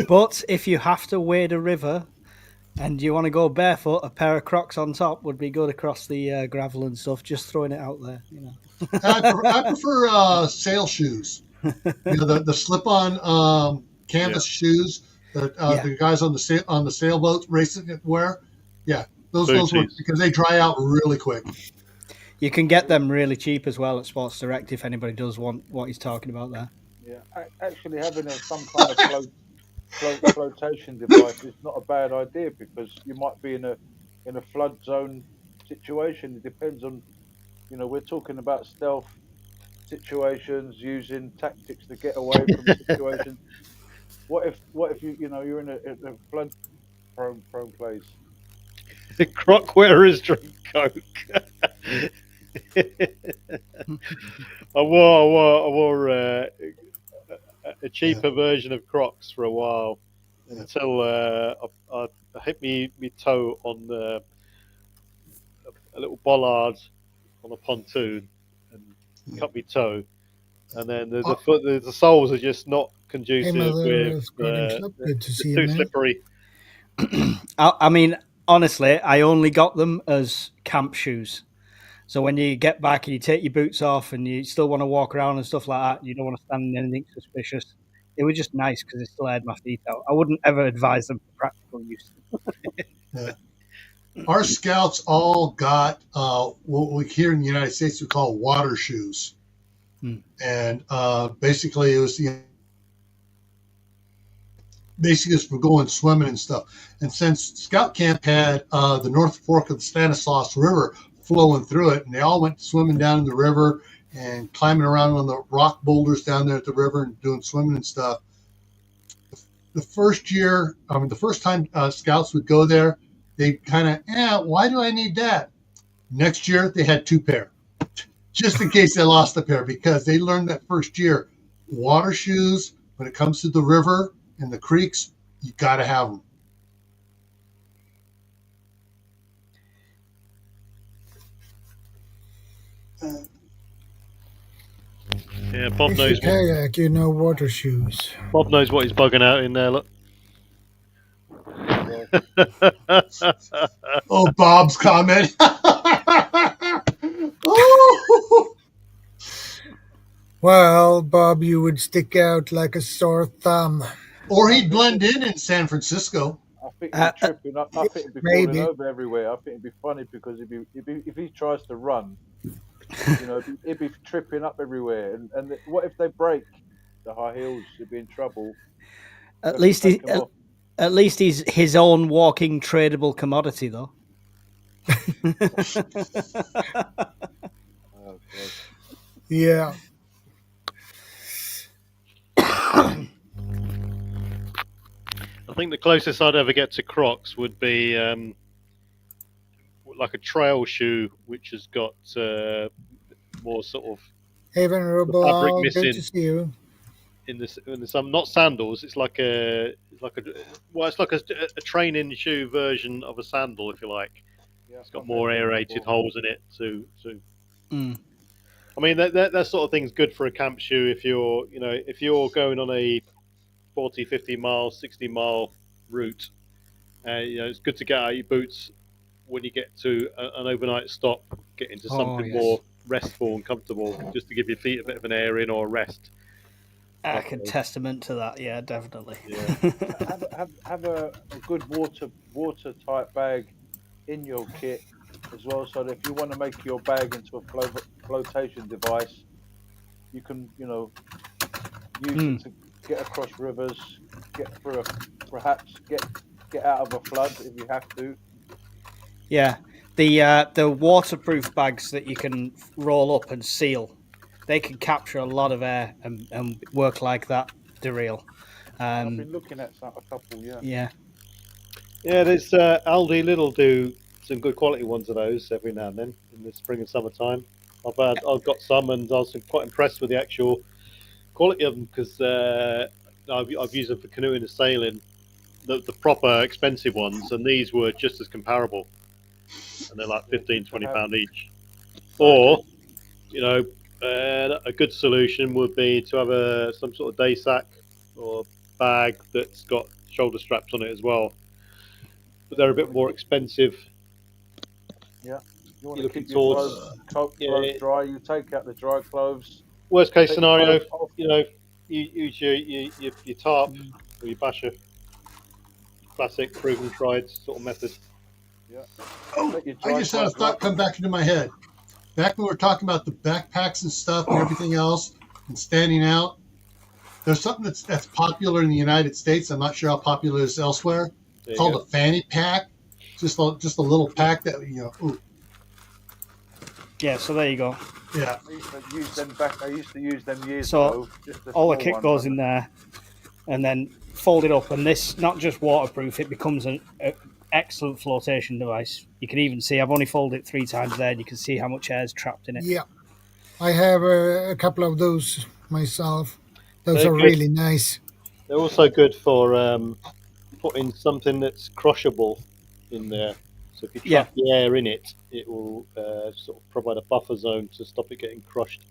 But if you have to wade a river and you want to go barefoot, a pair of Crocs on top would be good across the gravel and stuff. Just throwing it out there, I prefer sail shoes. The slip-on canvas shoes that the guys on the sailboat racing wear. Yeah, those work because they dry out really quick. You can get them really cheap as well at Sports Direct if anybody does want what he's talking about there. Yeah, actually having some kind of flotation device is not a bad idea, because you might be in a flood zone situation. It depends on, we're talking about stealth situations, using tactics to get away from situations. What if you're in a flood prone place? The croc wearers drink Coke. I wore a cheaper version of Crocs for a while until I hit me toe on a little bollard on a pontoon and cut me toe, and then the soles are just not conducive with good to see too you, slippery. I mean, honestly, I only got them as camp shoes. So when you get back and you take your boots off and you still want to walk around and stuff like that, you don't want to stand in anything suspicious. It was just nice because it still had my feet out. I wouldn't ever advise them for practical use. Our scouts all got what we here in the United States we call water shoes. And basically it was basically it's for going swimming and stuff. And since Scout Camp had the North Fork of the Stanislaus River flowing through it, and they all went swimming down in the river and climbing around on the rock boulders down there at the river and doing swimming and stuff. The first time scouts would go there, they kind of, why do I need that? Next year, they had 2 pair. just in case they lost a pair, because they learned that first year, water shoes, when it comes to the river and the creeks, you got to have them. Yeah, Bob If you knows what kayak, you know water shoes. Bob knows what he's bugging out in there. Look. Oh, Bob's comment. Oh. Well, Bob, you would stick out like a sore thumb. Or he'd blend in San Francisco. I think he'd be tripping up. I think he'd be falling Maybe. over everywhere. I think it'd be funny because if he tries to run, you know, he'd be tripping up everywhere. And what if they break the high heels? He'd be in trouble. At least he's his own walking tradable commodity, though. Oh, God. Yeah. I think the closest I'd ever get to Crocs would be like a trail shoe, which has got more sort of Hey, Venerable, fabric good missing to see you. in this. Not sandals. It's like a training shoe version of a sandal, if you like. Yeah, It's got more aerated holes in it. Mm. I mean, that sort of thing's good for a camp shoe if you're going on a 40, 50 mile, 60 mile route. It's good to get out your boots when you get to an overnight stop, get into something more restful and comfortable, just to give your feet a bit of an air in or a rest. I can testament to that. Yeah, definitely. Yeah. have a good water type bag in your kit as well, so that if you want to make your bag into a flotation device, you can use it to get across rivers, get through perhaps get out of a flood if you have to. Yeah, the waterproof bags that you can roll up and seal, they can capture a lot of air and work like that. They're real. I've been looking at a couple. Yeah. There's Aldi Lidl do some good quality ones of those every now and then in the spring and summertime. I've got some, and I was quite impressed with the actual quality of them because I've used them for canoeing and sailing, the proper expensive ones, and these were just as comparable, and they're like £15-20 each. Or, a good solution would be to have some sort of day sack or bag that's got shoulder straps on it as well, but they're a bit more expensive. Yeah, you want to keep your clothes dry. You take out the dry clothes. Worst case scenario, you use your tarp or your basher. Classic, proven, tried sort of method. Yeah. Oh, I just had a thought come back into my head. Back when we were talking about the backpacks and stuff and everything else and standing out, there's something that's popular in the United States. I'm not sure how popular it is elsewhere. It's called a fanny pack. Just a little pack that Ooh. Yeah, so there you go. Yeah. I used to use them years ago. So all the kit goes in there, and then fold it up. And this, not just waterproof, it becomes an excellent flotation device. You can even see I've only folded it 3 times there, and you can see how much air is trapped in it. Yeah, I have a couple of those myself. Those are good. Really nice. They're also good for putting something that's crushable in there. So if you trap the air in it, it will sort of provide a buffer zone to stop it getting crushed.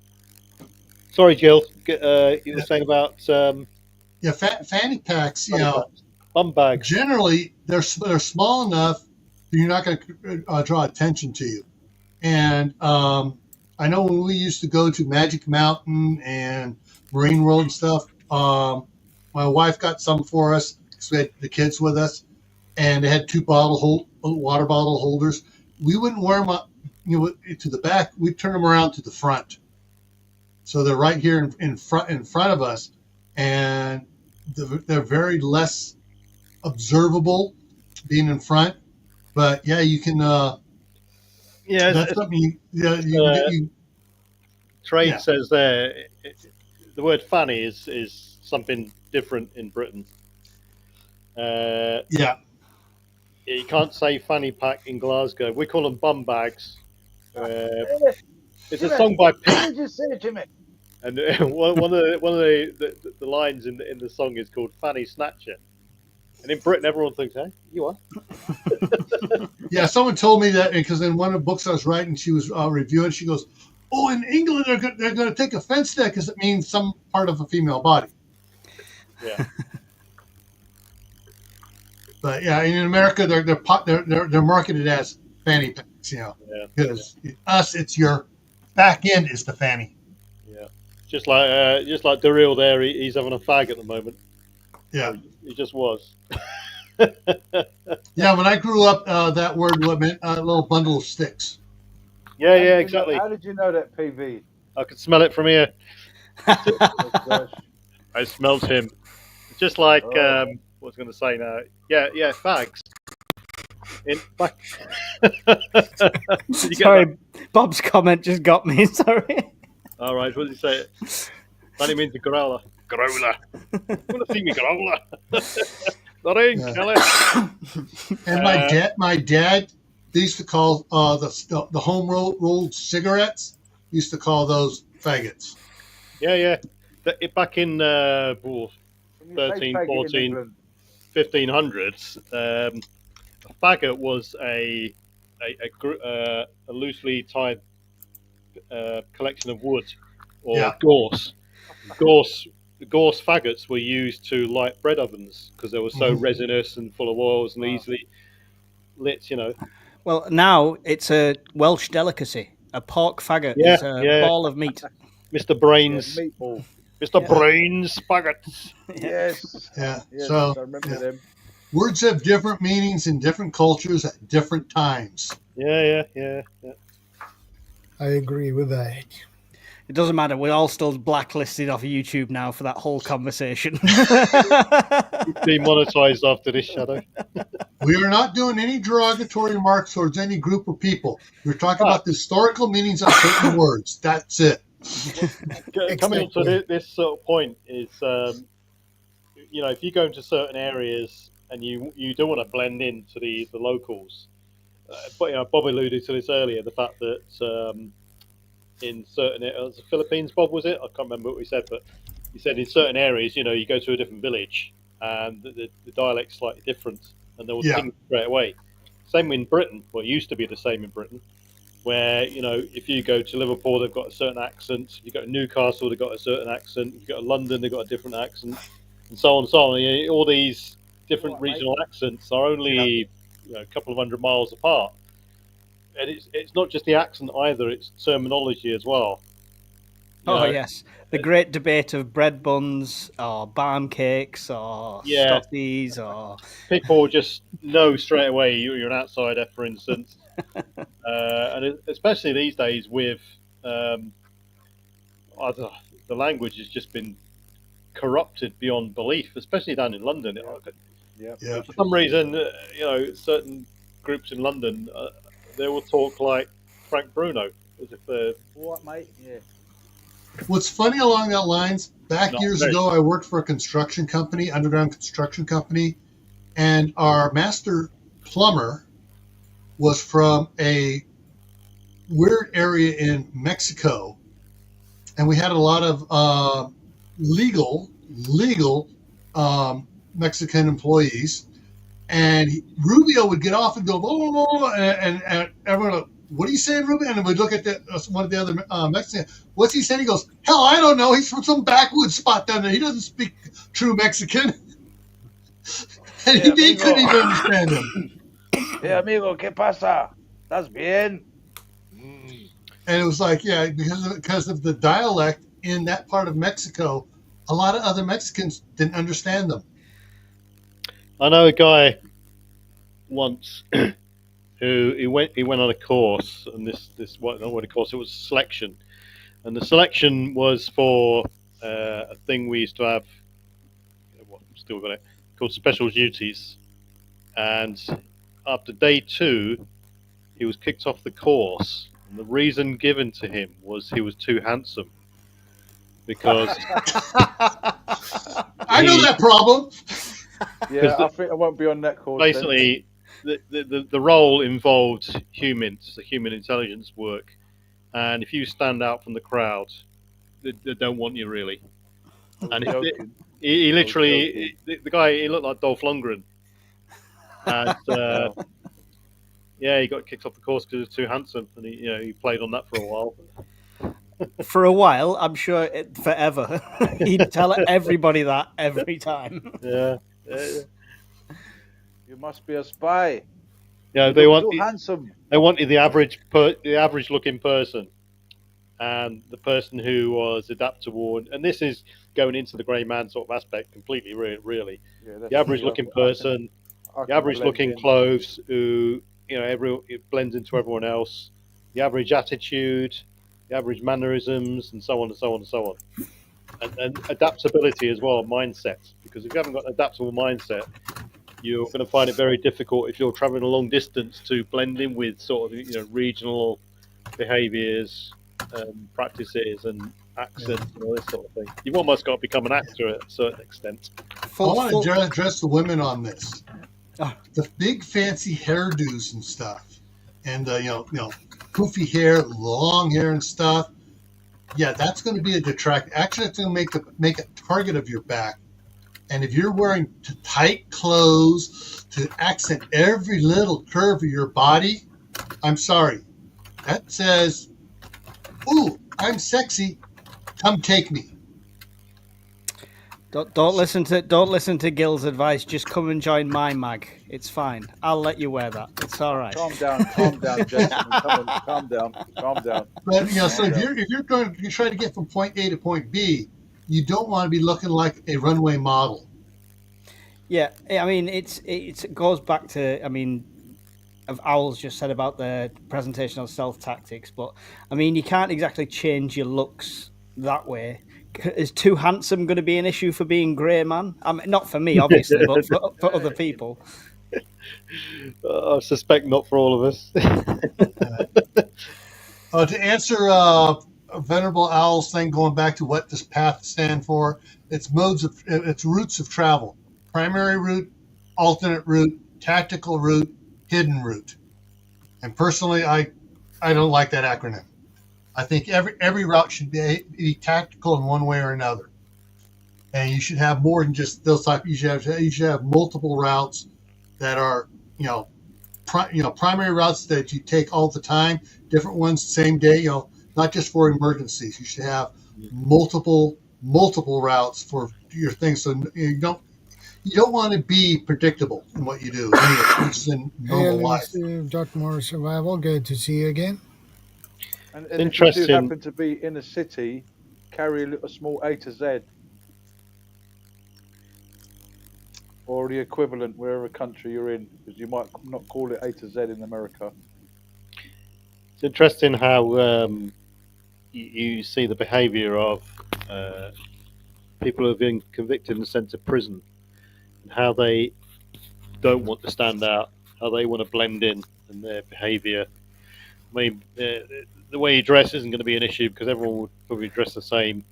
Sorry, Jill. You were saying about fanny packs. Bum bags. Generally, they're small enough that you're not going to draw attention to you. And I know when we used to go to Magic Mountain and Marine World and stuff, my wife got some for us because we had the kids with us, and they had 2 water bottle holders. We wouldn't wear them up, to the back. We'd turn them around to the front, so they're right here in front of us, and they're very less observable being in front. But yeah, you can. That's something. Trade says there. The word fanny is something different in Britain. You can't say fanny pack in Glasgow. We call them bum bags. It's a song by What did you say, Jimmy? and one of the lines in the song is called "Fanny Snatcher," and in Britain everyone thinks, "Hey, you are." Yeah, someone told me that because in one of the books I was writing, she was reviewing. She goes, "Oh, in England they're going to take offense to that because it means some part of a female body." Yeah. But yeah, in America they're marketed as fanny packs, Yeah. because us it's your back end is the fanny. Yeah. Just like Daryl there, he's having a fag at the moment. Yeah. He just was. Yeah, when I grew up, that word meant a little bundle of sticks. Yeah, exactly. How did you know that, PV? I could smell it from here. Oh, gosh. I smelled him. Just like Oh. what was I going to say now? Yeah, fags. In back. Sorry, Bob's comment just got me. Sorry. All right, what did he say? That means a growler. Growler. You want to see me growler? That ain't Kelly. And my dad, they used to call the home rolled cigarettes. Used to call those faggots. Yeah. Back in 13, 14, 1500s, a faggot was a loosely tied collection of wood or gorse. Gorse faggots were used to light bread ovens because they were so resinous and full of oils and easily lit. Well, now it's a Welsh delicacy. A pork faggot is a ball of meat. Mr. Brains. Meatball. Mr. Brains faggots. Yes. Yeah. Yes, So I remember them. words have different meanings in different cultures at different times. Yeah. I agree with that. It doesn't matter. We're all still blacklisted off YouTube now for that whole conversation. Demonetized after this, Shadow. We are not doing any derogatory remarks towards any group of people. We're talking about the historical meanings of certain words. That's it. Coming up to this sort of point is, if you go into certain areas and you do want to blend into the locals, but Bob alluded to this earlier, the fact that in certain the Philippines, Bob was it? I can't remember what we said, but he said in certain areas, you go to a different village and the dialect's slightly different, and they will think straight away. Same in Britain, well, it used to be the same in Britain, where if you go to Liverpool, they've got a certain accent. You go to Newcastle, they've got a certain accent. You go to London, they've got a different accent, and so on and so on. All these different regional accents are only a couple of 100 miles apart. And it's not just the accent either; it's terminology as well. Yes, the great debate of bread buns or barm cakes or stuffies or people just know straight away you're an outsider, for instance, and especially these days with the language has just been corrupted beyond belief, especially down in London. For some reason, certain groups in London. They will talk like Frank Bruno, as if they're... What, mate? Yeah. What's funny along that lines, years ago, I worked for a construction company, underground construction company, and our master plumber was from a weird area in Mexico, and we had a lot of legal Mexican employees. And Rubio would get off and go, and everyone would, what are you saying, Rubio? And we'd look at one of the other Mexicans. What's he saying? He goes, hell, I don't know. He's from some backwoods spot down there. He doesn't speak true Mexican. And he couldn't even understand him. Hey, amigo, ¿qué pasa? ¿Estás bien? And it was like, because of the dialect in that part of Mexico, a lot of other Mexicans didn't understand them. I know a guy once who he went on a course, and this what a course, it was selection, and the selection was for a thing we used to have, still got it, called special duties, and after day 2 he was kicked off the course, and the reason given to him was he was too handsome, because I know that problem. Yeah, I think I won't be on that course. Basically, the role involved humans, the human intelligence work, and if you stand out from the crowd, they don't want you really. I was And joking. he I was literally, joking. the guy, he looked like Dolph Lundgren, and Wow. yeah, he got kicked off the course because he was too handsome, and he played on that for a while. For a while, I'm sure forever. He'd tell everybody that every time. Yeah. You must be a spy. Yeah, You look too handsome. they wanted the average looking person, and the person who was adaptable, and this is going into the grey man sort of aspect completely, really. Yeah, The that's average me. looking person, I the can average blend looking in. clothes, who it blends into everyone else, the average attitude, the average mannerisms, and so on and so on and so on, and adaptability as well, mindset. Because if you haven't got an adaptable mindset, you're going to find it very difficult if you're traveling a long distance to blend in with sort of regional behaviours, practices, and accents and all this sort of thing. You've almost got to become an actor at a certain extent. I want to address the women on this. Oh. The big fancy hairdos and stuff, and poofy hair, long hair and stuff. Yeah, that's going to be a detract. Actually, it's going to make a target of your back. And if you're wearing tight clothes to accent every little curve of your body, I'm sorry. That says, "Ooh, I'm sexy. Come take me." Don't listen to Gil's advice. Just come and join my mag. It's fine. I'll let you wear that. It's all right. Calm down, gentlemen. Come on, calm down. But so if you're going to try to get from point A to point B, you don't want to be looking like a runway model. Yeah, I mean it goes back to of Owl's just said about the presentation of stealth tactics, but I mean you can't exactly change your looks that way. Is too handsome going to be an issue for being grey man? I mean, not for me, obviously, but for other people. I suspect not for all of us. To answer Venerable Owl's thing, going back to what this path stands for, it's routes of travel: primary route, alternate route, tactical route, hidden route. And personally, I don't like that acronym. I think every route should be tactical in one way or another, and you should have more than just those type. You should have multiple routes that are primary routes that you take all the time, different ones same day. Not just for emergencies. You should have multiple routes for your things. So you don't want to be predictable in what you do. It's in normal life. More survival. Good to see you again. And if you do happen to be in a city, carry a small A to Z, or the equivalent wherever country you're in, because you might not call it A to Z in America. It's interesting how you see the behaviour of people who have been convicted and sent to prison, and how they don't want to stand out, how they want to blend in, and their behaviour. I mean, the way you dress isn't going to be an issue because everyone would probably dress the same.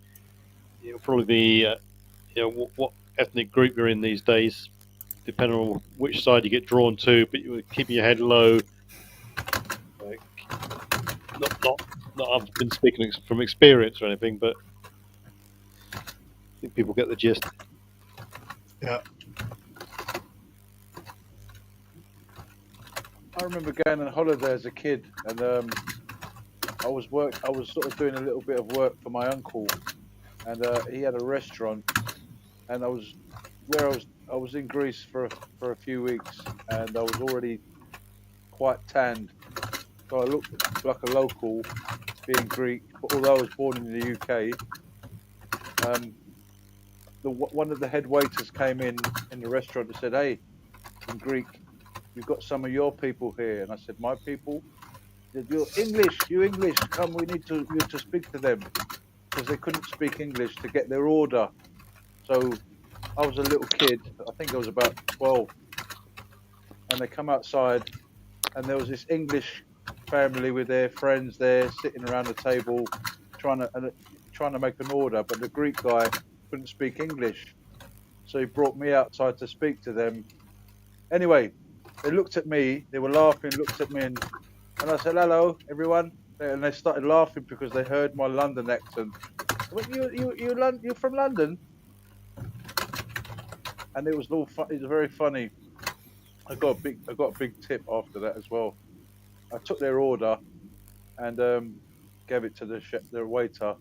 It'll probably be, what ethnic group you're in these days, depending on which side you get drawn to. But you keep your head low. Not I've been speaking from experience or anything, but I think people get the gist. Yeah. I remember going on holiday as a kid, and I was sort of doing a little bit of work for my uncle, and he had a restaurant, and I was in Greece for a few weeks, and I was already quite tanned, so I looked like a local, being Greek. But although I was born in the UK, one of the head waiters came in the restaurant and said, "Hey, in Greek, you've got some of your people here." And I said, "My people?" He said, you English, come, we need you to speak to them, because they couldn't speak English to get their order. So I was a little kid, I think I was about 12, and they come outside, and there was this English family with their friends there sitting around the table trying to make an order, but the Greek guy couldn't speak English, so he brought me outside to speak to them. Anyway, they looked at me, they were laughing, looked at me, and I said, "Hello, everyone. and they started laughing because they heard my London accent. I went, you're from London, and it was all it was very funny. I got a big tip after that as well. I took their order and gave it to the waiter.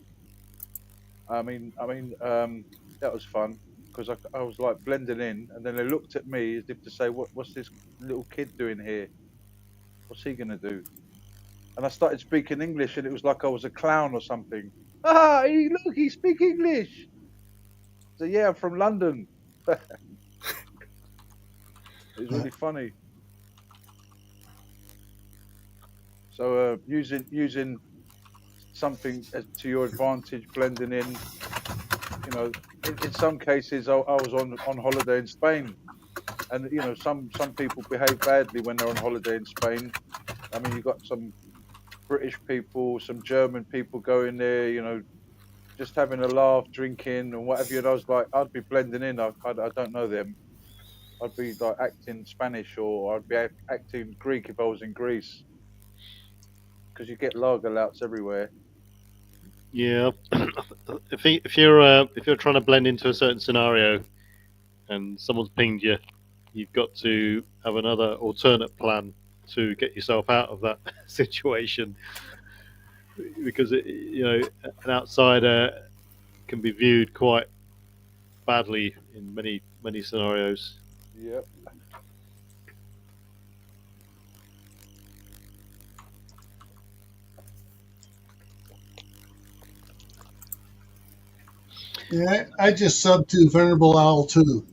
That was fun because I was like blending in, and then they looked at me as if to say, what's this little kid doing here? What's he gonna do? And I started speaking English, and it was like I was a clown or something. Ah, look, he speaks English. So yeah, I'm from London. It was really funny. So using something to your advantage, blending in. You know, in some cases, I was on holiday in Spain, and you know, some people behave badly when they're on holiday in Spain. I mean, you got some British people, some German people going there. You know, just having a laugh, drinking, and whatever. And I was like, I'd be blending in. I don't know them. I'd be like acting Spanish, or I'd be acting Greek if I was in Greece, because you get lager louts everywhere. Yeah, if you're trying to blend into a certain scenario, and someone's pinged you, you've got to have another alternate plan to get yourself out of that situation, because an outsider can be viewed quite badly in many scenarios. Yep. Yeah, I just subbed to Venerable Owl too.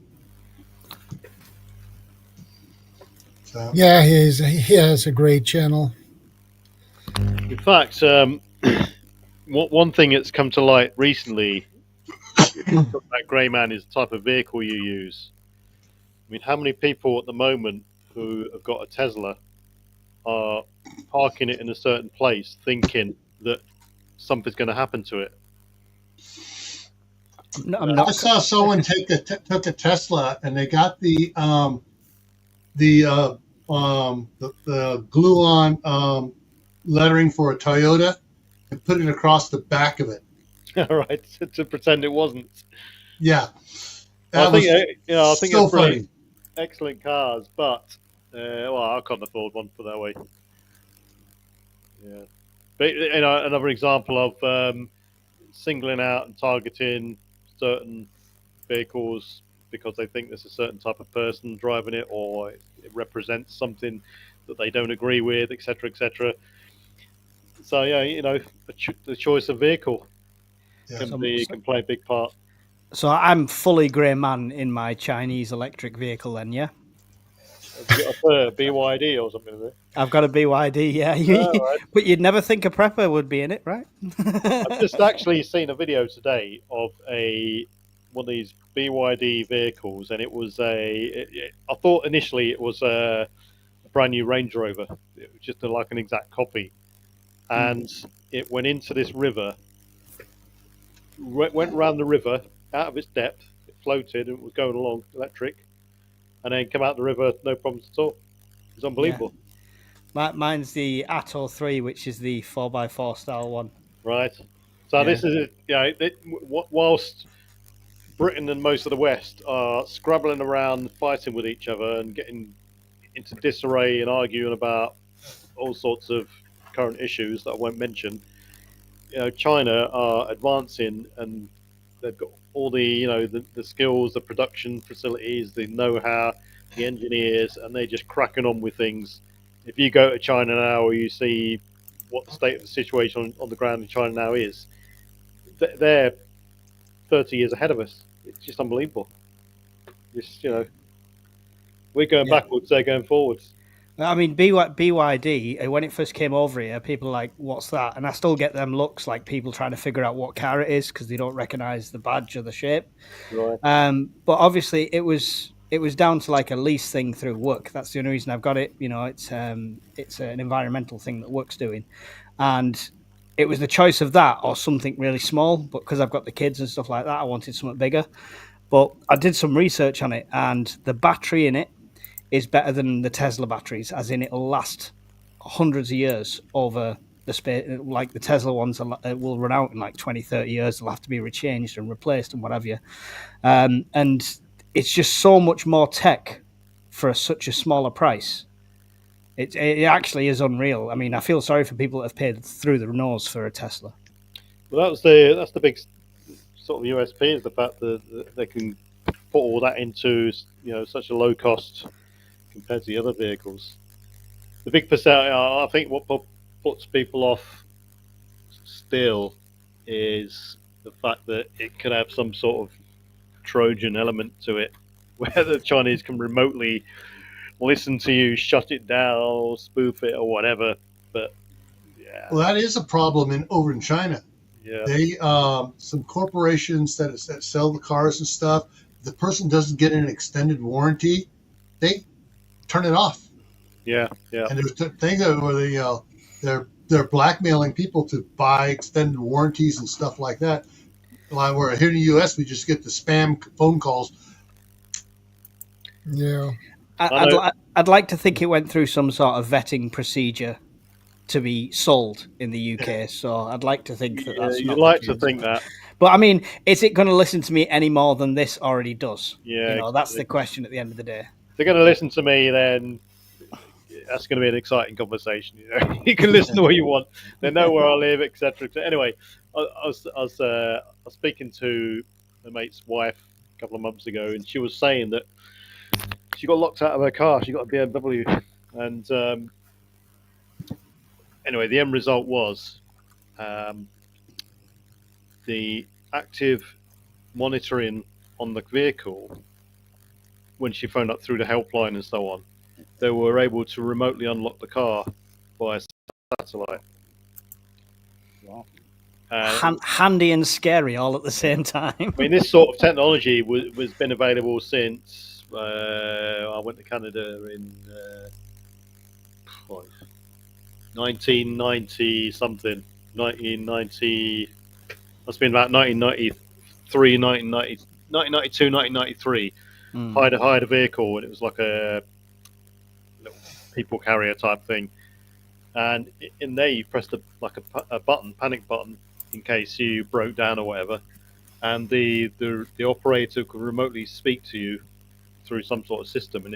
So. Yeah, he has a great channel. In fact, one thing that's come to light recently, that grey man, is the type of vehicle you use. I mean, how many people at the moment who have got a Tesla are parking it in a certain place, thinking that something's going to happen to it? I saw someone took a Tesla, and they got the glue-on lettering for a Toyota and put it across the back of it. All right, to pretend it wasn't. Yeah, I think so it's funny. Excellent cars, but I can't afford one, put that way. Yeah, but another example of singling out and targeting certain vehicles because they think there's a certain type of person driving it, or it represents something that they don't agree with, etc., etc. So yeah, the choice of vehicle can play a big part. So I'm fully grey man in my Chinese electric vehicle, then, yeah. Have you got a BYD or something? Is it? I've got a BYD, yeah. Right. But you'd never think a prepper would be in it, right? I've just actually seen a video today of one of these BYD vehicles, and it was I thought initially it was a brand new Range Rover. It was just like an exact copy, and it went into this river, went around the river out of its depth. It floated and was going along electric, and then come out the river, no problems at all. It was unbelievable. Yeah. Mine's the Atto 3, which is the 4x4 style one. Right. So this is whilst Britain and most of the West are scrabbling around, fighting with each other, and getting into disarray and arguing about all sorts of current issues that I won't mention. China are advancing, and they've got all the skills, the production facilities, the know-how, the engineers, and they're just cracking on with things. If you go to China now, or you see what the state of the situation on the ground in China now is, they're 30 years ahead of us. It's just unbelievable. Just we're going backwards, they're going forwards. I mean, BYD, when it first came over here, people are like, what's that? And I still get them looks like people trying to figure out what car it is because they don't recognize the badge or the shape. Right. But obviously it was down to like a lease thing through work. That's the only reason I've got it. It's an environmental thing that work's doing. And it was the choice of that or something really small. But because I've got the kids and stuff like that, I wanted something bigger. But I did some research on it, and the battery in it is better than the Tesla batteries, as in it'll last hundreds of years over like the Tesla ones will run out in like 20, 30 years. They'll have to be rechanged and replaced and what have you. And it's just so much more tech for such a smaller price. It actually is unreal. I mean, I feel sorry for people that have paid through the nose for a Tesla. Well, that's the big sort of USP, is the fact that they can put all that into such a low cost compared to the other vehicles. The big percent, I think, what puts people off still is the fact that it could have some sort of Trojan element to it, where the Chinese can remotely listen to you, shut it down, spoof it, or whatever. But yeah, Well, that is a problem over in China. yeah, They some corporations that sell the cars and stuff. If the person doesn't get an extended warranty, they turn it off. yeah. And there's things where they're blackmailing people to buy extended warranties and stuff like that. Like where here in the U.S. we just get the spam phone calls. Yeah. I'd like to think it went through some sort of vetting procedure to be sold in the UK. So I'd like to think that that's you'd not like the to case. think that. But I mean, is it going to listen to me any more than this already does? Yeah, That's exactly. the question at the end of the day. If they're going to listen to me, then that's going to be an exciting conversation. You can listen to what you want. They know where I live, etc. Anyway, I was speaking to a mate's wife a couple of months ago, and she was saying that she got locked out of her car. She got a BMW, and anyway, the end result was the active monitoring on the vehicle. When she phoned up through the helpline and so on, they were able to remotely unlock the car by satellite. Wow. Handy and scary all at the same time. I mean, this sort of technology was been available since I went to Canada in 1990 something. 1990. Must have been about 1993, 1992, 1993. Hired a vehicle, and it was like a little people carrier type thing. And in there, you pressed a button, panic button, in case you broke down or whatever. And the operator could remotely speak to you through some sort of system, and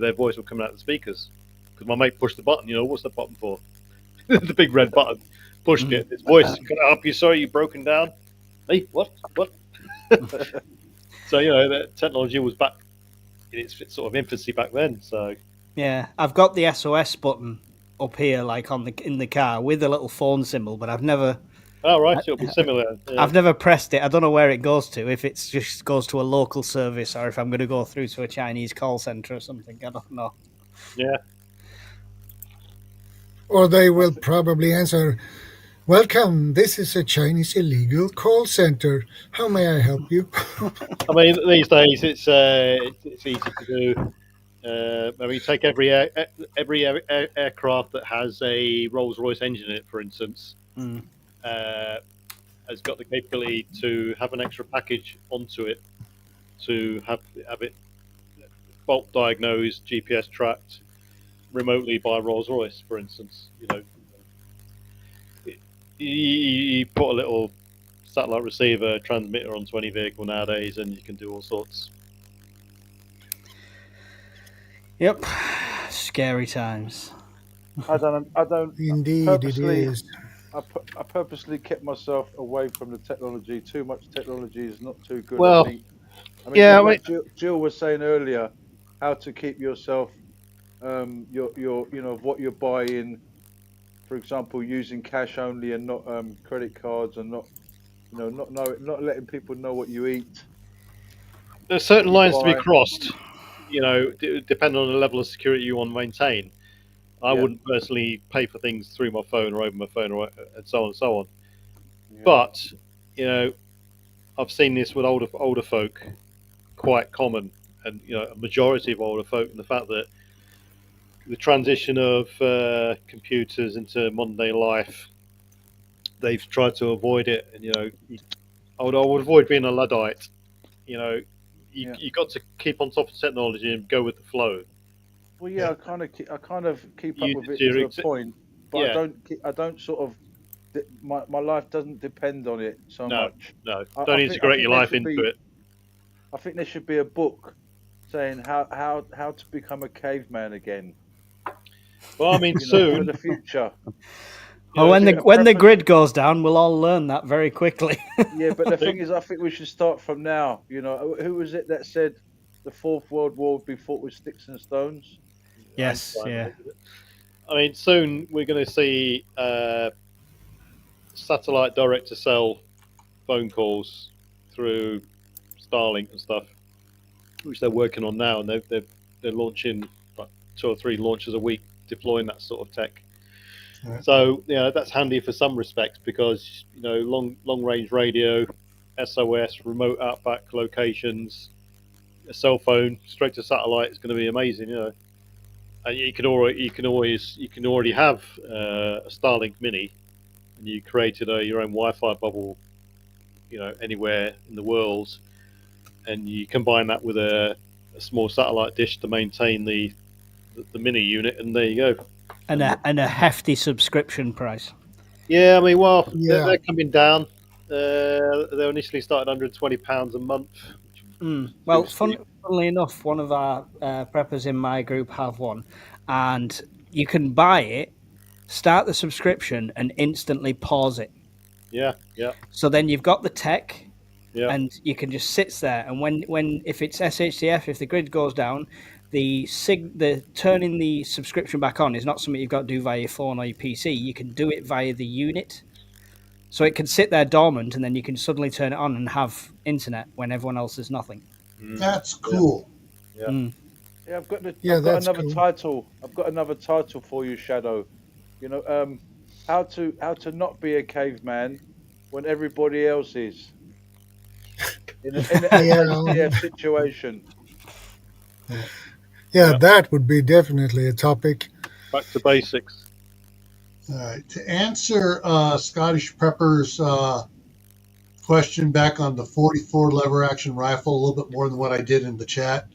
their voice would come out of the speakers. Because my mate pushed the button. What's that button for? The big red button. Pushed it. His voice, can I help you? Sorry, you've broken down. Hey, what? So that technology was back in its sort of infancy back then. So yeah, I've got the SOS button up here, like in the car with a little phone symbol, but I've never. Oh right, it'll be similar. Yeah. I've never pressed it. I don't know where it goes to. If it just goes to a local service, or if I'm going to go through to a Chinese call center or something. I don't know. Yeah. Or they will probably answer, "Welcome, this is a Chinese illegal call center. How may I help you?" I mean, these days it's easy to do. I mean, take every aircraft that has a Rolls-Royce engine in it, for instance, has got the capability to have an extra package onto it to have it fault diagnosed, GPS tracked remotely by Rolls-Royce, for instance. You put a little satellite receiver transmitter onto any vehicle nowadays, and you can do all sorts. Yep, scary times. I don't. Indeed, it is. I purposely kept myself away from the technology. Too much technology is not too good. Well, I mean, yeah, like Jill was saying earlier, how to keep yourself, what you're buying. For example, using cash only and not credit cards, and not letting people know what you eat. There's certain lines to be crossed. Depending on the level of security you want to maintain. I wouldn't personally pay for things through my phone or over my phone, and so on and so on. Yeah. But I've seen this with older folk, quite common, and a majority of older folk, and the fact that the transition of computers into modern day life, they've tried to avoid it, and I would avoid being a Luddite. You got to keep on top of technology and go with the flow. Well, yeah, I kind of keep up with it to a point, but Yeah. I don't sort of. My life doesn't depend on it so No, much. no. I Don't think integrate your there life should into be. it. I think there should be a book saying how to become a caveman again. Well, I mean, You know, for soon. the future. Well, You know, when the grid goes down, we'll all learn that very quickly. Yeah, but the thing is, I think we should start from now. You know, who was it that said the Fourth World War would be fought with sticks and stones? Yes, yeah. I mean, soon we're going to see satellite direct-to-cell phone calls through Starlink and stuff, which they're working on now, and they're launching like 2 or 3 launches a week, deploying that sort of tech. Right. So that's handy for some respects because long range radio, SOS, remote outback locations, a cell phone straight to satellite is going to be amazing. And you can already have a Starlink Mini, and you created your own Wi-Fi bubble, anywhere in the world, and you combine that with a small satellite dish to maintain the mini unit, and there you go. And a hefty subscription price. Yeah, I mean, well, Yeah. they're coming down. They initially started £120 a month. Well, funnily enough, one of our preppers in my group have one, and you can buy it, start the subscription, and instantly pause it. Yeah. So then you've got the tech, Yeah. and you can just sit there. And when if it's SHTF, if the grid goes down, the turning the subscription back on is not something you've got to do via your phone or your PC. You can do it via the unit. So it can sit there dormant, and then you can suddenly turn it on and have internet when everyone else is nothing. That's cool. Yeah. Yeah, I've got that's another cool. title. I've got another title for you, Shadow. How to not be a caveman when everybody else is in an SHTF situation. Yeah, that would be definitely a topic. Back to basics. All right. To answer Scottish Prepper's question back on the 44 lever action rifle, a little bit more than what I did in the chat,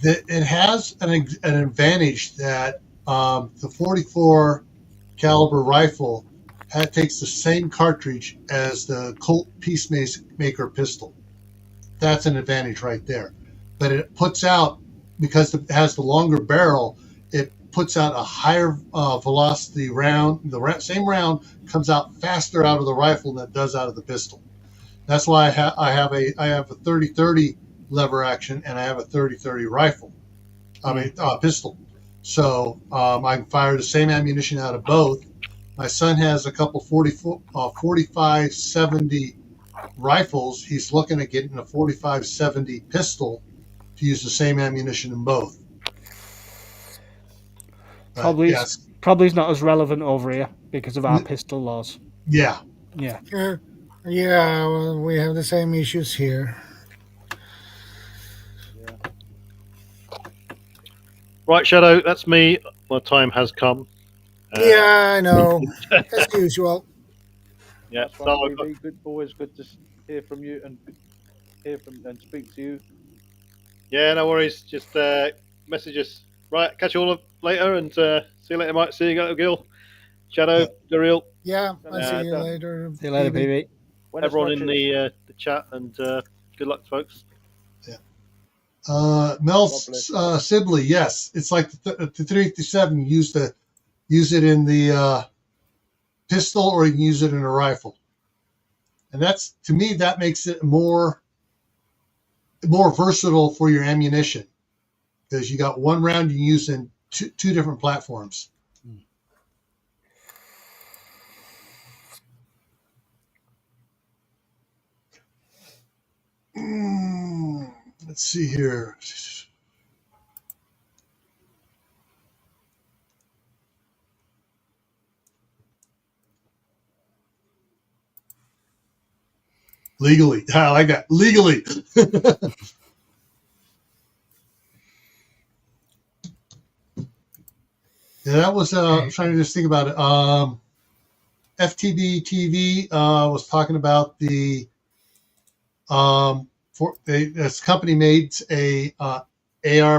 it has an advantage that the 44 caliber rifle takes the same cartridge as the Colt Peacemaker pistol. That's an advantage right there. But it puts out, because it has the longer barrel, it puts out a higher velocity round. The same round comes out faster out of the rifle than it does out of the pistol. That's why I have a 30-30 lever action, and I have a 30-30 rifle. Pistol. So I can fire the same ammunition out of both. My son has a couple 45-70 rifles. He's looking at getting a 45-70 pistol to use the same ammunition in both. Probably is not as relevant over here because of our pistol laws. Yeah. Well, we have the same issues here. Yeah. Right, Shadow, that's me. My time has come. Yeah, I know. As usual. Yeah, Always good to hear from you and speak to you. Yeah, no worries. Just message us. Right, catch you all up later, and see you later, Mike. See you, Gil. Shadow, Daryl. Yeah, I'll see you later. See you later, PB. Everyone in the chat, and good luck, folks. Mel Sibley, yes, it's like the 357. You use it in the pistol, or you can use it in a rifle, and that's, to me, that makes it more versatile for your ammunition, because you got one round you can use in two different platforms. Let's see here. Legally. I like that. Legally. Yeah, that was, I'm trying to just think about it. FTB TV was talking about this company made a AR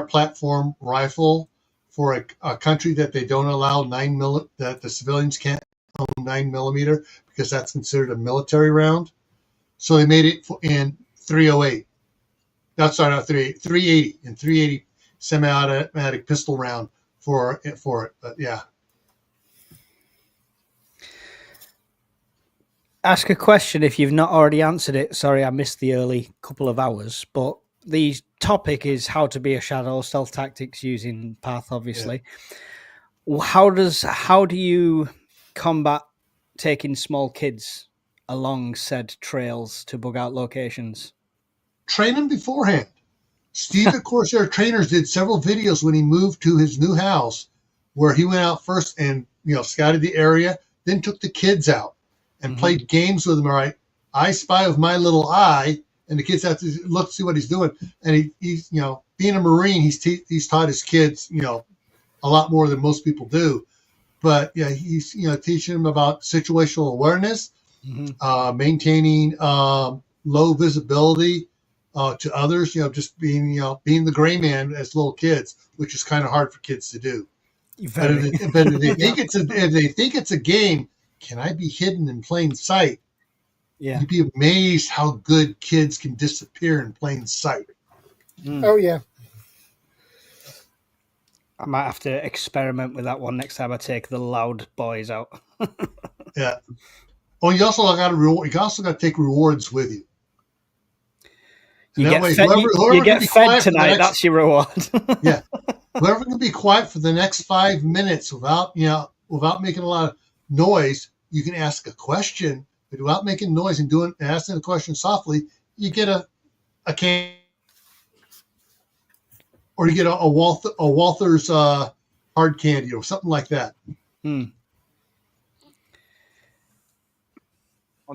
platform rifle for a country that they don't allow that the civilians can't own 9mm because that's considered a military round. So they made it in 308. No, sorry, not 380. 380 and 380 semi-automatic pistol round for it. But yeah. Ask a question if you've not already answered it. Sorry, I missed the early couple of hours, but the topic is how to be a shadow, stealth tactics using Path, obviously. Yeah. How do you combat taking small kids along said trails to bug out locations? Train them beforehand. Steve at Corsair Trainers did several videos when he moved to his new house where he went out first and scouted the area, then took the kids out and played games with them. All right, I spy with my little eye, and the kids have to look, see what he's doing. And he's being a Marine, he's taught his kids a lot more than most people do. But yeah, he's teaching them about situational awareness, maintaining low visibility to others. Just being the gray man as little kids, which is kind of hard for kids to do. But if they think it's a game, can I be hidden in plain sight? Yeah, you'd be amazed how good kids can disappear in plain sight. Oh yeah. I might have to experiment with that one next time I take the loud boys out. Yeah. Oh, you also got to take rewards with you. You get fed tonight. That's your reward. Yeah. Whoever can be quiet for the next 5 minutes without making a lot of noise, you can ask a question, but without making noise and asking the question softly, you get a can, or you get a Walther's hard candy or something like that. On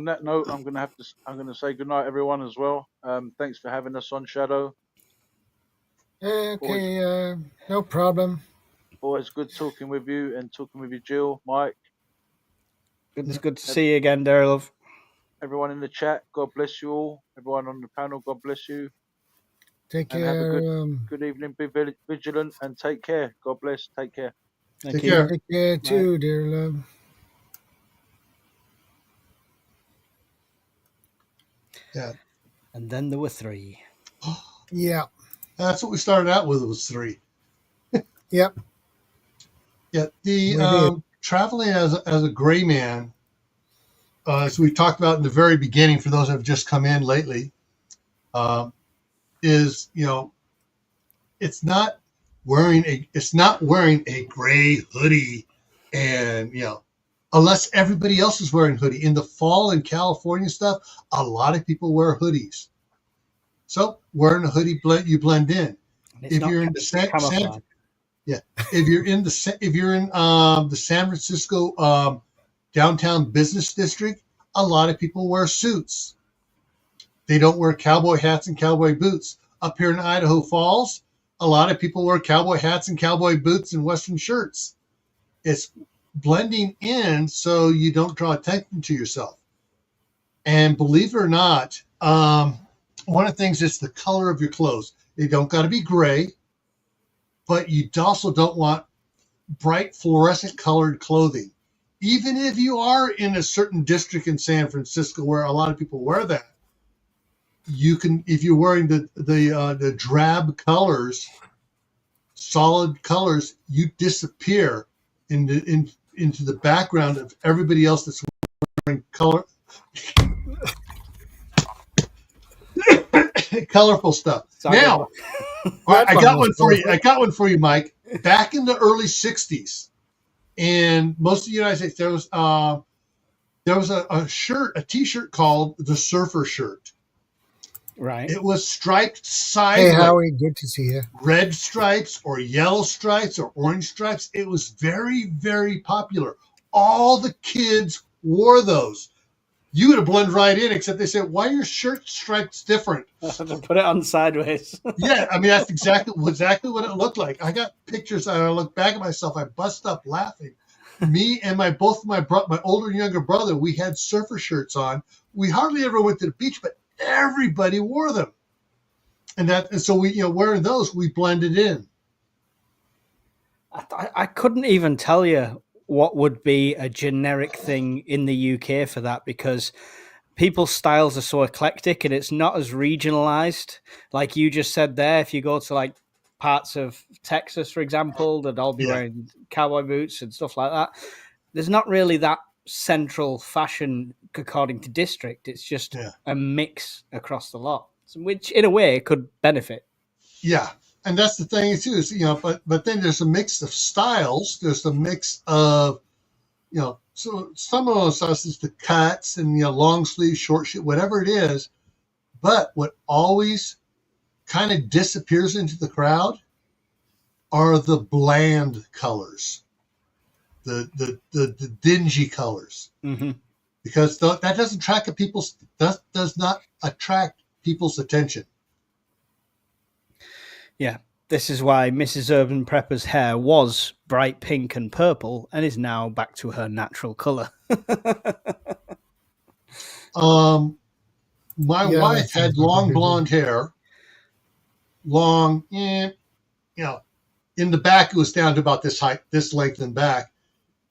that note, I'm going to say goodnight, everyone, as well. Thanks for having us on Shadow. Okay, no problem. Always good talking with you and talking with you, Jill, Mike. It's good to see you again, Darylove. Everyone in the chat, God bless you all. Everyone on the panel, God bless you. Take care. Have a good evening. Be vigilant and take care. God bless. Take care. Take care. Take care too, dear love. Yeah. And then there were 3. Yeah. That's what we started out with, was 3. Yep. Yeah. The traveling as a gray man, as we talked about in the very beginning, for those that have just come in lately, is it's not wearing a gray hoodie, and unless everybody else is wearing hoodie. In the fall in California stuff, a lot of people wear hoodies. So wearing a hoodie, you blend in. If you're in the San Francisco downtown business district, a lot of people wear suits. They don't wear cowboy hats and cowboy boots. Up here in Idaho Falls, a lot of people wear cowboy hats and cowboy boots and Western shirts. It's blending in so you don't draw attention to yourself. And believe it or not, one of the things is the color of your clothes. They don't got to be gray, but you also don't want bright fluorescent colored clothing. Even if you are in a certain district in San Francisco where a lot of people wear that, you can, if you're wearing the drab colors, solid colors, you disappear into the background of everybody else that's wearing colorful stuff. Sorry. Now, I got one for you. I got one for you, Mike. Back in the early '60s, in most of the United States, there was a T-shirt called the Surfer shirt. Right. It was striped sideways. Hey, Howie, good to see you. Red stripes or yellow stripes or orange stripes. It was very, very popular. All the kids wore those. You would have blended right in, except they said, "Why are your shirt stripes different?" Put it on sideways. Yeah, I mean that's exactly what it looked like. I got pictures, and I look back at myself. I bust up laughing. Me and my older and younger brother, we had surfer shirts on. We hardly ever went to the beach, but everybody wore them, and so we, wearing those, we blended in. I couldn't even tell you what would be a generic thing in the UK for that, because people's styles are so eclectic and it's not as regionalized. Like you just said there, if you go to like parts of Texas, for example, they'd all be wearing cowboy boots and stuff like that. There's not really that central fashion according to district. It's just a mix across the lot, which in a way could benefit. Yeah. And that's the thing too, is, but then there's a mix of styles. There's a mix of, so some of us is the cuts and, long sleeve, short sleeve, whatever it is. But what always kind of disappears into the crowd are the bland colors, the dingy colors, because that doesn't attract does not attract people's attention. Yeah, this is why Mrs. Urban Prepper's hair was bright pink and purple and is now back to her natural color. My wife had long blonde hair, in the back it was down to about this height, this length and back.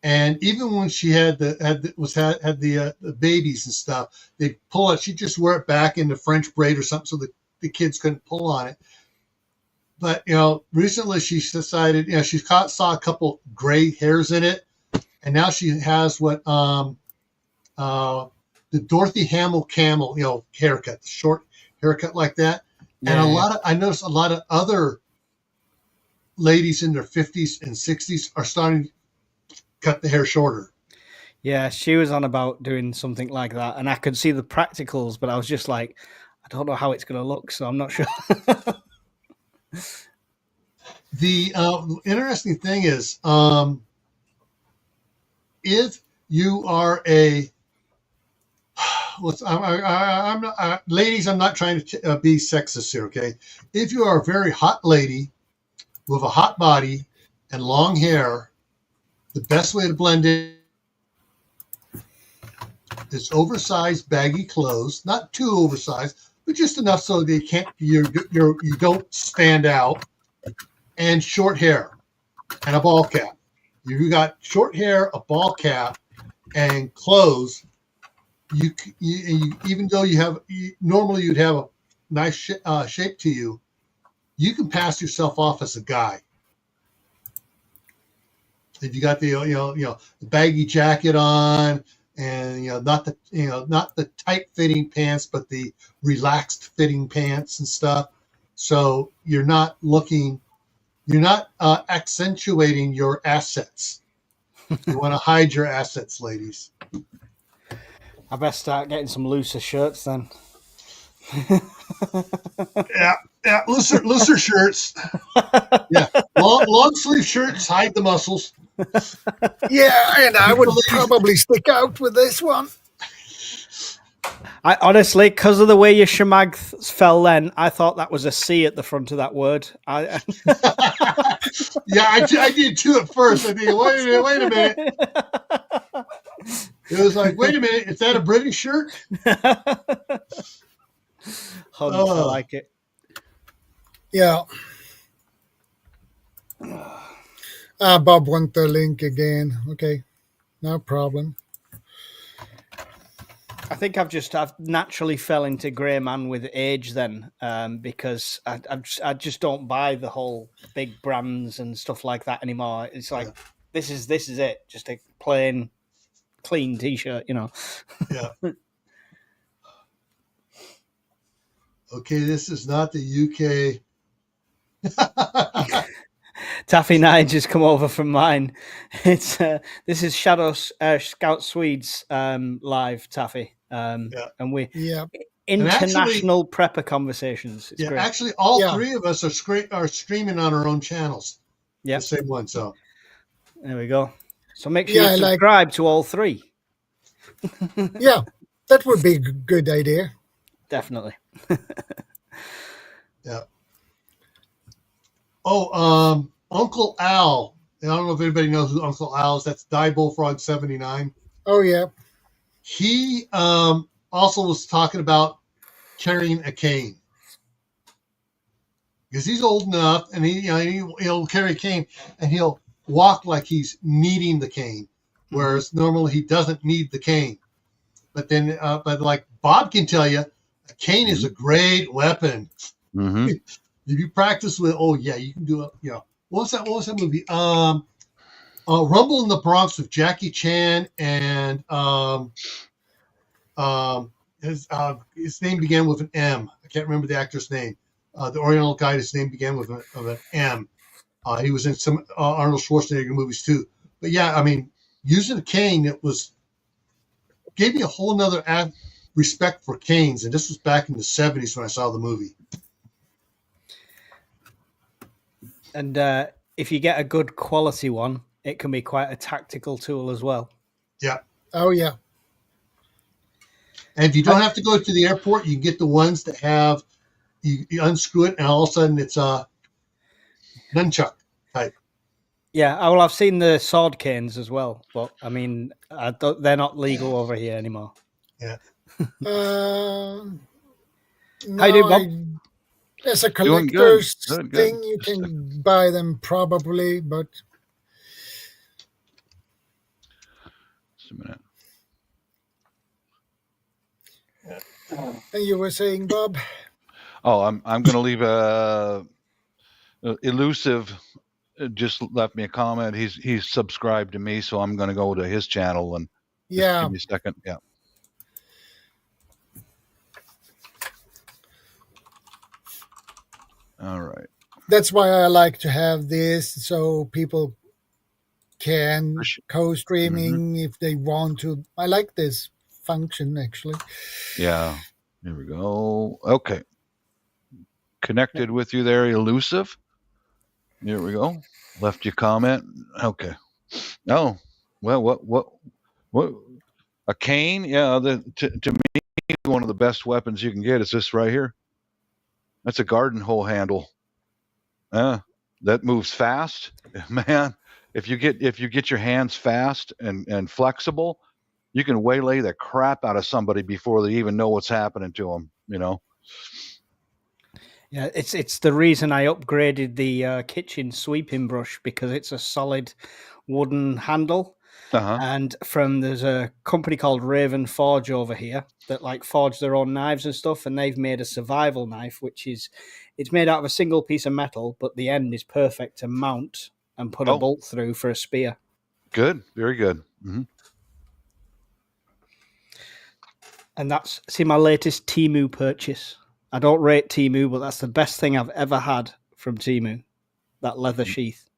And even when she had the babies and stuff, they pull it. She'd just wear it back in the French braid or something so that the kids couldn't pull on it. But recently she decided, she saw a couple gray hairs in it, and now she has what the Dorothy Hamill camel, haircut, the short haircut like that. And I noticed a lot of other ladies in their 50s and 60s are starting to cut the hair shorter. Yeah, she was on about doing something like that, and I could see the practicals, but I was just like, I don't know how it's going to look, so I'm not sure. The interesting thing is, if you are ladies, I'm not trying to be sexist here, okay? If you are a very hot lady with a hot body and long hair, the best way to blend in is oversized, baggy clothes, not too oversized, but just enough so they you don't stand out, and short hair and a ball cap. If you got short hair, a ball cap, and clothes, you even though normally you'd have a nice shape to you, you can pass yourself off as a guy. If you got the baggy jacket on, and not the tight fitting pants, but the relaxed fitting pants and stuff, so you're not accentuating your assets. You want to hide your assets, ladies. I best start getting some looser shirts then. Yeah, looser shirts. Yeah, long sleeve shirts hide the muscles. Yeah, and I would probably stick out with this one. I honestly, because of the way your shemag fell then, I thought that was a C at the front of that word. Yeah, I did too at first. I think, wait a minute. It was like, wait a minute, is that a British shirt? I like it. Yeah. Bob wants the link again. Okay, no problem. I think I've naturally fell into grey man with age then, because I just don't buy the whole big brands and stuff like that anymore. It's like this is it, just a plain, clean T-shirt, Yeah. Okay, this is not the UK. Taffy Nine just come over from mine. It's this is ShadowScoutSwede's live, Taffy. And we international prepper conversations. It's great. Actually, all three of us are streaming on our own channels. Yeah, the same one. So there we go. So make sure you subscribe to all three. Yeah, that would be a good idea. Definitely. Yeah. Oh, Uncle Al. I don't know if anybody knows who Uncle Al is. That's Die Bullfrog 79. Oh, yeah. He also was talking about carrying a cane. Because he's old enough, and he'll carry a cane, and he'll walk like he's needing the cane, whereas normally he doesn't need the cane. But then, but like Bob can tell you, a cane is a great weapon. Mm-hmm. If you practice with, oh yeah, you can do it. You know, what was that movie? Rumble in the Bronx with Jackie Chan and his name began with an M. I can't remember the actor's name. The Oriental guy, his name began with an M. He was in some Arnold Schwarzenegger movies too. But yeah, I mean, using a cane, it gave me a whole nother respect for canes. And this was back in the 70s when I saw the movie. And if you get a good quality one, it can be quite a tactical tool as well. Yeah. Oh, yeah. And if you don't have to go to the airport, you can get the ones that have, you unscrew it and all of a sudden it's a nunchuck type. Yeah, well, I've seen the sword canes as well, but I mean, they're not legal over here anymore. Yeah. No, How you doing, Bob? As a collector's Good. thing, you can buy them probably, but just a minute. And you were saying, Bob? Oh, I'm going to leave Elusive. Just left me a comment. He's subscribed to me, so I'm going to go to his channel and Yeah. give me a second. Yeah. All right. That's why I like to have this, so people can co-streaming if they want to. I like this function, actually. Yeah. Here we go. Okay. Connected with you there, Elusive. Here we go. Left you a comment. Okay. Oh, well, what? A cane? Yeah. To me, one of the best weapons you can get is this right here. That's a garden hoe handle. That moves fast, man. If you get your hands fast and flexible, you can waylay the crap out of somebody before they even know what's happening to them. You know. Yeah, it's the reason I upgraded the kitchen sweeping brush, because it's a solid wooden handle. And there's a company called Raven Forge over here that like forge their own knives and stuff, and they've made a survival knife, it's made out of a single piece of metal, but the end is perfect to mount and put a bolt through for a spear. Good, very good. Mm-hmm. And that's my latest Temu purchase. I don't rate Temu, but that's the best thing I've ever had from Temu. That leather sheath.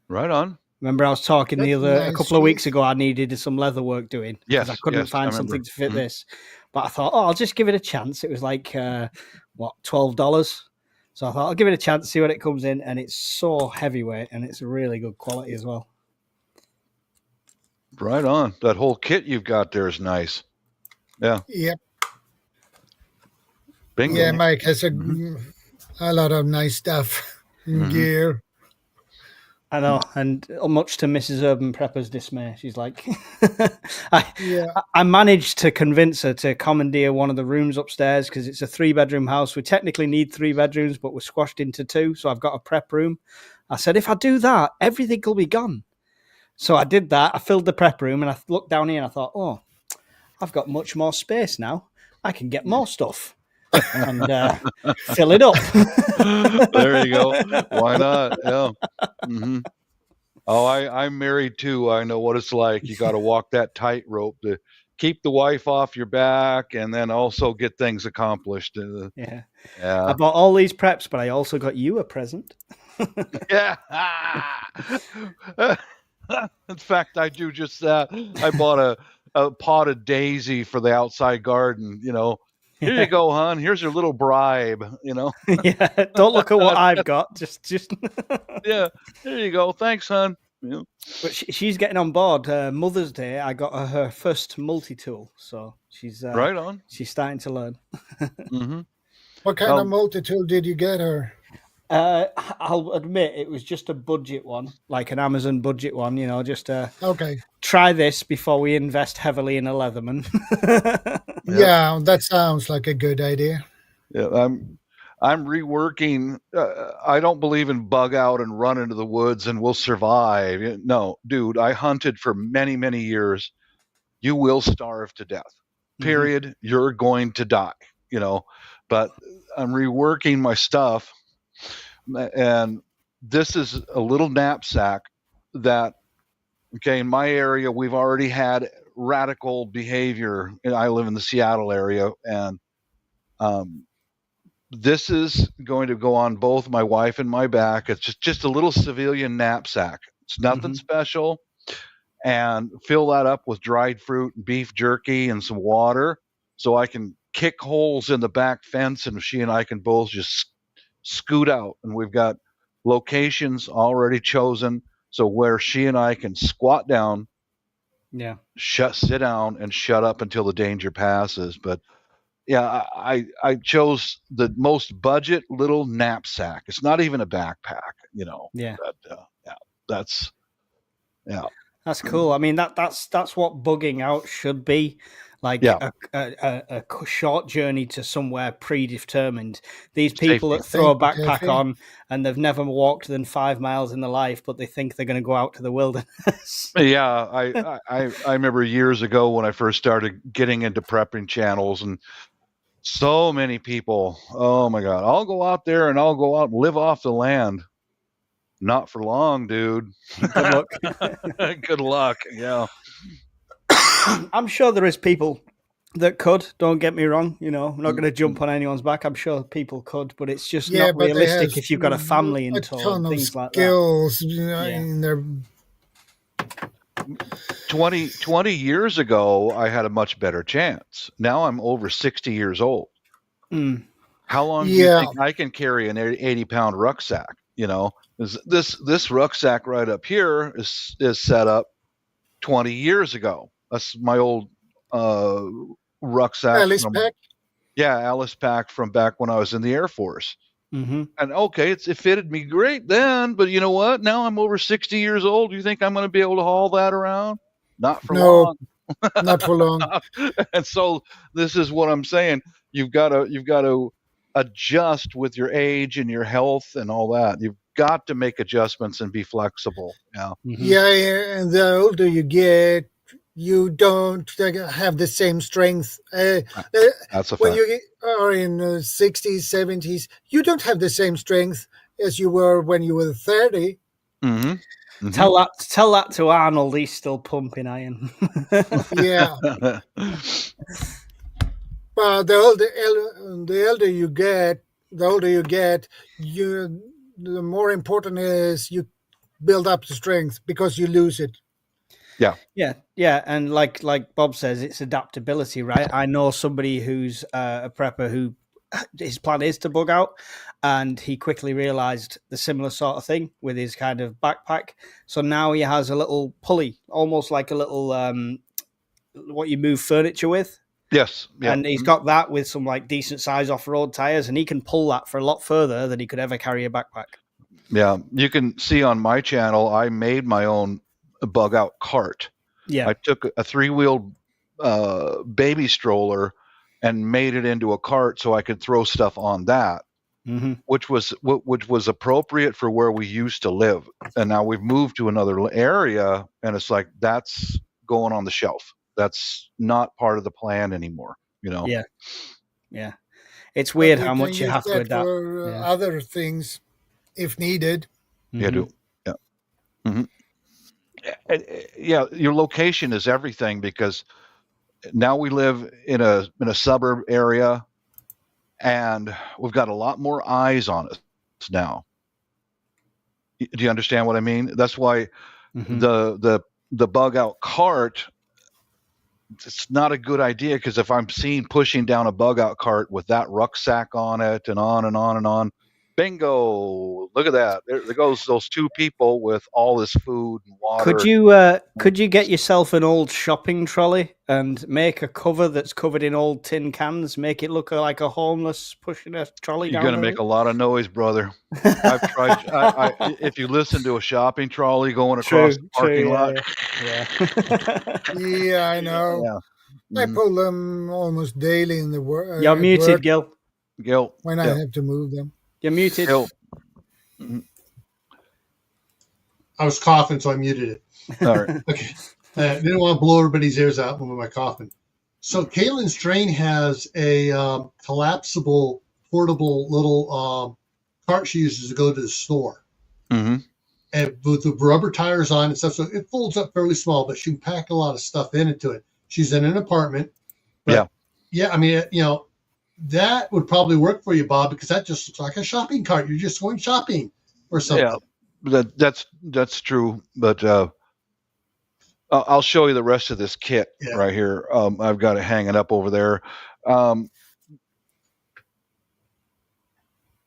Right on. Remember, I was talking a couple of weeks ago. I needed some leather work doing because I couldn't find something to fit this. But I thought, I'll just give it a chance. It was like $12. So I thought I'll give it a chance, see what it comes in, and it's so heavyweight and it's really good quality as well. Right on. That whole kit you've got there is nice. Yeah. Yep. Bingo. Yeah, Mike has a lot of nice stuff in gear. I know, and much to Mrs. Urban Prepper's dismay, she's like, I managed to convince her to commandeer one of the rooms upstairs because it's a 3-bedroom house. We technically need 3 bedrooms, but we're squashed into 2, so I've got a prep room. I said, if I do that, everything will be gone. So I did that. I filled the prep room, and I looked down here, and I thought, I've got much more space now. I can get more stuff and fill it up. There you go. Why not? Yeah. Mm-hmm. Oh, I'm married too. I know what it's like. You got to walk that tightrope to keep the wife off your back and then also get things accomplished. Yeah. I bought all these preps, but I also got you a present. Yeah. In fact, I do just that. I bought a potted daisy for the outside garden, you know. Here you go, hon. Here's your little bribe, you know. Yeah, don't look at what I've got. Just Yeah, there you go. Thanks, hon. Yeah. But she's getting on board. Mother's Day, I got her first multi-tool, so she's right on. She's starting to learn. What kind of multi-tool did you get her? I'll admit it was just a budget one, like an Amazon budget one, you know, just try this before we invest heavily in a Leatherman. Yeah, that sounds like a good idea. Yeah, I'm reworking. I don't believe in bug out and run into the woods and we'll survive. No, dude, I hunted for many, many years. You will starve to death. Period. You're going to die, but I'm reworking my stuff. And this is a little knapsack that, okay, in my area, we've already had radical behavior. I live in the Seattle area, and this is going to go on both my wife and my back. It's just a little civilian knapsack. It's nothing special. And fill that up with dried fruit and beef jerky and some water so I can kick holes in the back fence and she and I can both just scoot out. And we've got locations already chosen. So where she and I can squat down, sit down and shut up until the danger passes. But yeah, I chose the most budget little knapsack. It's not even a backpack, But, That's cool. I mean, that's what bugging out should be, like a short journey to somewhere predetermined. These people that throw a backpack on and they've never walked than 5 miles in their life, but they think they're going to go out to the wilderness. Yeah, I remember years ago when I first started getting into prepping channels, and so many people, oh my God, I'll go out there and I'll go out and live off the land. Not for long, dude. Good luck. Good luck. Yeah. I'm sure there is people that could. Don't get me wrong. I'm not going to jump on anyone's back. I'm sure people could, but it's just not realistic if you've got a family and things like that. In their 20 years ago, I had a much better chance. Now I'm over 60 years old. How long do you think I can carry an 80-pound rucksack? This rucksack right up here is set up 20 years ago. That's my old rucksack. Alice pack? Yeah, Alice pack from back when I was in the Air Force. And okay, it fitted me great then, but you know what? Now I'm over 60 years old. You think I'm going to be able to haul that around? Not for long. Not for long. And so this is what I'm saying. You've got to adjust with your age and your health and all that. You've got to make adjustments and be flexible. Yeah. And the older you get, you don't have the same strength. That's a fact. When you are in 60s, 70s, you don't have the same strength as you were when you were 30. Tell that to Arnold. He's still pumping iron. Yeah. But the older you get, the more important is you build up the strength because you lose it. Yeah, and like Bob says, it's adaptability, right? I know somebody who's a prepper who his plan is to bug out, and he quickly realized the similar sort of thing with his kind of backpack. So now he has a little pulley, almost like a little what you move furniture with. Yes. Yeah. And he's got that with some like decent size off-road tires, and he can pull that for a lot further than he could ever carry a backpack. Yeah, you can see on my channel, I made my own bug out cart. Yeah, I took a 3-wheeled baby stroller and made it into a cart so I could throw stuff on that, which was appropriate for where we used to live. And now we've moved to another area, and it's like that's going on the shelf. That's not part of the plan anymore. Yeah. It's weird how much you have to adapt for other things if needed. Yeah, do. Yeah. Yeah, your location is everything, because now we live in a suburb area, and we've got a lot more eyes on us now. Do you understand what I mean? That's why the bug out cart, it's not a good idea, because if I'm seen pushing down a bug out cart with that rucksack on it and on and on and on, bingo! Look at that. There goes those 2 people with all this food and water. Could you get yourself an old shopping trolley and make a cover that's covered in old tin cans? Make it look like a homeless pushing a trolley. You're going to make a lot of noise, brother. I've tried. If you listen to a shopping trolley going across the parking lot, yeah, I know. Yeah. I pull them almost daily in the work. You're muted, Gil. Gil. when I have to move them. You're muted. Gil. I was coughing, so I muted it. All right. Okay. Didn't want to blow everybody's ears out with my coughing. So Caitlin's Drain has a collapsible, portable little cart she uses to go to the store. Mm-hmm. And with the rubber tires on and stuff, so it folds up fairly small, but she can pack a lot of stuff into it. She's in an apartment. Yeah, I mean, that would probably work for you, Bob, because that just looks like a shopping cart. You're just going shopping or something. Yeah, that's true. But I'll show you the rest of this kit right here. I've got it hanging up over there.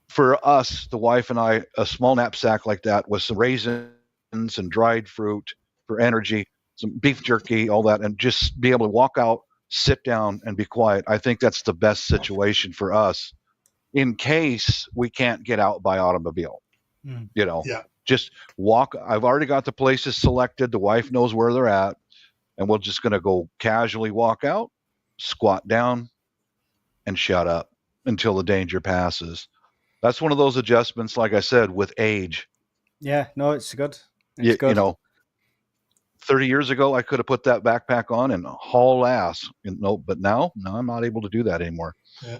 For us, the wife and I, a small knapsack like that with some raisins and dried fruit for energy, some beef jerky, all that, and just be able to walk out, sit down, and be quiet. I think that's the best situation for us in case we can't get out by automobile. Just walk. I've already got the places selected. The wife knows where they're at, and we're just going to go casually walk out, squat down, and shut up until the danger passes. That's one of those adjustments, like I said, with age. Yeah, no, it's good. It's good. 30 years ago, I could have put that backpack on and haul ass. But now I'm not able to do that anymore. Yeah.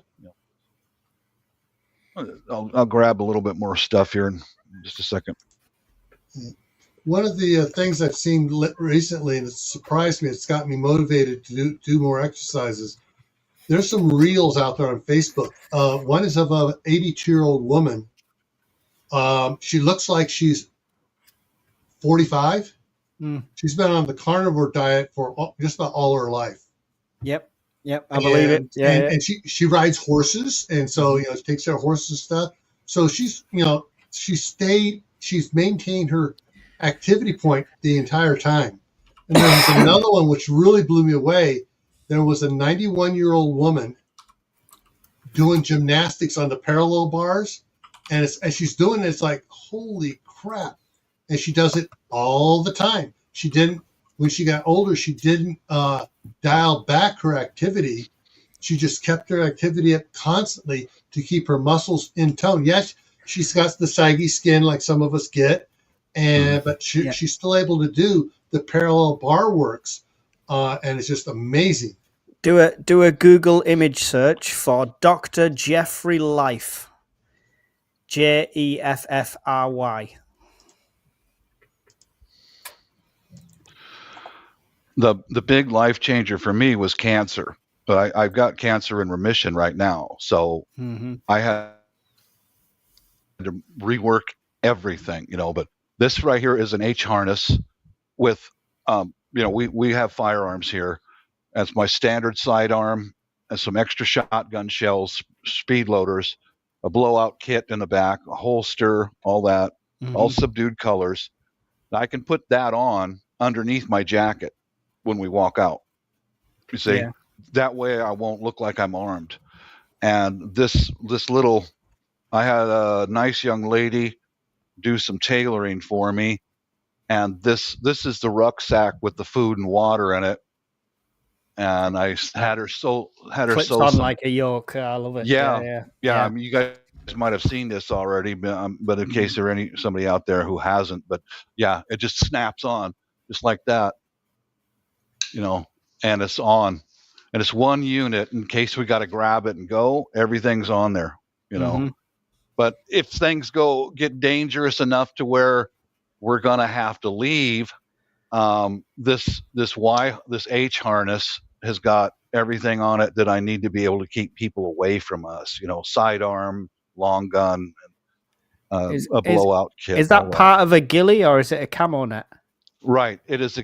I'll grab a little bit more stuff here in just a second. One of the things I've seen recently, and it surprised me, it's got me motivated to do more exercises. There's some reels out there on Facebook. One is of an 82-year-old woman. She looks like she's 45. She's been on the carnivore diet for just about all her life. Yep, I believe it. Yeah, and she rides horses, and so she takes care of horses and stuff. So she's maintained her activity point the entire time. And there was another one which really blew me away. There was a 91-year-old woman doing gymnastics on the parallel bars, and as she's doing it, it's like, holy crap. And she does it all the time. When she got older, she didn't dial back her activity. She just kept her activity up constantly to keep her muscles in tone. Yes, she's got the saggy skin like some of us get, but she's still able to do the parallel bar works, and it's just amazing. Do a Google image search for Dr. Jeffrey Life. Jeffry. The big life changer for me was cancer, but I've got cancer in remission right now. So I had to rework everything, but this right here is an H harness with, we have firearms here. That's my standard sidearm and some extra shotgun shells, speed loaders, a blowout kit in the back, a holster, all that, all subdued colors. I can put that on underneath my jacket when we walk out. You see, that way I won't look like I'm armed. And this little, I had a nice young lady do some tailoring for me, and this is the rucksack with the food and water in it. And I had her sew on like a yoke. I love it. Yeah. I mean, you guys might have seen this already, but in case there somebody out there who hasn't, but yeah, it just snaps on just like that, and it's on, and it's one unit in case we got to grab it and go. Everything's on there, But if things get dangerous enough to where we're gonna have to leave, this H harness has got everything on it that I need to be able to keep people away from us. Sidearm, long gun, a blowout kit. Is that part of a ghillie or is it a camo net? Right. It is a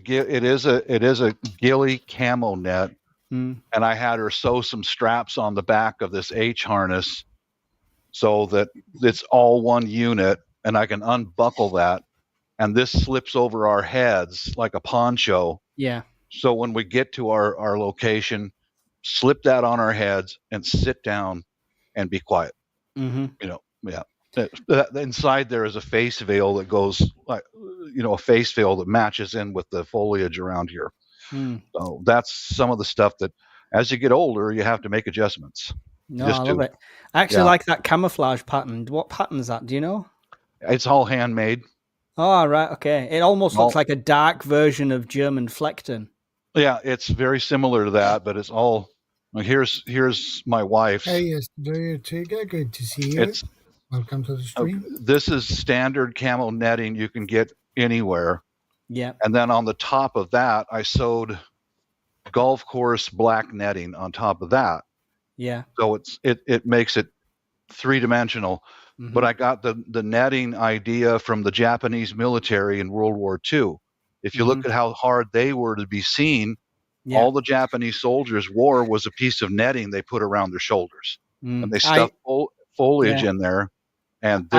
ghillie camo net, and I had her sew some straps on the back of this H harness so that it's all one unit, and I can unbuckle that. And this slips over our heads like a poncho. Yeah. So when we get to our location, slip that on our heads and sit down and be quiet. Inside there is a face veil that goes like, a face veil that matches in with the foliage around here. So that's some of the stuff that as you get older, you have to make adjustments. No, Just I love two. it. I actually Yeah. like that camouflage pattern. What pattern is that? Do you know? It's all handmade. Oh, right. Okay. It almost looks All- like a dark version of German Fleckton. Yeah, it's very similar to that, but it's all. Here's my wife's. Hey, yes, Tiga, good to see you. It's Welcome to the stream. this is standard camel netting you can get anywhere. Yeah. And then on the top of that, I sewed golf course black netting on top of that. Yeah. So it makes it 3-dimensional. Mhm. But I got the netting idea from the Japanese military in World War II. If you look at how hard they were to be seen, Yeah. all the Japanese soldiers wore was a piece of netting they put around their shoulders. And they stuffed foliage in there, and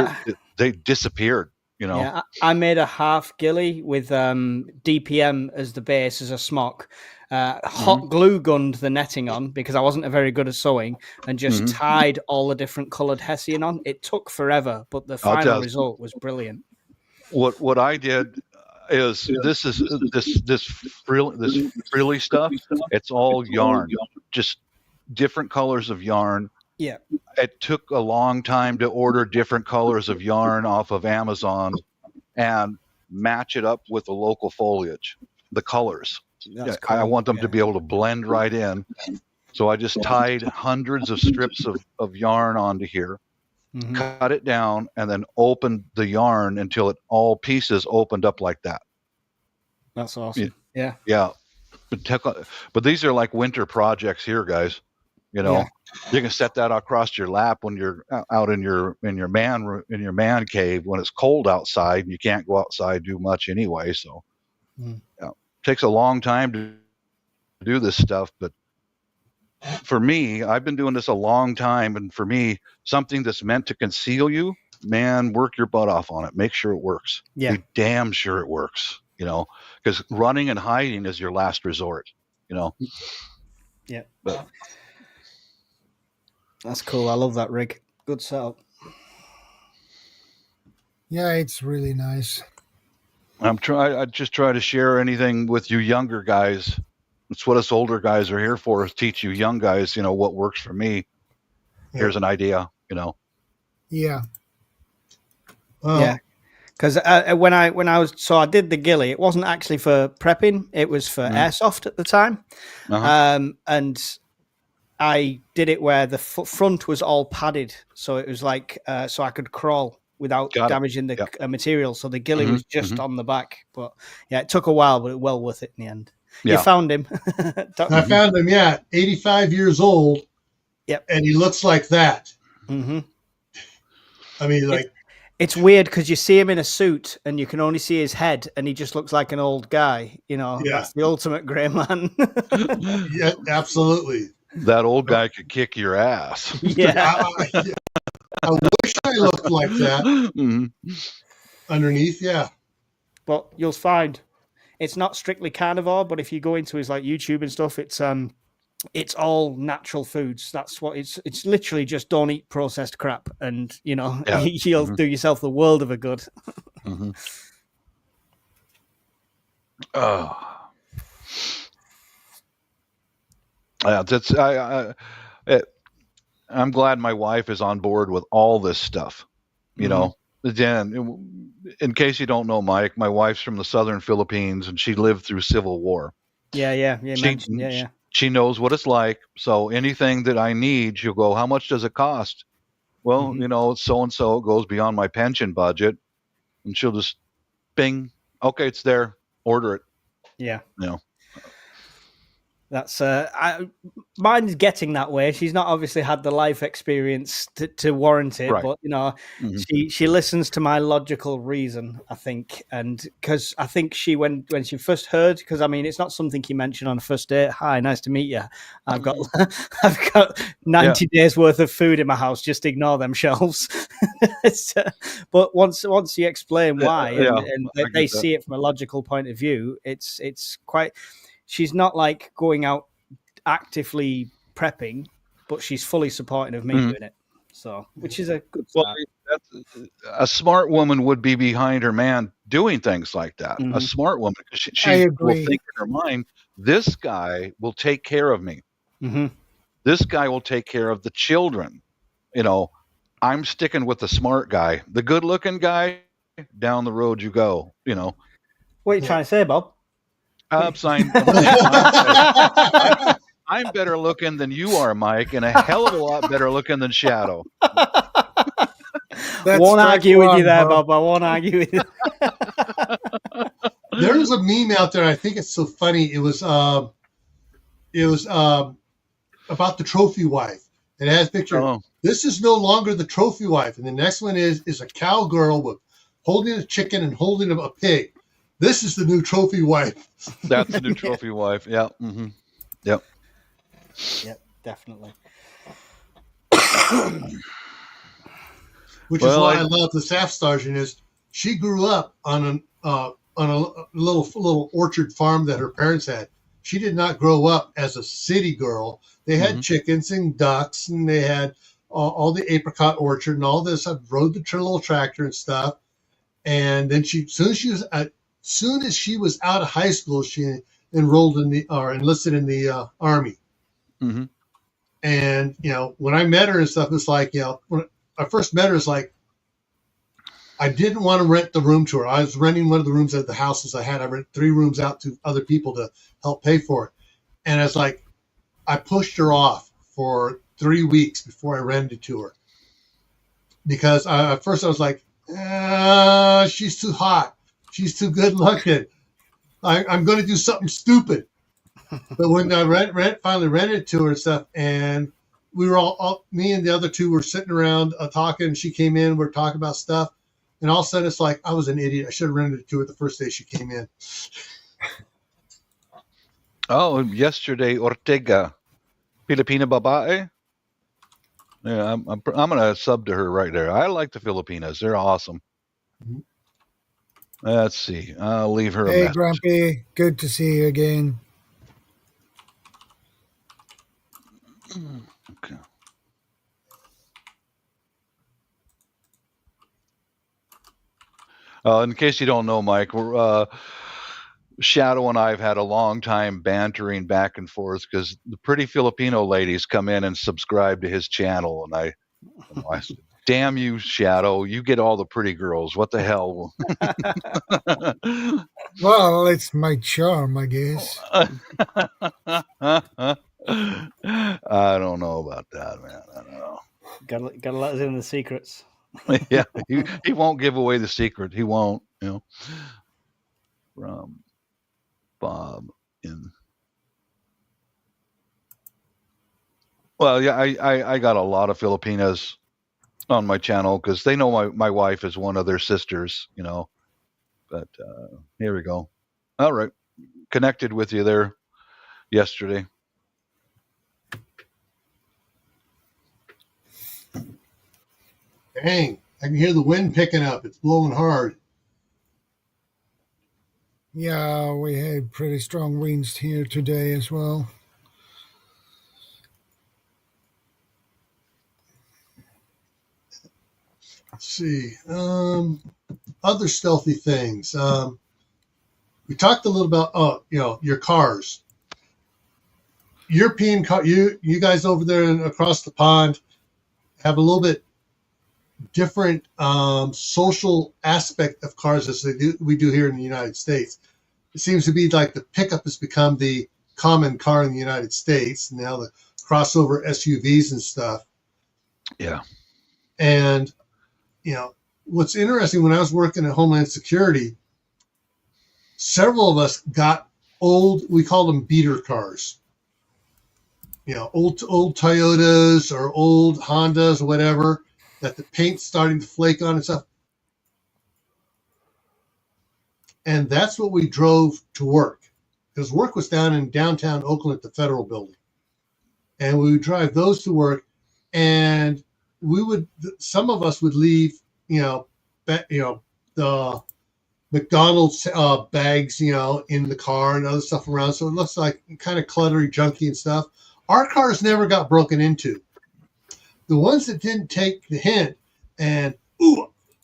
they disappeared. You know. Yeah, I made a half ghillie with DPM as the base as a smock. Hot glue gunned the netting on because I wasn't very good at sewing, and just tied all the different coloured hessian on. It took forever, but the final result was brilliant. What I did is this frilly stuff. It's all yarn, just different colors of yarn. Yeah. It took a long time to order different colors of yarn off of Amazon and match it up with the local foliage, the colors. That's cool. I want them to be able to blend right in. So I just tied hundreds of strips of yarn onto here, cut it down, and then opened the yarn until all pieces opened up like that. That's awesome. Yeah. Yeah. But these are like winter projects here, guys. You know, you can set that across your lap when you're out in your man cave when it's cold outside and you can't go outside do much anyway. So, it takes a long time to do this stuff. But for me, I've been doing this a long time, and for me, something that's meant to conceal you, man, work your butt off on it. Make sure it works. Yeah, be damn sure it works. You know, because running and hiding is your last resort. You know. Yeah. But that's cool. I love that rig. Good setup. Yeah, it's really nice. I just try to share anything with you younger guys. That's what us older guys are here for, is teach you young guys, you know, what works for me. Here's an idea, you know. Yeah. Yeah. Because when I did the ghillie, it wasn't actually for prepping. It was for airsoft at the time. And I did it where the front was all padded. So it was like, so I could crawl without damaging the material. So the ghillie was just on the back. But yeah, it took a while, but well worth it in the end. Yeah. You found him. I found him, 85 years old. Yep. And he looks like that. Mm-hmm. I mean, like... It's weird because you see him in a suit and you can only see his head and he just looks like an old guy. You know, that's the ultimate gray man. Yeah, absolutely. That old guy could kick your ass. Yeah. I wish I looked like that underneath. Yeah. But you'll find it's not strictly carnivore, but if you go into his like YouTube and stuff, it's all natural foods. That's what it's literally just don't eat processed crap, and you know you'll do yourself the world of a good. That's I'm glad my wife is on board with all this stuff. You know, again, in case you don't know, Mike, my wife's from the southern Philippines and she lived through Civil War. Yeah. She knows what it's like. So anything that I need, she'll go, how much does it cost? Well, you know, it's so-and-so. It goes beyond my pension budget. And she'll just bing. Okay, it's there. Order it. Yeah. You know. That's mine's getting that way. She's not obviously had the life experience to warrant it, but you know, she listens to my logical reason, I think, and because I think she when she first heard, because I mean it's not something you mentioned on a first date. Hi, nice to meet you. I've got 90 days worth of food in my house. Just ignore them shelves. But once you explain why, and they see it from a logical point of view, it's quite. She's not like going out actively prepping, but she's fully supporting of me doing it. So, which is a good start. Well, a smart woman would be behind her man doing things like that. A smart woman, she will think in her mind, this guy will take care of me. This guy will take care of the children. I'm sticking with the smart guy. The good-looking guy, down the road you go. What are you trying to say, Bob? I'm better looking than you are, Mike, and a hell of a lot better looking than Shadow. Won't argue with you there, Bob. I won't argue with you. There's a meme out there. I think it's so funny. It was about the trophy wife. It has a picture. Oh. This is no longer the trophy wife, and the next one is a cowgirl with holding a chicken and holding a pig. This is the new trophy wife. That's the new trophy wife. Yeah. Mm-hmm. Yep. Yep, definitely. Which is why I love the staff sergeant. Is she grew up on a little orchard farm that her parents had. She did not grow up as a city girl. They had chickens and ducks, and they had all the apricot orchard and all this. I rode the little tractor and stuff. And then soon as she was out of high school, she enrolled enlisted in the Army. Mm-hmm. And when I met her and stuff, it's like when I first met her, it's like I didn't want to rent the room to her. I was renting one of the rooms at the houses I had. I rented 3 rooms out to other people to help pay for it. And it's like I pushed her off for 3 weeks before I rented to her. Because at first I was like, she's too hot. She's too good looking. I'm going to do something stupid. But when I finally rented to her and stuff, and we were all me and the other 2 were sitting around talking, and she came in, we're talking about stuff. And all of a sudden, it's like, I was an idiot. I should have rented it to her the first day she came in. Oh, yesterday, Ortega, Filipina babae. Yeah, I'm going to sub to her right there. I like the Filipinas. They're awesome. Mm-hmm. Let's see. I'll leave her a message. Hey, Grumpy. Good to see you again. Okay. In case you don't know, Mike, Shadow and I have had a long time bantering back and forth because the pretty Filipino ladies come in and subscribe to his channel, and I said, "Damn you, Shadow! You get all the pretty girls. What the hell?" Well, it's my charm, I guess. I don't know about that, man. I don't know. Gotta let us in the secrets. Yeah, he won't give away the secret. He won't, From Bob in. Well, yeah, I got a lot of Filipinas on my channel because they know my wife is one of their sisters, But here we go. All right, connected with you there yesterday. Dang, I can hear the wind picking up. It's blowing hard. Yeah, we had pretty strong winds here today as well. Let's see. Other stealthy things. We talked a little about, your cars. European car. You guys over there and across the pond have a little bit different social aspect of cars as we do here in the United States. It seems to be like the pickup has become the common car in the United States. Now the crossover SUVs and stuff. Yeah. And, what's interesting, when I was working at Homeland Security, several of us got old, we call them beater cars. Old Toyotas or old Hondas or whatever, that the paint's starting to flake on and stuff. And that's what we drove to work, because work was down in downtown Oakland at the Federal Building. And we would drive those to work, and some of us would leave, the McDonald's bags, in the car and other stuff around. So it looks like kind of cluttery, junky and stuff. Our cars never got broken into. The ones that didn't take the hint and,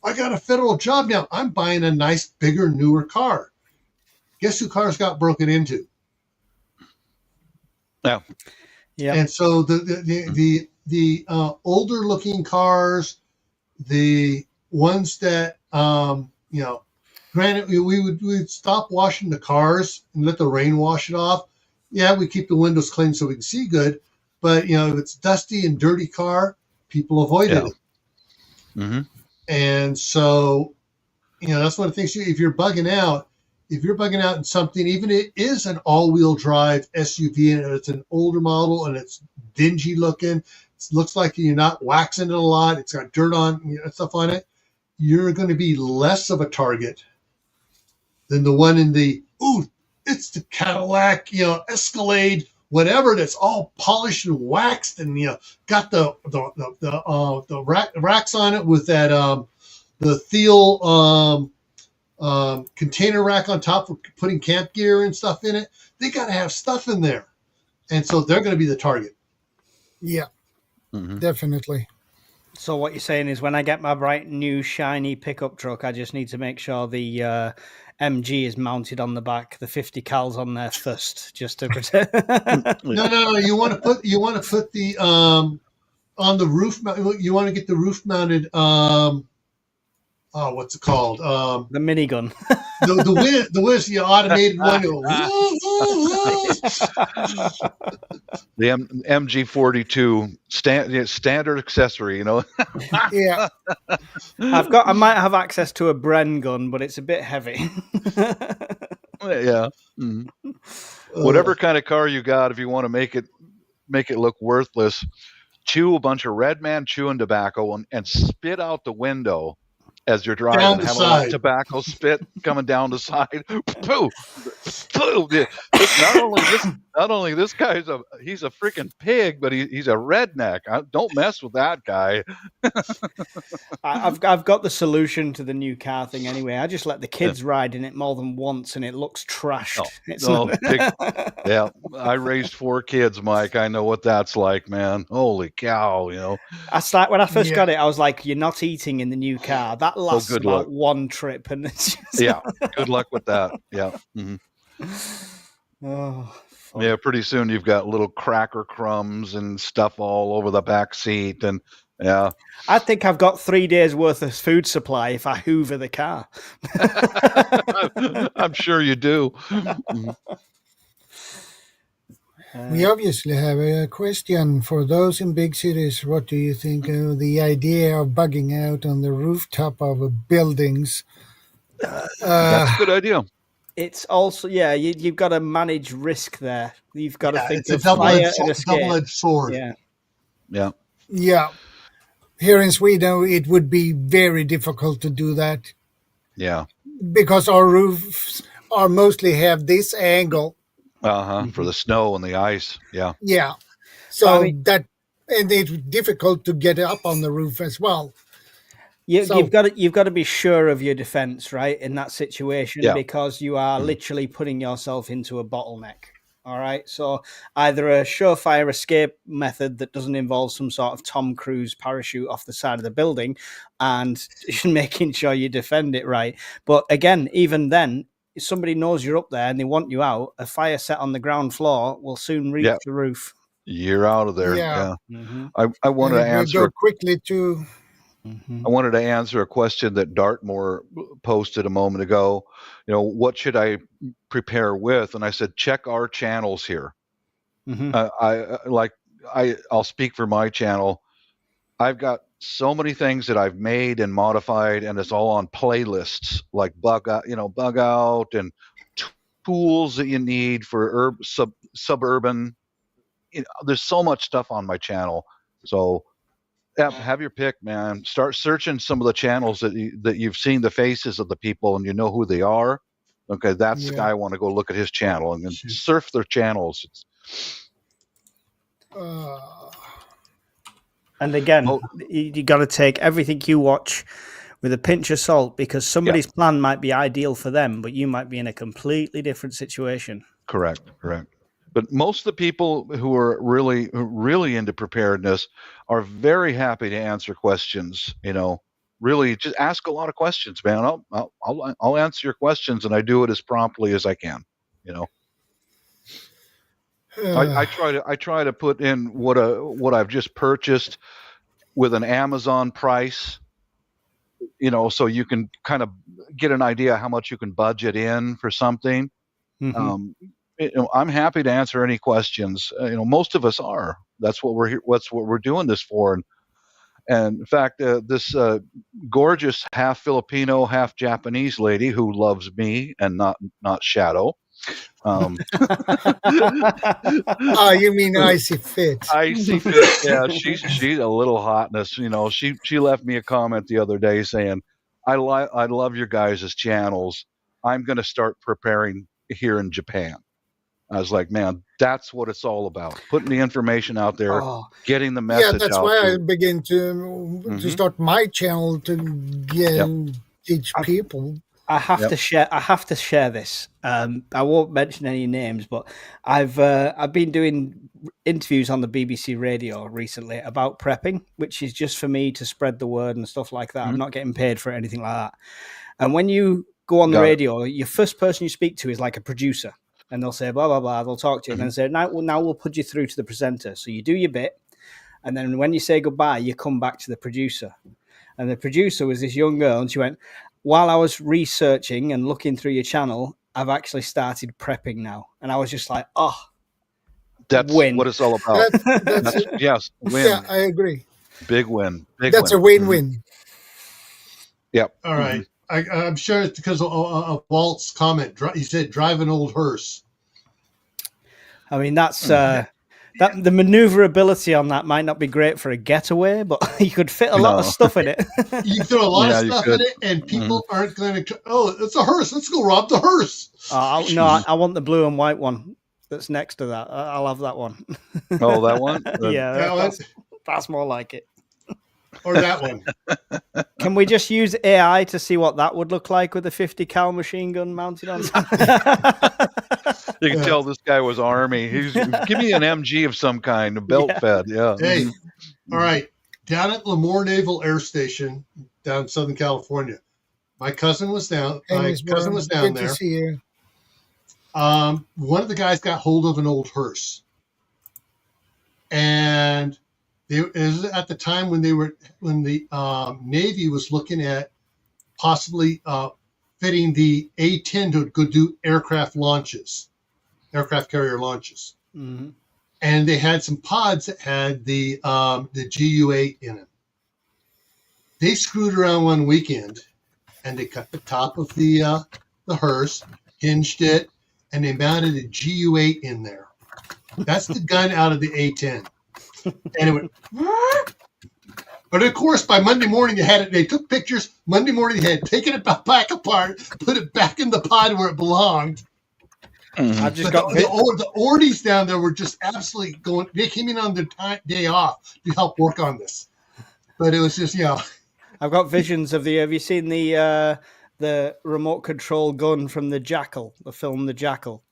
I got a federal job now, I'm buying a nice, bigger, newer car. Guess who cars got broken into? Yeah. Yeah. And so the older looking cars, the ones that granted we'd stop washing the cars and let the rain wash it off. Yeah, we keep the windows clean so we can see good, but if it's dusty and dirty car, people avoided it. Mm-hmm. And so that's one of the things. If you're bugging out in something, even if it is an all-wheel drive SUV and it's an older model and it's dingy looking, it looks like you're not waxing it a lot, it's got dirt on stuff on it, you're going to be less of a target than the one in it's the Cadillac, Escalade, whatever, that's all polished and waxed and got the racks on it with that the Thiel container rack on top for putting camp gear and stuff in it. They got to have stuff in there, and so they're going to be the target. Yeah, definitely. So what you're saying is, when I get my bright new shiny pickup truck, I just need to make sure the MG is mounted on the back, the 50 cals on there first, just to protect. No. You want to put the on the roof. You want to get the roof mounted. What's it called? The minigun. the automated one. The MG42 standard accessory, Yeah. I might have access to a Bren gun, but it's a bit heavy. Yeah. Mm. Whatever kind of car you got, if you want to make it look worthless, chew a bunch of Red Man chewing tobacco and spit out the window as you're driving, down the have side. a tobacco spit coming down the side. Pooh, pooh. Not only this guy's he's a freaking pig, but he's a redneck. Don't mess with that guy. I've got the solution to the new car thing anyway. I just let the kids ride in it more than once, and it looks trashed. Yeah, I raised 4 kids, Mike. I know what that's like, man. Holy cow, when I first got it, I was like, "You're not eating in the new car." That lasts about one trip, and it's just... yeah. Good luck with that. Yeah. Mm-hmm. Oh, yeah. Pretty soon you've got little cracker crumbs and stuff all over the back seat, and yeah. I think I've got 3 days worth of food supply if I hoover the car. I'm sure you do. We obviously have a question for those in big cities. What do you think of the idea of bugging out on the rooftop of buildings? That's a good idea. It's also, you've got to manage risk there. You've got to think of fire and escape. Double-edged sword. Yeah. Here in Sweden, it would be very difficult to do that. Yeah. Because our roofs are mostly have this angle. For the snow and the ice. Yeah. Yeah. So and it's difficult to get up on the roof as well. You've got to be sure of your defense, right, in that situation, because you are literally putting yourself into a bottleneck. All right. So either a surefire escape method that doesn't involve some sort of Tom Cruise parachute off the side of the building and making sure you defend it right. But again, even then, if somebody knows you're up there and they want you out, a fire set on the ground floor will soon reach the roof. You're out of there. Yeah. Mm-hmm. I wanted to answer quickly to. I wanted to answer a question that Dartmoor posted a moment ago. What should I prepare with? And I said, check our channels here. Mm-hmm. I'll speak for my channel. I've got so many things that I've made and modified, and it's all on playlists like bug out and tools that you need for suburban. There's so much stuff on my channel. So have your pick, man. Start searching some of the channels that you've seen the faces of the people and you know who they are. Okay, that's the guy I want to go look at his channel and then surf their channels. And again, you got to take everything you watch with a pinch of salt, because somebody's plan might be ideal for them, but you might be in a completely different situation. Correct. But most of the people who are really into preparedness are very happy to answer questions. Really just ask a lot of questions, man. I'll answer your questions, and I do it as promptly as I can. I try to put in what I've just purchased with an Amazon price, so you can kind of get an idea how much you can budget in for something. I'm happy to answer any questions. Most of us are. That's what we're here. What's what we're doing this for. And in fact, this gorgeous half Filipino, half Japanese lady who loves me and not Shadow. You mean Icy Fit? Icy Fit. Yeah, she's a little hotness. She left me a comment the other day saying, I love your guys' channels. I'm going to start preparing here in Japan. I was like, man, that's what it's all about. Putting the information out there, getting the message out. Yeah, that's why I begin to start my channel to teach people. I have to share. I have to share this. I won't mention any names, but I've been doing interviews on the BBC radio recently about prepping, which is just for me to spread the word and stuff like that. I'm not getting paid for anything like that. And when you go on the radio, your first person you speak to is like a producer, and they'll say blah blah blah. They'll talk to you and then say, now we'll put you through to the presenter. So you do your bit, and then when you say goodbye, you come back to the producer. And the producer was this young girl, and she went, while I was researching and looking through your channel, I've actually started prepping now. And I was just like, that's win. What it's all about. Yes, win. Yeah, I agree. Big win. That's a win-win. Yep. All right. I'm sure it's because of Walt's comment. He said, drive an old hearse. I mean, that's... That the maneuverability on that might not be great for a getaway, but you could fit a lot of stuff in it. You throw a lot of stuff in it, and people aren't going to. Oh, it's a hearse. Let's go rob the hearse. I want the blue and white one that's next to that. I'll have that one. Oh, that one. Yeah, that's more like it. Or that one. Can we just use AI to see what that would look like with a 50 cal machine gun mounted on top? You can tell this guy was Army. Give me an MG of some kind, a belt fed. Yeah. Hey, all right. Down at Lemoore Naval Air Station, down in Southern California, my cousin was down. Good to see you. One of the guys got hold of an old hearse, and it was at the time when the Navy was looking at possibly fitting the A-10 to go do aircraft carrier launches. Mm-hmm. And they had some pods that had the GU-8 in them. They screwed around one weekend, and they cut the top of the hearse, hinged it, and they mounted a GU-8 in there. That's the gun out of the A-10. And it went, but of course, by Monday morning, they took pictures. Monday morning, they had taken it back apart, put it back in the pod where it belonged. I've just got the Ordies down there were just absolutely going. They came in on their day off to help work on this, but it was just I've got visions of the. Have you seen the remote control gun from the Jackal, the film The Jackal,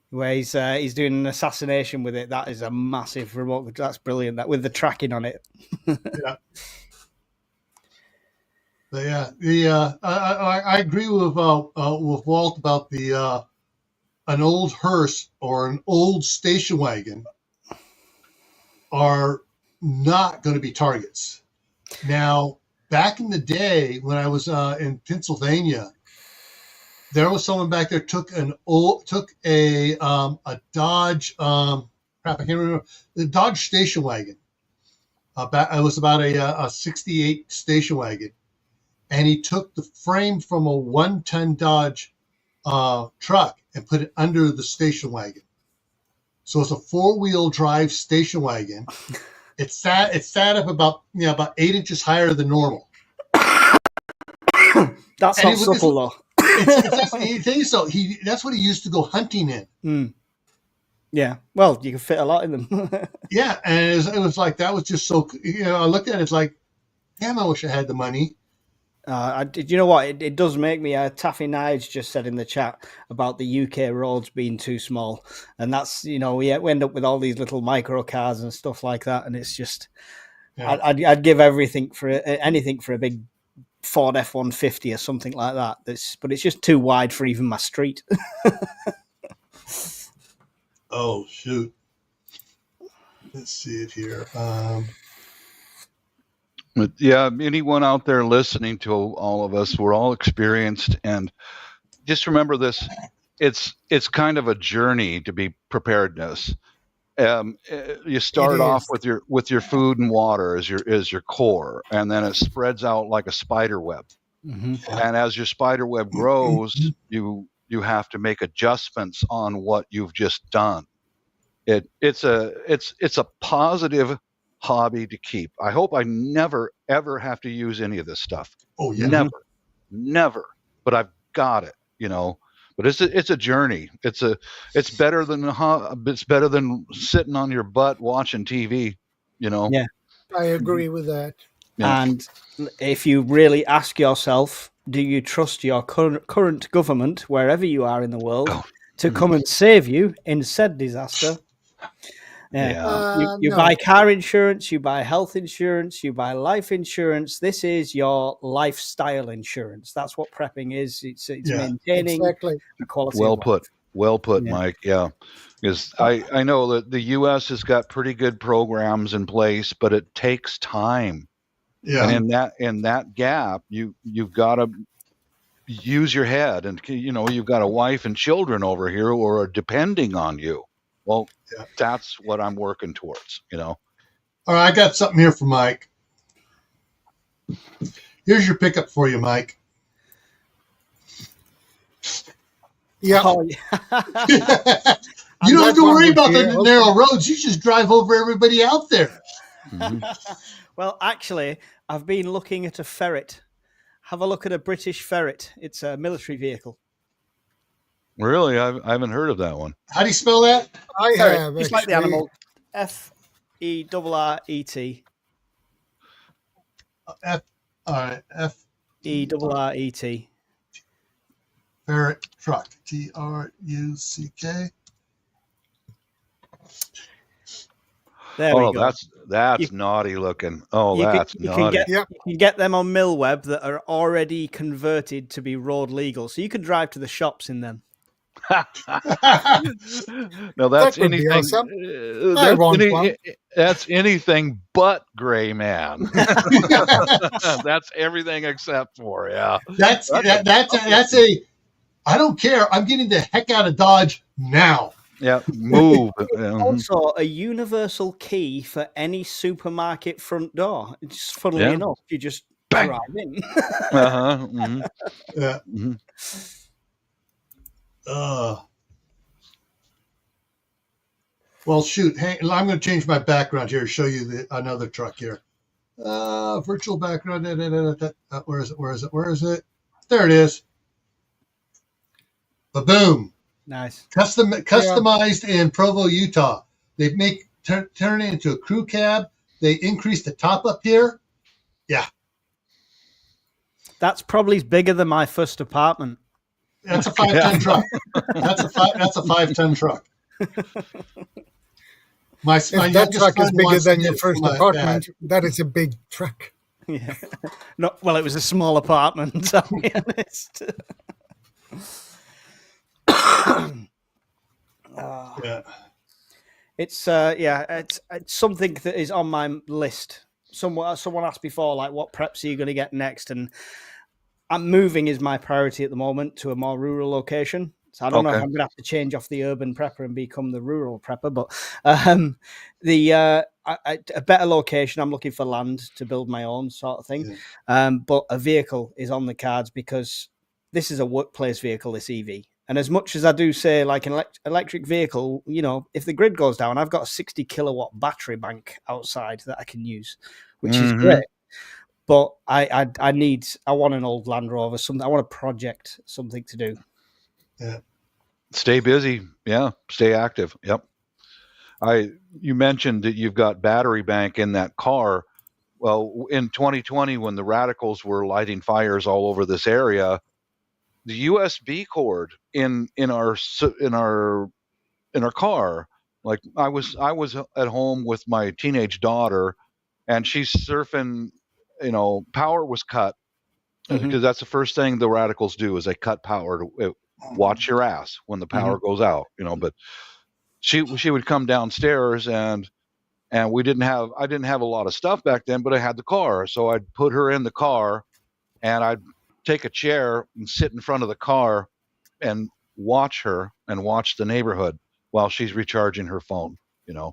where he's doing an assassination with it? That is a massive remote. That's brilliant. That with the tracking on it. Yeah. But I agree with Walt about an old hearse or an old station wagon are not going to be targets. Now, back in the day when I was in Pennsylvania, there was someone back there took a Dodge I can't remember the Dodge station wagon. It was about a 68 station wagon. And he took the frame from a 1-ton Dodge truck and put it under the station wagon. So it's a 4-wheel drive station wagon. It sat up about 8 inches higher than normal. That's not supple though. That's what he used to go hunting in. Mm. Yeah, well, you can fit a lot in them. Yeah, and it was like that was just so. I looked at it, it's like, damn, I wish I had the money. You know what? It does make me. Taffy Knives just said in the chat about the UK roads being too small, and that's we end up with all these little micro cars and stuff like that, and it's just. Yeah. I'd give anything for a big Ford F-150 or something like that. But it's just too wide for even my street. Oh, shoot. Let's see it here. But yeah, anyone out there listening to all of us, we're all experienced, and just remember this: it's kind of a journey to be preparedness. You start off with your food and water as your core, and then it spreads out like a spider web. Mm-hmm. And as your spider web grows, you have to make adjustments on what you've just done. It's a positive hobby to keep. I hope I never ever have to use any of this stuff. Oh yeah, never. But I've got it, But it's a journey. It's better than sitting on your butt watching TV. Yeah, I agree with that. Yeah. And if you really ask yourself, do you trust your current government, wherever you are in the world, to come and save you in said disaster? You No. buy car insurance, you buy health insurance, you buy life insurance. This is your lifestyle insurance. That's what prepping is. It's maintaining the quality. Well put, Mike. Yeah, because I know that the U.S. has got pretty good programs in place, but it takes time. Yeah. And in that gap, you've got to use your head, and you've got a wife and children over here who are depending on you. Well, that's what I'm working towards, All right, I got something here for Mike. Here's your pickup for you, Mike. Yeah. Oh, yeah. You don't have to worry about the narrow roads. You just drive over everybody out there. Mm-hmm. Well, actually, I've been looking at a ferret. Have a look at a British ferret. It's a military vehicle. Really? I haven't heard of that one. How do you spell that? I ferret. have. It's like the animal. F-E-R-R-E-T. F-E-R-R-E-T. Ferret truck. T-R-U-C-K. There we go. That's naughty looking. Oh, that's naughty. You can get them on Millweb that are already converted to be road legal, so you can drive to the shops in them. No, that's anything. Awesome. That's anything but gray man. That's everything except for That's a. I don't care. I'm getting the heck out of Dodge now. Yeah, move. Also, a universal key for any supermarket front door. Just funnily enough, you just drive in. Mm-hmm. Yeah. Mm-hmm. Well, shoot. Hey, I'm going to change my background here to show you another truck here. Virtual background. Where is it? There it is. Ba-boom. Nice. Customized in Provo, Utah. They turn it into a crew cab. They increase the top up here. Yeah. That's probably bigger than my first apartment. That's a 5-ton truck. That's a 5-ton truck. That truck is bigger than your first apartment. That is a big truck. Yeah. Well, it was a small apartment, I'll be honest. It's something that is on my list. Someone asked before, like, what preps are you going to get next? And moving is my priority at the moment to a more rural location. So I don't know if I'm going to have to change off the urban prepper and become the rural prepper, but a better location. I'm looking for land to build my own sort of thing. But a vehicle is on the cards because this is a workplace vehicle, this EV. And as much as I do say, like an electric vehicle, if the grid goes down, I've got a 60 kilowatt battery bank outside that I can use, which is great. But I want an old Land Rover, something. I want a project, something to do. Yeah. Stay busy. Yeah. Stay active. Yep. You mentioned that you've got battery bank in that car. Well, in 2020, when the radicals were lighting fires all over this area, the USB cord in our car, like I was at home with my teenage daughter, and she's surfing. Power was cut because that's the first thing the radicals do is they cut power to watch your ass when the power goes out. But she would come downstairs, and I didn't have a lot of stuff back then, but I had the car, so I'd put her in the car, and I'd take a chair and sit in front of the car and watch her and watch the neighborhood while she's recharging her phone.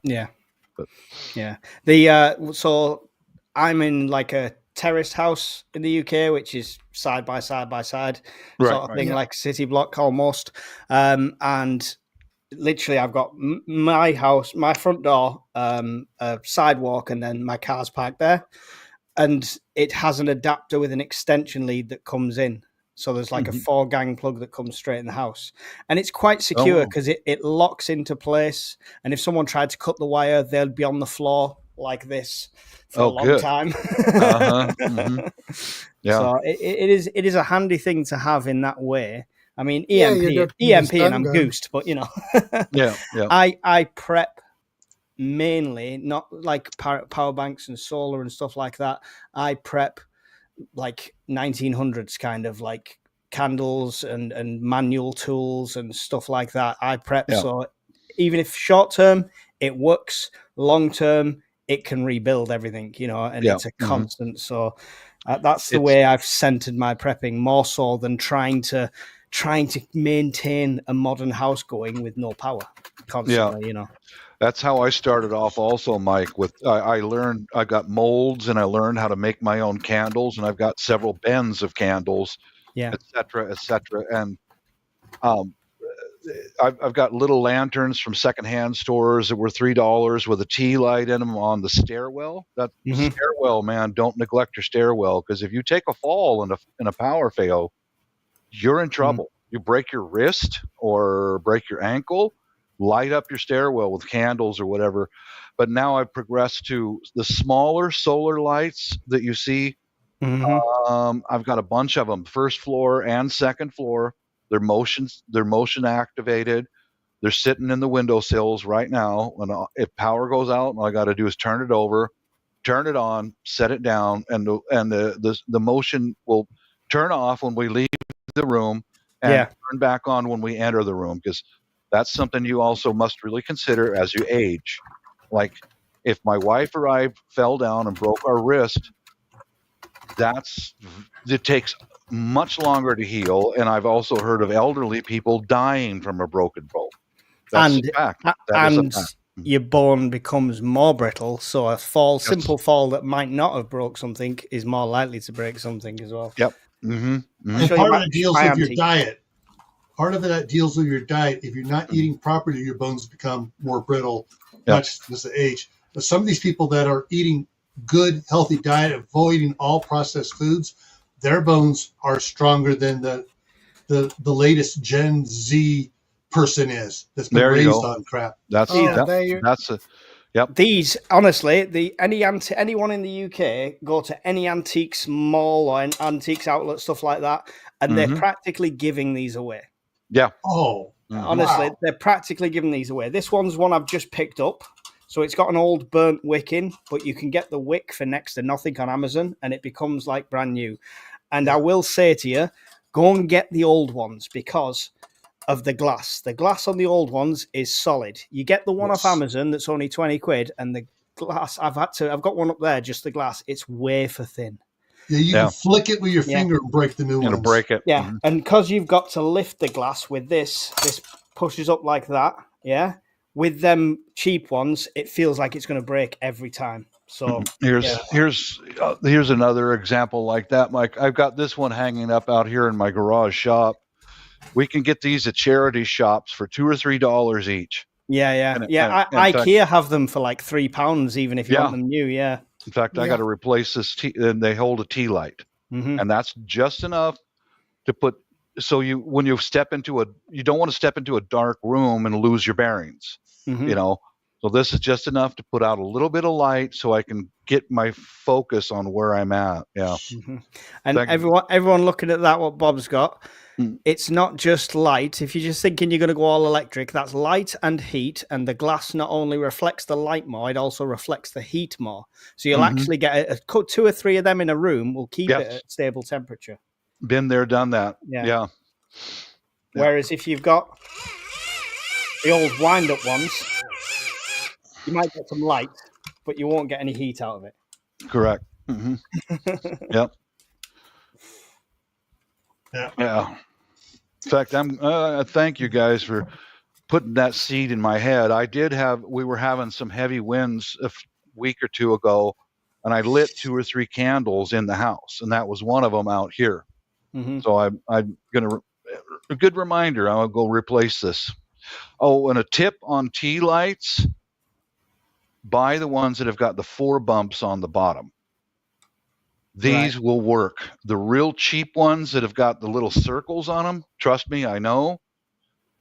Yeah. But yeah, the so I'm in like a terraced house in the UK, which is side by side sort of thing, like city block almost. And literally, I've got my house, my front door, a sidewalk, and then my car's parked there. And it has an adapter with an extension lead that comes in. So there's like a 4-gang plug that comes straight in the house. And it's quite secure because it locks into place. And if someone tried to cut the wire, they'll be on the floor like this for a long time. Yeah. So it is a handy thing to have in that way. I mean, EMP and I'm goosed, but yeah. I prep mainly, not like power banks and solar and stuff like that. I prep like 1900s kind of like candles and manual tools and stuff like that. I prep, so even if short term it works, long term it can rebuild everything, and it's a constant. So that's the way I've centered my prepping, more so than trying to maintain a modern house going with no power constantly. That's how I started off also, Mike, with I learned, I got molds, and I learned how to make my own candles, and I've got several bins of candles, et cetera, and I've got little lanterns from secondhand stores that were $3 with a tea light in them on the stairwell. That stairwell, man, don't neglect your stairwell, because if you take a fall in a power fail, you're in trouble. You break your wrist or break your ankle, light up your stairwell with candles or whatever. But now I've progressed to the smaller solar lights that you see. I've got a bunch of them, first floor and second floor. They're motion activated. They're sitting in the windowsills right now. And if power goes out, all I got to do is turn it over, turn it on, set it down, and the motion will turn off when we leave the room and turn back on when we enter the room, because that's something you also must really consider as you age. Like if my wife or I fell down and broke our wrist, it takes much longer to heal. And I've also heard of elderly people dying from a broken bone. That's a fact. That is a fact. Your bone becomes more brittle, so a simple fall that might not have broke something is more likely to break something as well. Yep. And part of it deals with your diet. Part of that deals with your diet. If you're not eating properly, your bones become more brittle, not just because of age. But some of these people that are eating good, healthy diet, avoiding all processed foods, their bones are stronger than the latest Gen Z person is that's been raised on crap. These, honestly, anyone in the UK, go to any antiques mall or an antiques outlet, stuff like that, and they're practically giving these away. Yeah. Oh, honestly, they're practically giving these away. This one's one I've just picked up. So it's got an old burnt wick in, but you can get the wick for next to nothing on Amazon, and it becomes like brand new. And I will say to you, go and get the old ones because of the glass. The glass on the old ones is solid. You get the one off Amazon that's only 20 quid, and the glass, I've got one up there, just the glass. It's wafer thin. Yeah, you can flick it with your finger and break the new one. It'll break it. Yeah, and because you've got to lift the glass with this pushes up like that, yeah? With them cheap ones, it feels like it's going to break every time. So here's another example like that, Mike. I've got this one hanging up out here in my garage shop. We can get these at charity shops for $2 or $3 each. IKEA have them for like £3, even if you want them new. Yeah. In fact, I got to replace this and they hold a tea light, and that's just enough to put. So you don't want to step into a dark room and lose your bearings. So this is just enough to put out a little bit of light so I can get my focus on where I'm at. Yeah. And everyone looking at that, what Bob's got, it's not just light. If you're just thinking you're going to go all electric, that's light and heat. And the glass not only reflects the light more, it also reflects the heat more. So you'll actually get 2 or 3 of them in a room will keep it at stable temperature. Been there, done that. Yeah. Whereas if you've got the old wind-up ones, you might get some light, but you won't get any heat out of it. Correct. Mm-hmm. Yep. Yeah. In fact, thank you guys for putting that seed in my head. We were having some heavy winds a week or two ago, and I lit 2 or 3 candles in the house, and that was one of them out here. Mm-hmm. So I'm going to, a good reminder, I'll go replace this. Oh, and a tip on tea lights, buy the ones that have got the 4 bumps on the bottom. These will work. The real cheap ones that have got the little circles on them, trust me, I know.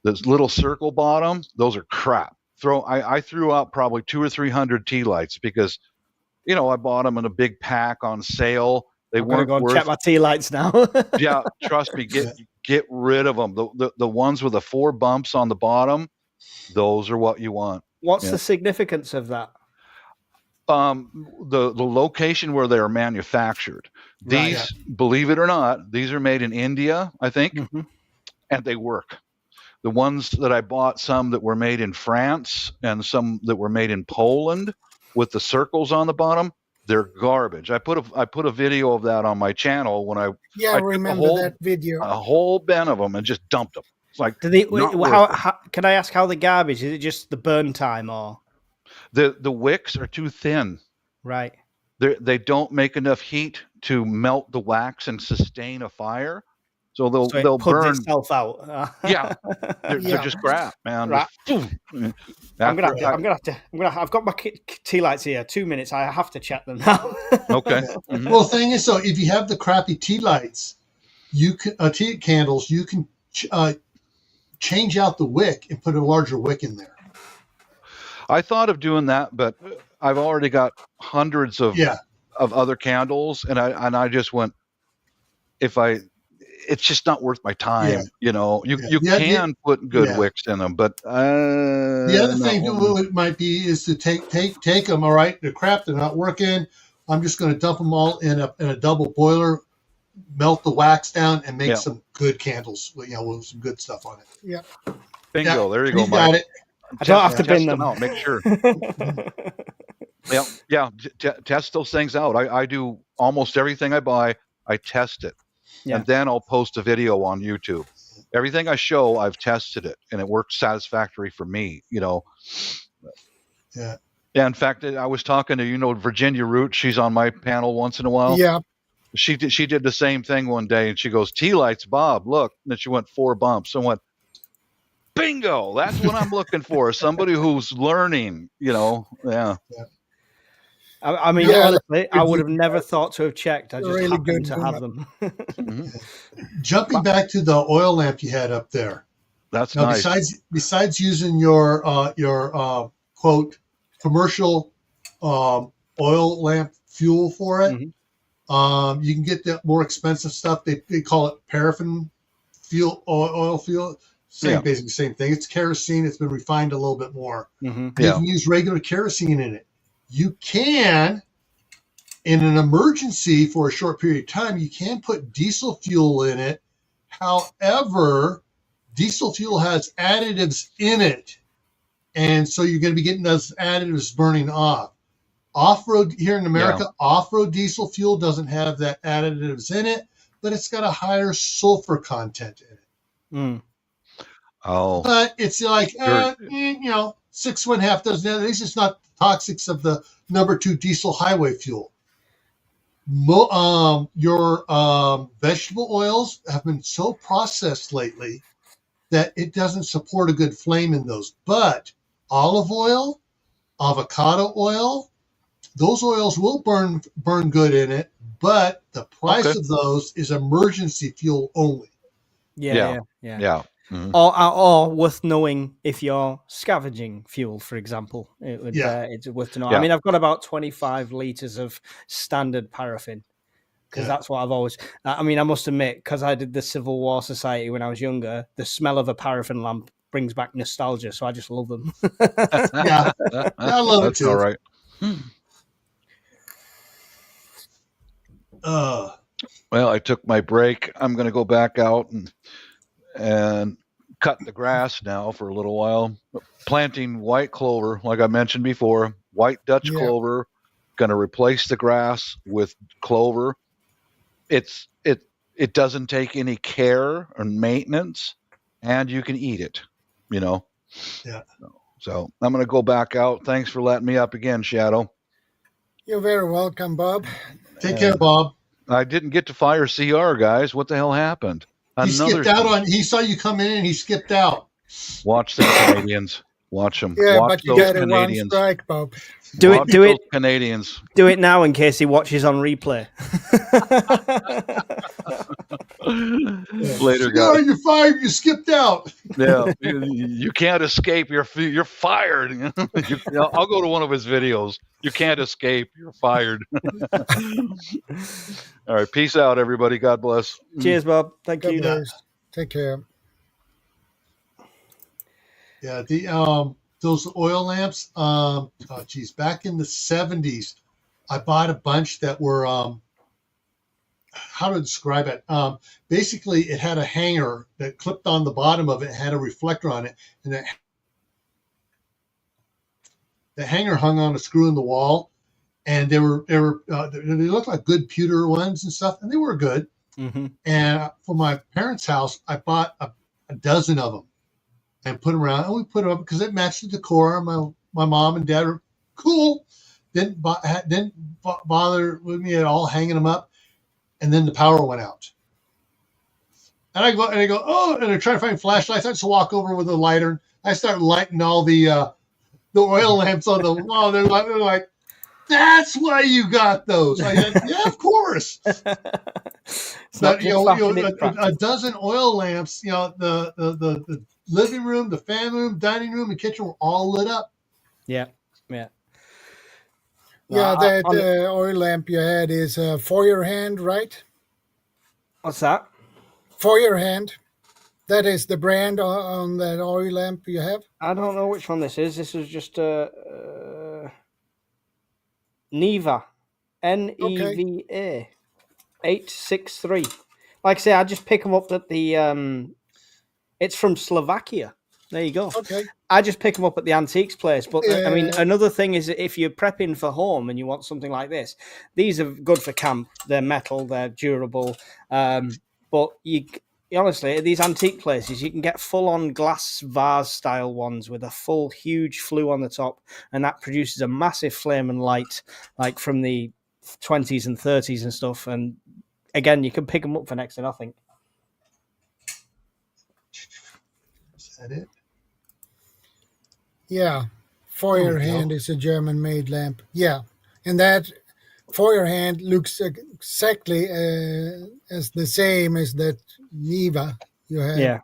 Those little circle bottom, those are crap. I threw out probably 200 or 300 tea lights because, I bought them in a big pack on sale. They weren't go and check my tea lights now. Yeah, trust me, get rid of them. The ones with the 4 bumps on the bottom, those are what you want. What's the significance of that? The location where they are manufactured. These, believe it or not, these are made in India, I think, and they work. The ones that I bought, some that were made in France and some that were made in Poland with the circles on the bottom, they're garbage. I put a video of that on my channel when I remember that video. A whole bin of them and just dumped them. It's like, how can I ask how the garbage? Is it just the burn time or the wicks are too thin? Right. They don't make enough heat to melt the wax and sustain a fire. So they'll burn itself out. They're just crap, man. Right. I've got my tea lights here. 2 minutes. I have to check them now. Okay. Mm-hmm. Well, the thing is, so if you have the crappy tea lights, you can tea candles. You can change out the wick and put a larger wick in there. I thought of doing that, but I've already got hundreds of other candles, and I just went, it's just not worth my time. You can put good wicks in them, but the other thing it might be is to take them. All right, they're crap, they're not working. I'm just going to dump them all in a double boiler, melt the wax down, and make some good candles. With some good stuff on it. Yeah. Bingo. There you go, Mike. Got it. I don't have to bin them out. Make sure. Test those things out. I do almost everything I buy. I test it. And then I'll post a video on YouTube. Everything I show, I've tested it, and it works satisfactory for me, Yeah. Yeah, in fact, I was talking to, Virginia Root. She's on my panel once in a while. Yeah. She did the same thing one day, and she goes, tea lights, Bob, look. And then she went 4 bumps and went, bingo, that's what I'm looking for. Somebody who's learning, Yeah. I mean, honestly, I would have never thought to have checked. I just really happened to have them. Jumping back to the oil lamp you had up there. That's now, nice. Besides using your quote commercial oil lamp fuel for it, you can get the more expensive stuff. They call it paraffin fuel, oil fuel. Basically same thing. It's kerosene. It's been refined a little bit more. You can use regular kerosene in it. You can, in an emergency for a short period of time, you can put diesel fuel in it. However, diesel fuel has additives in it. And so you're going to be getting those additives burning off. Off-road here in America, off-road diesel fuel doesn't have that additives in it, but it's got a higher sulfur content in it. Oh. But it's like, 6 1/2 dozen of these. It's not the toxics of the number 2 diesel highway fuel. Your vegetable oils have been so processed lately that it doesn't support a good flame in those. But olive oil, avocado oil, those oils will burn good in it, but the price of those is emergency fuel only. Yeah. Mm-hmm. Or worth knowing if you're scavenging fuel, for example. It's worth to know. I mean, I've got about 25 liters of standard paraffin because that's what I've always. I mean, I must admit, because I did the Civil War Society when I was younger, the smell of a paraffin lamp brings back nostalgia, so I just love them. I love it too. All right. Well, I took my break. I'm going to go back out and cut the grass now for a little while. Planting white clover, like I mentioned before, white Dutch clover, going to replace the grass with clover. It doesn't take any care or maintenance, and you can eat it, you know. Yeah. So I'm going to go back out. Thanks for letting me up again, Shadow. You're very welcome, Bob. Take care, Bob. I didn't get to fire CR, guys. What the hell happened? He skipped out on. He saw you come in and he skipped out. Watch them Canadians. Watch them. Yeah, Watch but you those got one strike, Bob. Do it, Canadians. Do it now in case he watches on replay. Later, guys. You're fired. You skipped out. Yeah, you can't escape. You're fired. I'll go to one of his videos. You can't escape. You're fired. All right. Peace out, everybody. God bless. Cheers, Bob. Thank you. Take care. Yeah, those oil lamps. Back in the 70s, I bought a bunch that were how to describe it. Basically, it had a hanger that clipped on the bottom of it, had a reflector on it, and the hanger hung on a screw in the wall. And they looked like good pewter ones and stuff, and they were good. Mm-hmm. And for my parents' house, I bought a dozen of them and put them around. And we put them up because it matched the decor. My mom and dad were cool. Didn't bother with me at all hanging them up. And then the power went out. And I go, oh, and I try to find flashlights. I just walk over with a lighter. I start lighting all the oil lamps on the wall. They're like, that's why you got those. Yeah, of course. But a dozen oil lamps. The living room, the family room, dining room, and kitchen were all lit up. Yeah. Yeah, that oil lamp you had is for your hand, right? What's that? For your hand. That is the brand on that oil lamp you have? I don't know which one this is. This is just Neva. Neva. 863. Like I say, I just pick them up at the... it's from Slovakia. There you go. Okay. I just pick them up at the antiques place. But I mean, another thing is that if you're prepping for home and you want something like this, these are good for camp. They're metal, they're durable. But honestly, at these antique places, you can get full-on glass vase style ones with a full, huge flue on the top, and that produces a massive flame and light, like from the 20s and 30s and stuff. And again, you can pick them up for next to nothing. Is that it? Yeah, for your hand is a German-made lamp. Yeah, and that for your hand looks exactly as the same as that Neva you had. Yeah.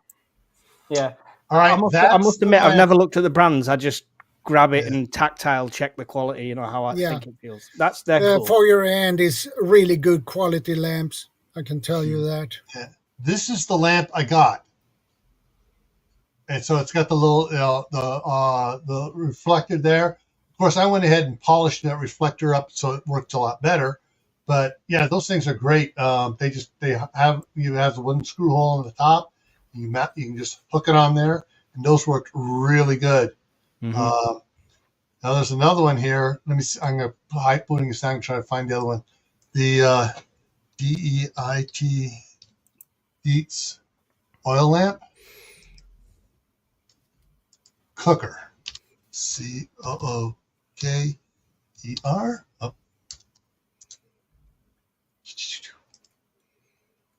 All right. I must admit, I've never looked at the brands. I just grab it and tactile check the quality. You know how I think it feels. That's cool. For your hand is really good quality lamps. I can tell you that. Yeah. This is the lamp I got. And so it's got the little the reflector there. Of course, I went ahead and polished that reflector up so it worked a lot better. But yeah, those things are great. You have the wooden screw hole in the top. You can just hook it on there, and those worked really good. Mm-hmm. Now there's another one here. Let me see. I'm going to hide putting this down and try to find the other one. The DEIT Dietz oil lamp. Cooker. Cooker. Oh.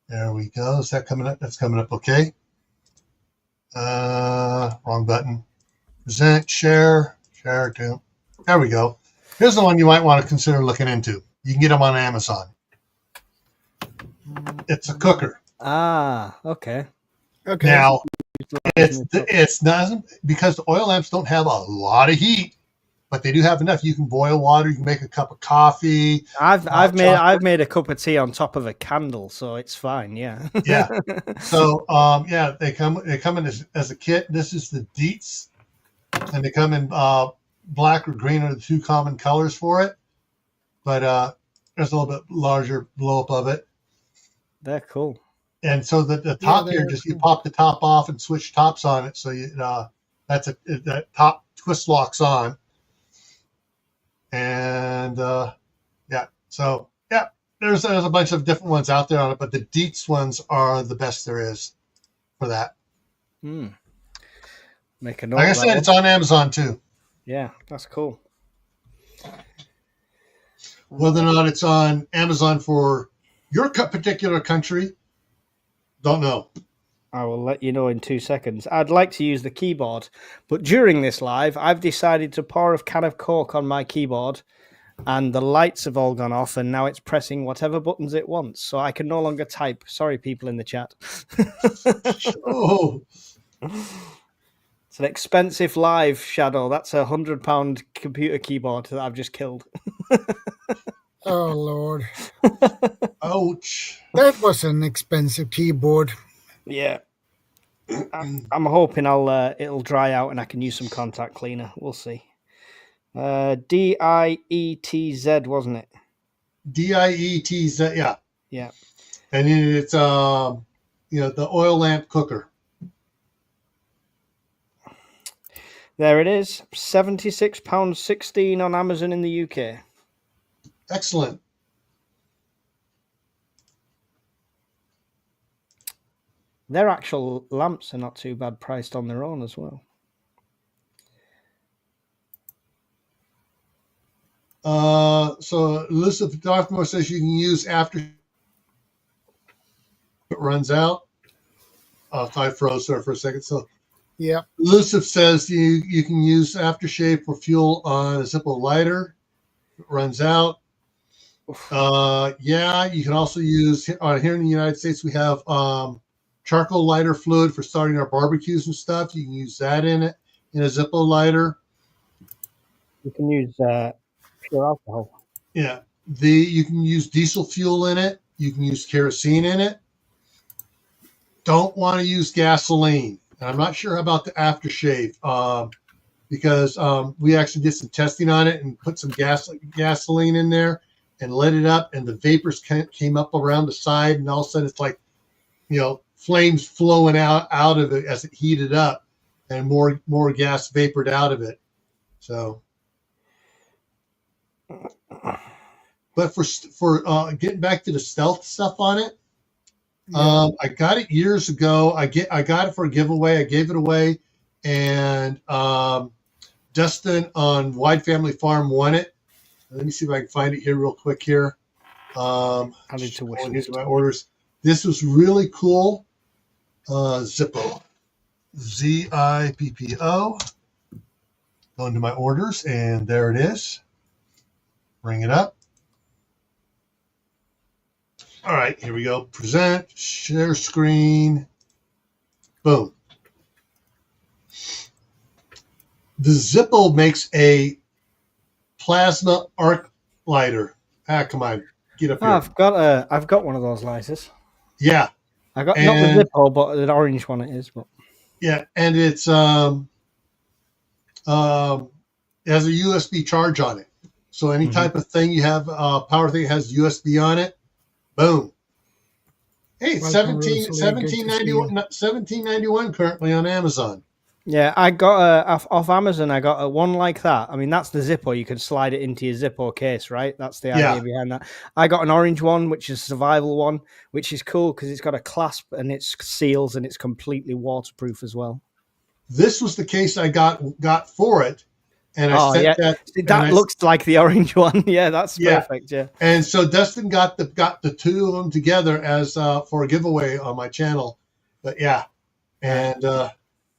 There we go. Is that coming up? That's coming up okay. Wrong button. Present, share to. There we go. Here's the one you might want to consider looking into. You can get them on Amazon. It's a cooker. Ah, okay. Okay. Now, it's not because the oil lamps don't have a lot of heat, but they do have enough. You can boil water. You can make a cup of coffee. I've made a cup of tea on top of a candle, so it's fine. Yeah. Yeah. So they come in as a kit. This is the Dietz, and they come in black or green are the two common colors for it. But there's a little bit larger blow up of it. They're cool. And so the top here, just you pop the top off and switch tops on it. So you that top twist locks on. And so there's a bunch of different ones out there on it, but the Dietz ones are the best there is for that. Make a note. Like I said, it's on Amazon too. Yeah, that's cool. Whether or not it's on Amazon for your particular country, don't know. I will let you know in 2 seconds. I'd like to use the keyboard, but during this live, I've decided to pour a can of Coke on my keyboard, and the lights have all gone off, and now it's pressing whatever buttons it wants, so I can no longer type. Sorry, people in the chat. Oh. It's an expensive live, Shadow. That's a £100 computer keyboard that I've just killed. Oh, Lord. Ouch. That was an expensive keyboard. Yeah. I'm hoping it'll dry out and I can use some contact cleaner. We'll see. DIETZ, wasn't it? DIETZ, yeah. Yeah. And then it's the oil lamp cooker. There it is. £76.16 on Amazon in the UK. Excellent. Their actual lamps are not too bad priced on their own as well. So Elusive Darthmore says you can use after it runs out. I froze there for a second. So yeah. Elusive says you can use aftershave for fuel on a Zippo lighter. It runs out. You can also use here in the United States. We have charcoal lighter fluid for starting our barbecues and stuff. You can use that in a Zippo lighter. You can use pure alcohol. Yeah, you can use diesel fuel in it. You can use kerosene in it. Don't want to use gasoline. And I'm not sure about the aftershave because we actually did some testing on it and put some gasoline in there and lit it up, and the vapors came up around the side, and all of a sudden it's like, flames flowing out of it as it heated up, and more gas vapored out of it. So, but for getting back to the stealth stuff on it, I got it years ago. I got it for a giveaway. I gave it away, and Dustin on Wide Family Farm won it. Let me see if I can find it here real quick here. I need to wish into my orders. This was really cool. Zippo. Zippo. Go into my orders, and there it is. Bring it up. All right, here we go. Present, share screen. Boom. The Zippo makes a plasma arc lighter. Come on, get up here. I've got one of those lighters. Yeah, I got not the Zippo, but an orange one it is. But yeah, and it's it has a USB charge on it. So any type of thing you have, power thing has USB on it. Boom. Hey, it's $17.91 currently on Amazon. Yeah, I got off Amazon. I got one like that. I mean, that's the Zippo. You can slide it into your Zippo case, right? That's the idea behind that. I got an orange one, which is a survival one, which is cool because it's got a clasp and it seals and it's completely waterproof as well. This was the case I got for it, and that looks like the orange one. Yeah, that's perfect. Yeah, and so Dustin got the two of them together as for a giveaway on my channel. But yeah, and.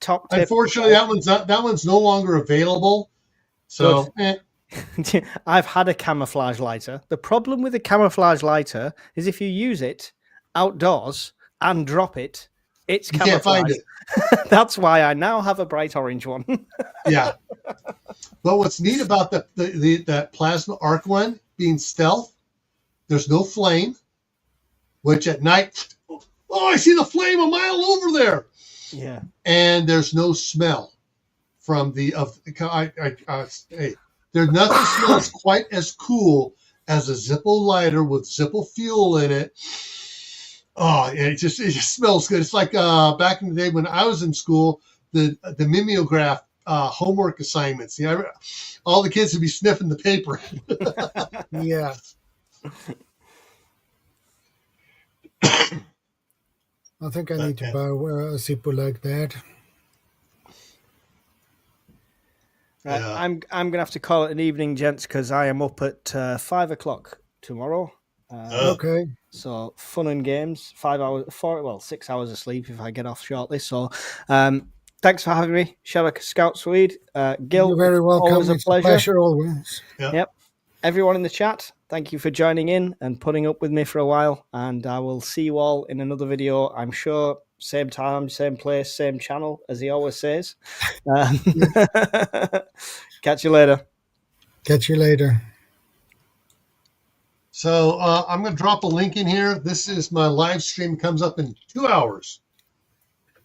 Top tip. Unfortunately, that one's no longer available. So I've had a camouflage lighter. The problem with a camouflage lighter is if you use it outdoors and drop it, it's camouflage. You can't find it. That's why I now have a bright orange one. Yeah. But what's neat about that plasma arc one being stealth, there's no flame, which at night, I see the flame a mile over there. Yeah, and there's no smell from there's nothing smells quite as cool as a Zippo lighter with Zippo fuel in it. Oh, it just smells good. It's like back in the day when I was in school, the mimeograph homework assignments. All the kids would be sniffing the paper. Yeah. I think I need to buy a Zippo like that. Right, Yeah. I'm gonna have to call it an evening, gents, because I am up at 5 o'clock tomorrow. Okay. So fun and games. 6 hours of sleep if I get off shortly. So, thanks for having me, ShadowScoutSwede. Gil, You're very welcome. always a It's pleasure. a pleasure always. Yep. Everyone in the chat, thank you for joining in and putting up with me for a while. And I will see you all in another video. I'm sure same time, same place, same channel, as he always says. Catch you later. Catch you later. So I'm going to drop a link in here. This is my live stream. It comes up in 2 hours.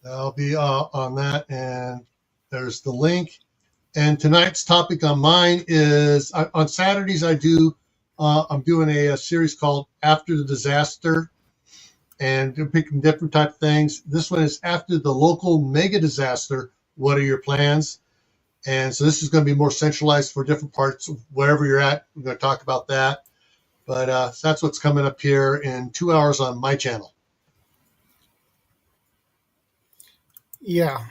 I'll be on that, and there's the link. And tonight's topic on mine is on Saturdays. I'm doing a series called After the Disaster, and they're picking different type of things. This one is after the local mega disaster. What are your plans? And so this is going to be more centralized for different parts of wherever you're at. We're going to talk about that. But so that's what's coming up here in 2 hours on my channel. Yeah.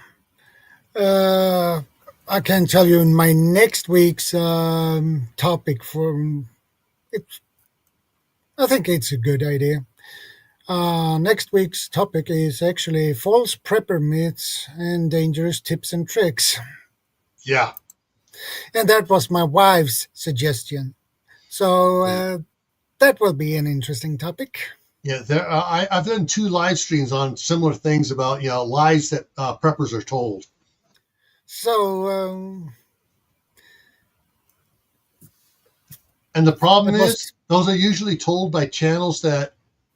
I can tell you in my next week's topic I think it's a good idea. Next week's topic is actually false prepper myths and dangerous tips and tricks. Yeah. And that was my wife's suggestion. So that will be an interesting topic. Yeah, I've done 2 live streams on similar things about lies that preppers are told. So, and the problem is those are usually told by channels that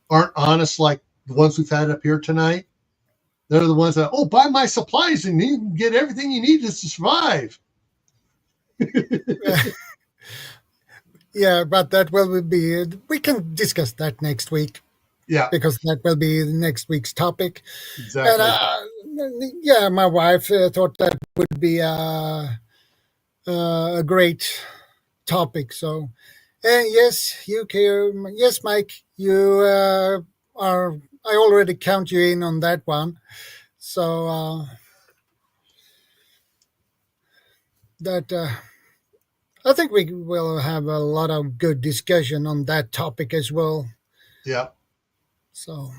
aren't honest, like the ones we've had up here tonight. They're the ones that, buy my supplies and you can get everything you need to survive. Yeah, but that will be, we can discuss that next week. Yeah. Because that will be next week's topic. Exactly. And my wife thought that would be a great topic. So, yes, you care. Yes, Mike, you I already count you in on that one. So I think we will have a lot of good discussion on that topic as well. Yeah. So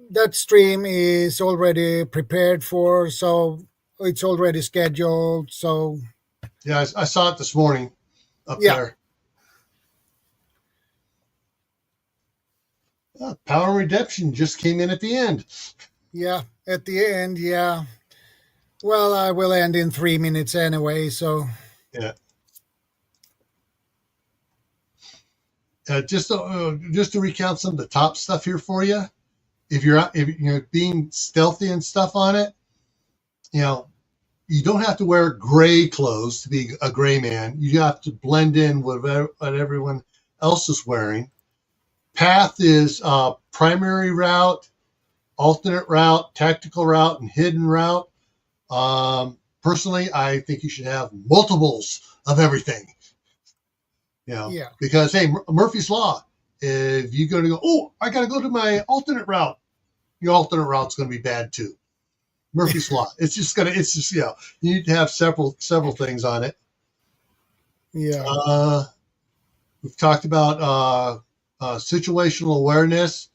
that stream is already prepared for. So it's already scheduled. So yeah, I saw it this morning up there. Power and Redemption just came in at the end. Yeah, at the end. Yeah. Well, I will end in 3 minutes anyway. So yeah. Just to recount some of the top stuff here for you, if you're being stealthy and stuff on it, you don't have to wear gray clothes to be a gray man. You have to blend in with what everyone else is wearing. Path is primary route, alternate route, tactical route, and hidden route. Personally, I think you should have multiples of everything. Because hey, Murphy's Law, if you're going to go, I got to go to my alternate route, your alternate route's going to be bad too. Murphy's Law. It's just you need to have several things on it. Yeah. We've talked about situational awareness.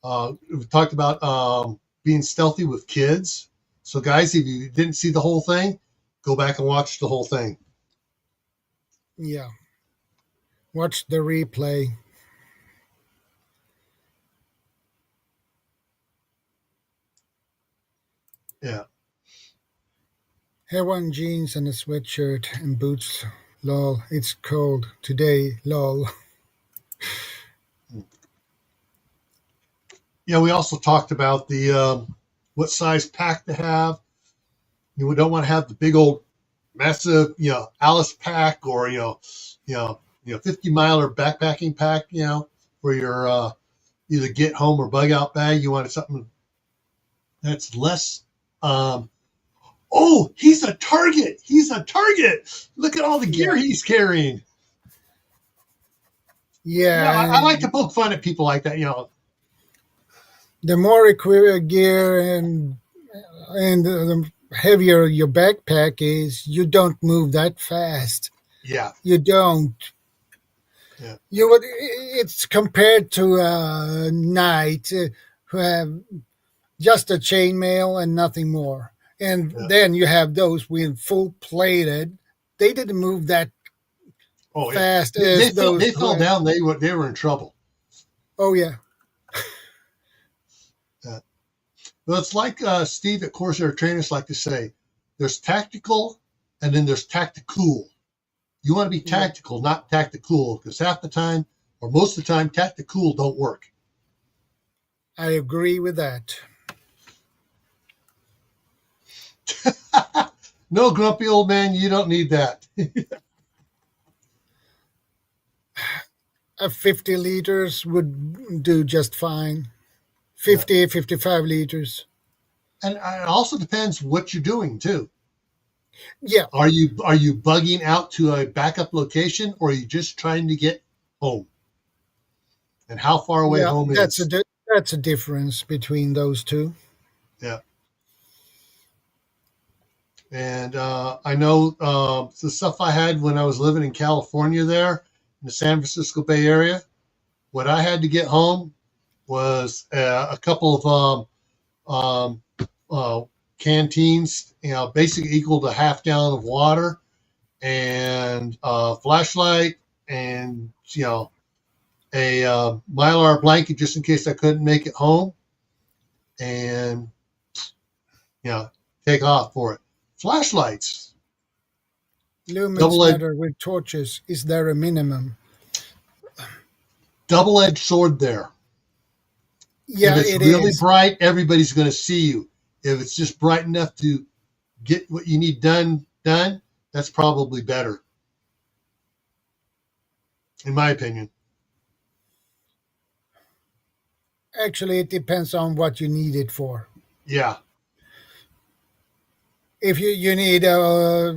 We've talked about being stealthy with kids. So guys, if you didn't see the whole thing, go back and watch the whole thing. Yeah. Watch the replay. Yeah. Hair on jeans and a sweatshirt and boots. Lol. It's cold today. Lol. Yeah, we also talked about the what size pack to have. You don't want to have the big old massive, Alice pack or 50-miler backpacking pack. for your either get home or bug out bag. You wanted something that's less. Oh, he's a target. He's a target. Look at all the gear he's carrying. Yeah, I like to poke fun at people like that. The more equipped gear and the heavier your backpack is, you don't move that fast. Yeah, you don't. Yeah. It's compared to a knight who have just a chainmail and nothing more. And then you have those with full plated. They didn't move that fast as those. They fell down. They were in trouble. Oh yeah. Well, it's like Steve at Corsair Trainers like to say, there's tactical and then there's tactical. You want to be tactical, not tactical, because half the time, or most of the time, tactical don't work. I agree with that. No, grumpy old man, you don't need that. 50 liters would do just fine. 50, 55 liters. And it also depends what you're doing, too. Yeah. Are you bugging out to a backup location, or are you just trying to get home? And how far away home is? That's a difference between those two. Yeah. And I know the stuff I had when I was living in California there, in the San Francisco Bay Area, what I had to get home was a couple of canteens, basically equal to half gallon of water, and a flashlight, and a Mylar blanket just in case I couldn't make it home, and take off for it. Flashlights. Lumens matter with torches. Is there a minimum? Double-edged sword there. Yeah, if it's really bright, everybody's going to see you. If it's just bright enough to get what you need done, that's probably better, in my opinion. Actually, it depends on what you need it for. Yeah. If you need a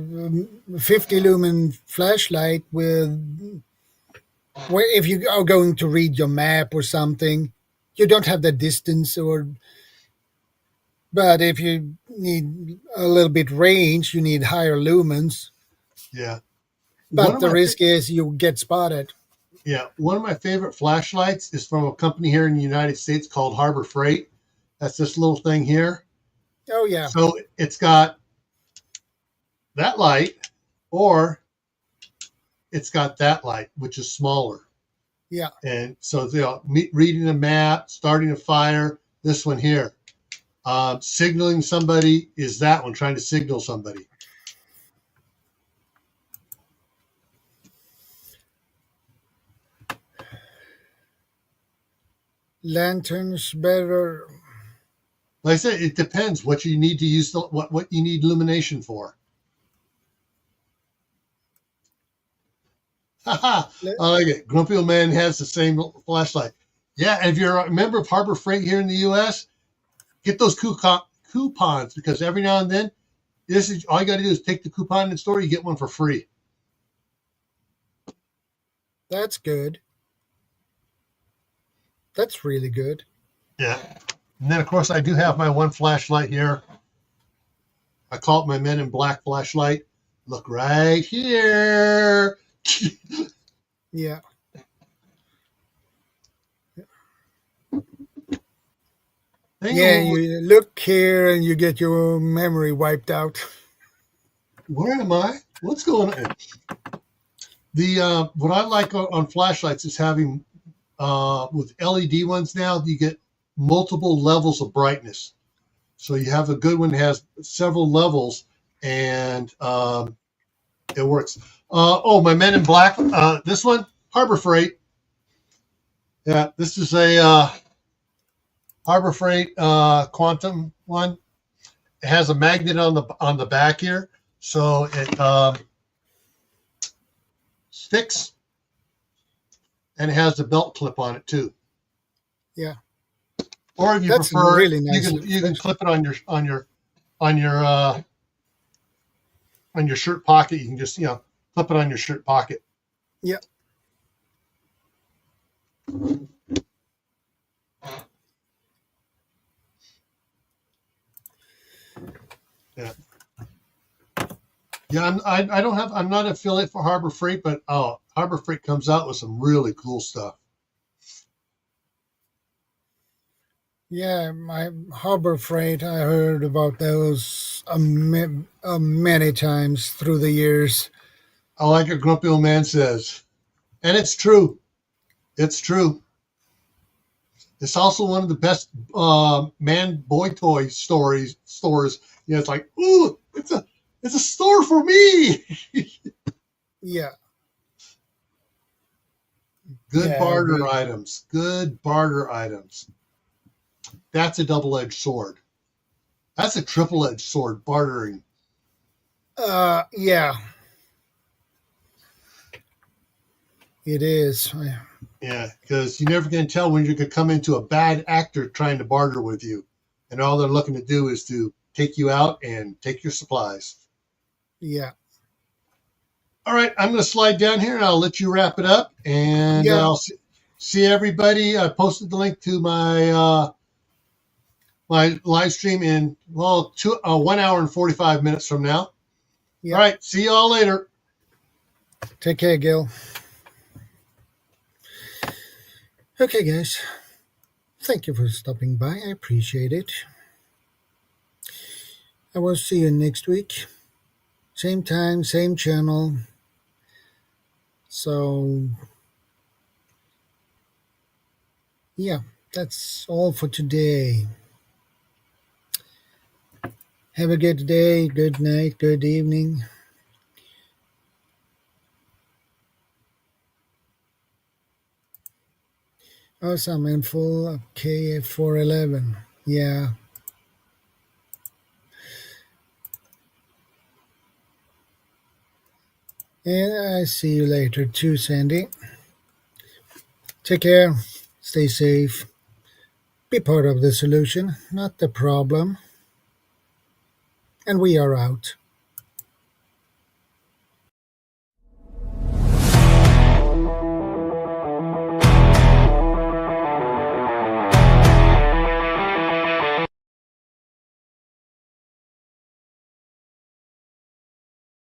50 lumen flashlight if you are going to read your map or something, you don't have the distance but if you need a little bit range, you need higher lumens. Yeah. But the risk is you get spotted. Yeah. One of my favorite flashlights is from a company here in the United States called Harbor Freight. That's this little thing here. Oh, yeah. So it's got that light, or it's got that light, which is smaller. Yeah. And so reading a map, starting a fire, this one here. Signaling somebody is that one, trying to signal somebody. Lanterns better. Like I said, it depends what you need to use, what you need illumination for. I like it. Grumpy old man has the same flashlight. Yeah, and if you're a member of Harbor Freight here in the U.S., get those coupons, because every now and then, all you got to do is take the coupon in the store, you get one for free. That's good. That's really good. Yeah. And then, of course, I do have my one flashlight here. I call it my Men in Black flashlight. Look right here. Yeah. You look here and you get your memory wiped out. Where am I? What's going on? What I like on flashlights is having with LED ones now, you get multiple levels of brightness. So you have a good one that has several levels, and it works. My Men in Black. This one, Harbor Freight. Yeah, this is a Harbor Freight Quantum one. It has a magnet on the back here, so it sticks. and it has the belt clip on it too. Yeah. Or if you That's prefer, really nice. you can clip it on your shirt pocket. You can just clip it on your shirt pocket. Yeah. Yeah. Yeah, I'm not an affiliate for Harbor Freight, but Harbor Freight comes out with some really cool stuff. Yeah, my Harbor Freight, I heard about those many times through the years. I like what Grumpy Old Man says. And it's true. It's true. It's also one of the best man-boy toy stores. It's like, ooh, it's a store for me. Yeah. Good barter items. Good barter items. That's a double-edged sword. That's a triple-edged sword, bartering. Yeah. It is. Yeah, because you're never going to tell when you could come into a bad actor trying to barter with you. And all they're looking to do is to take you out and take your supplies. Yeah. All right, I'm going to slide down here and I'll let you wrap it up. And I'll see everybody. I posted the link to my my live stream in 1 hour and 45 minutes from now. Yep. All right, see you all later. Take care, Gil. Okay, guys. Thank you for stopping by. I appreciate it. I will see you next week. Same time, same channel. So, yeah, that's all for today. Have a good day, good night, good evening. Awesome, in full KF411. Yeah. And I see you later too, Sandy. Take care. Stay safe. Be part of the solution, not the problem. And we are out.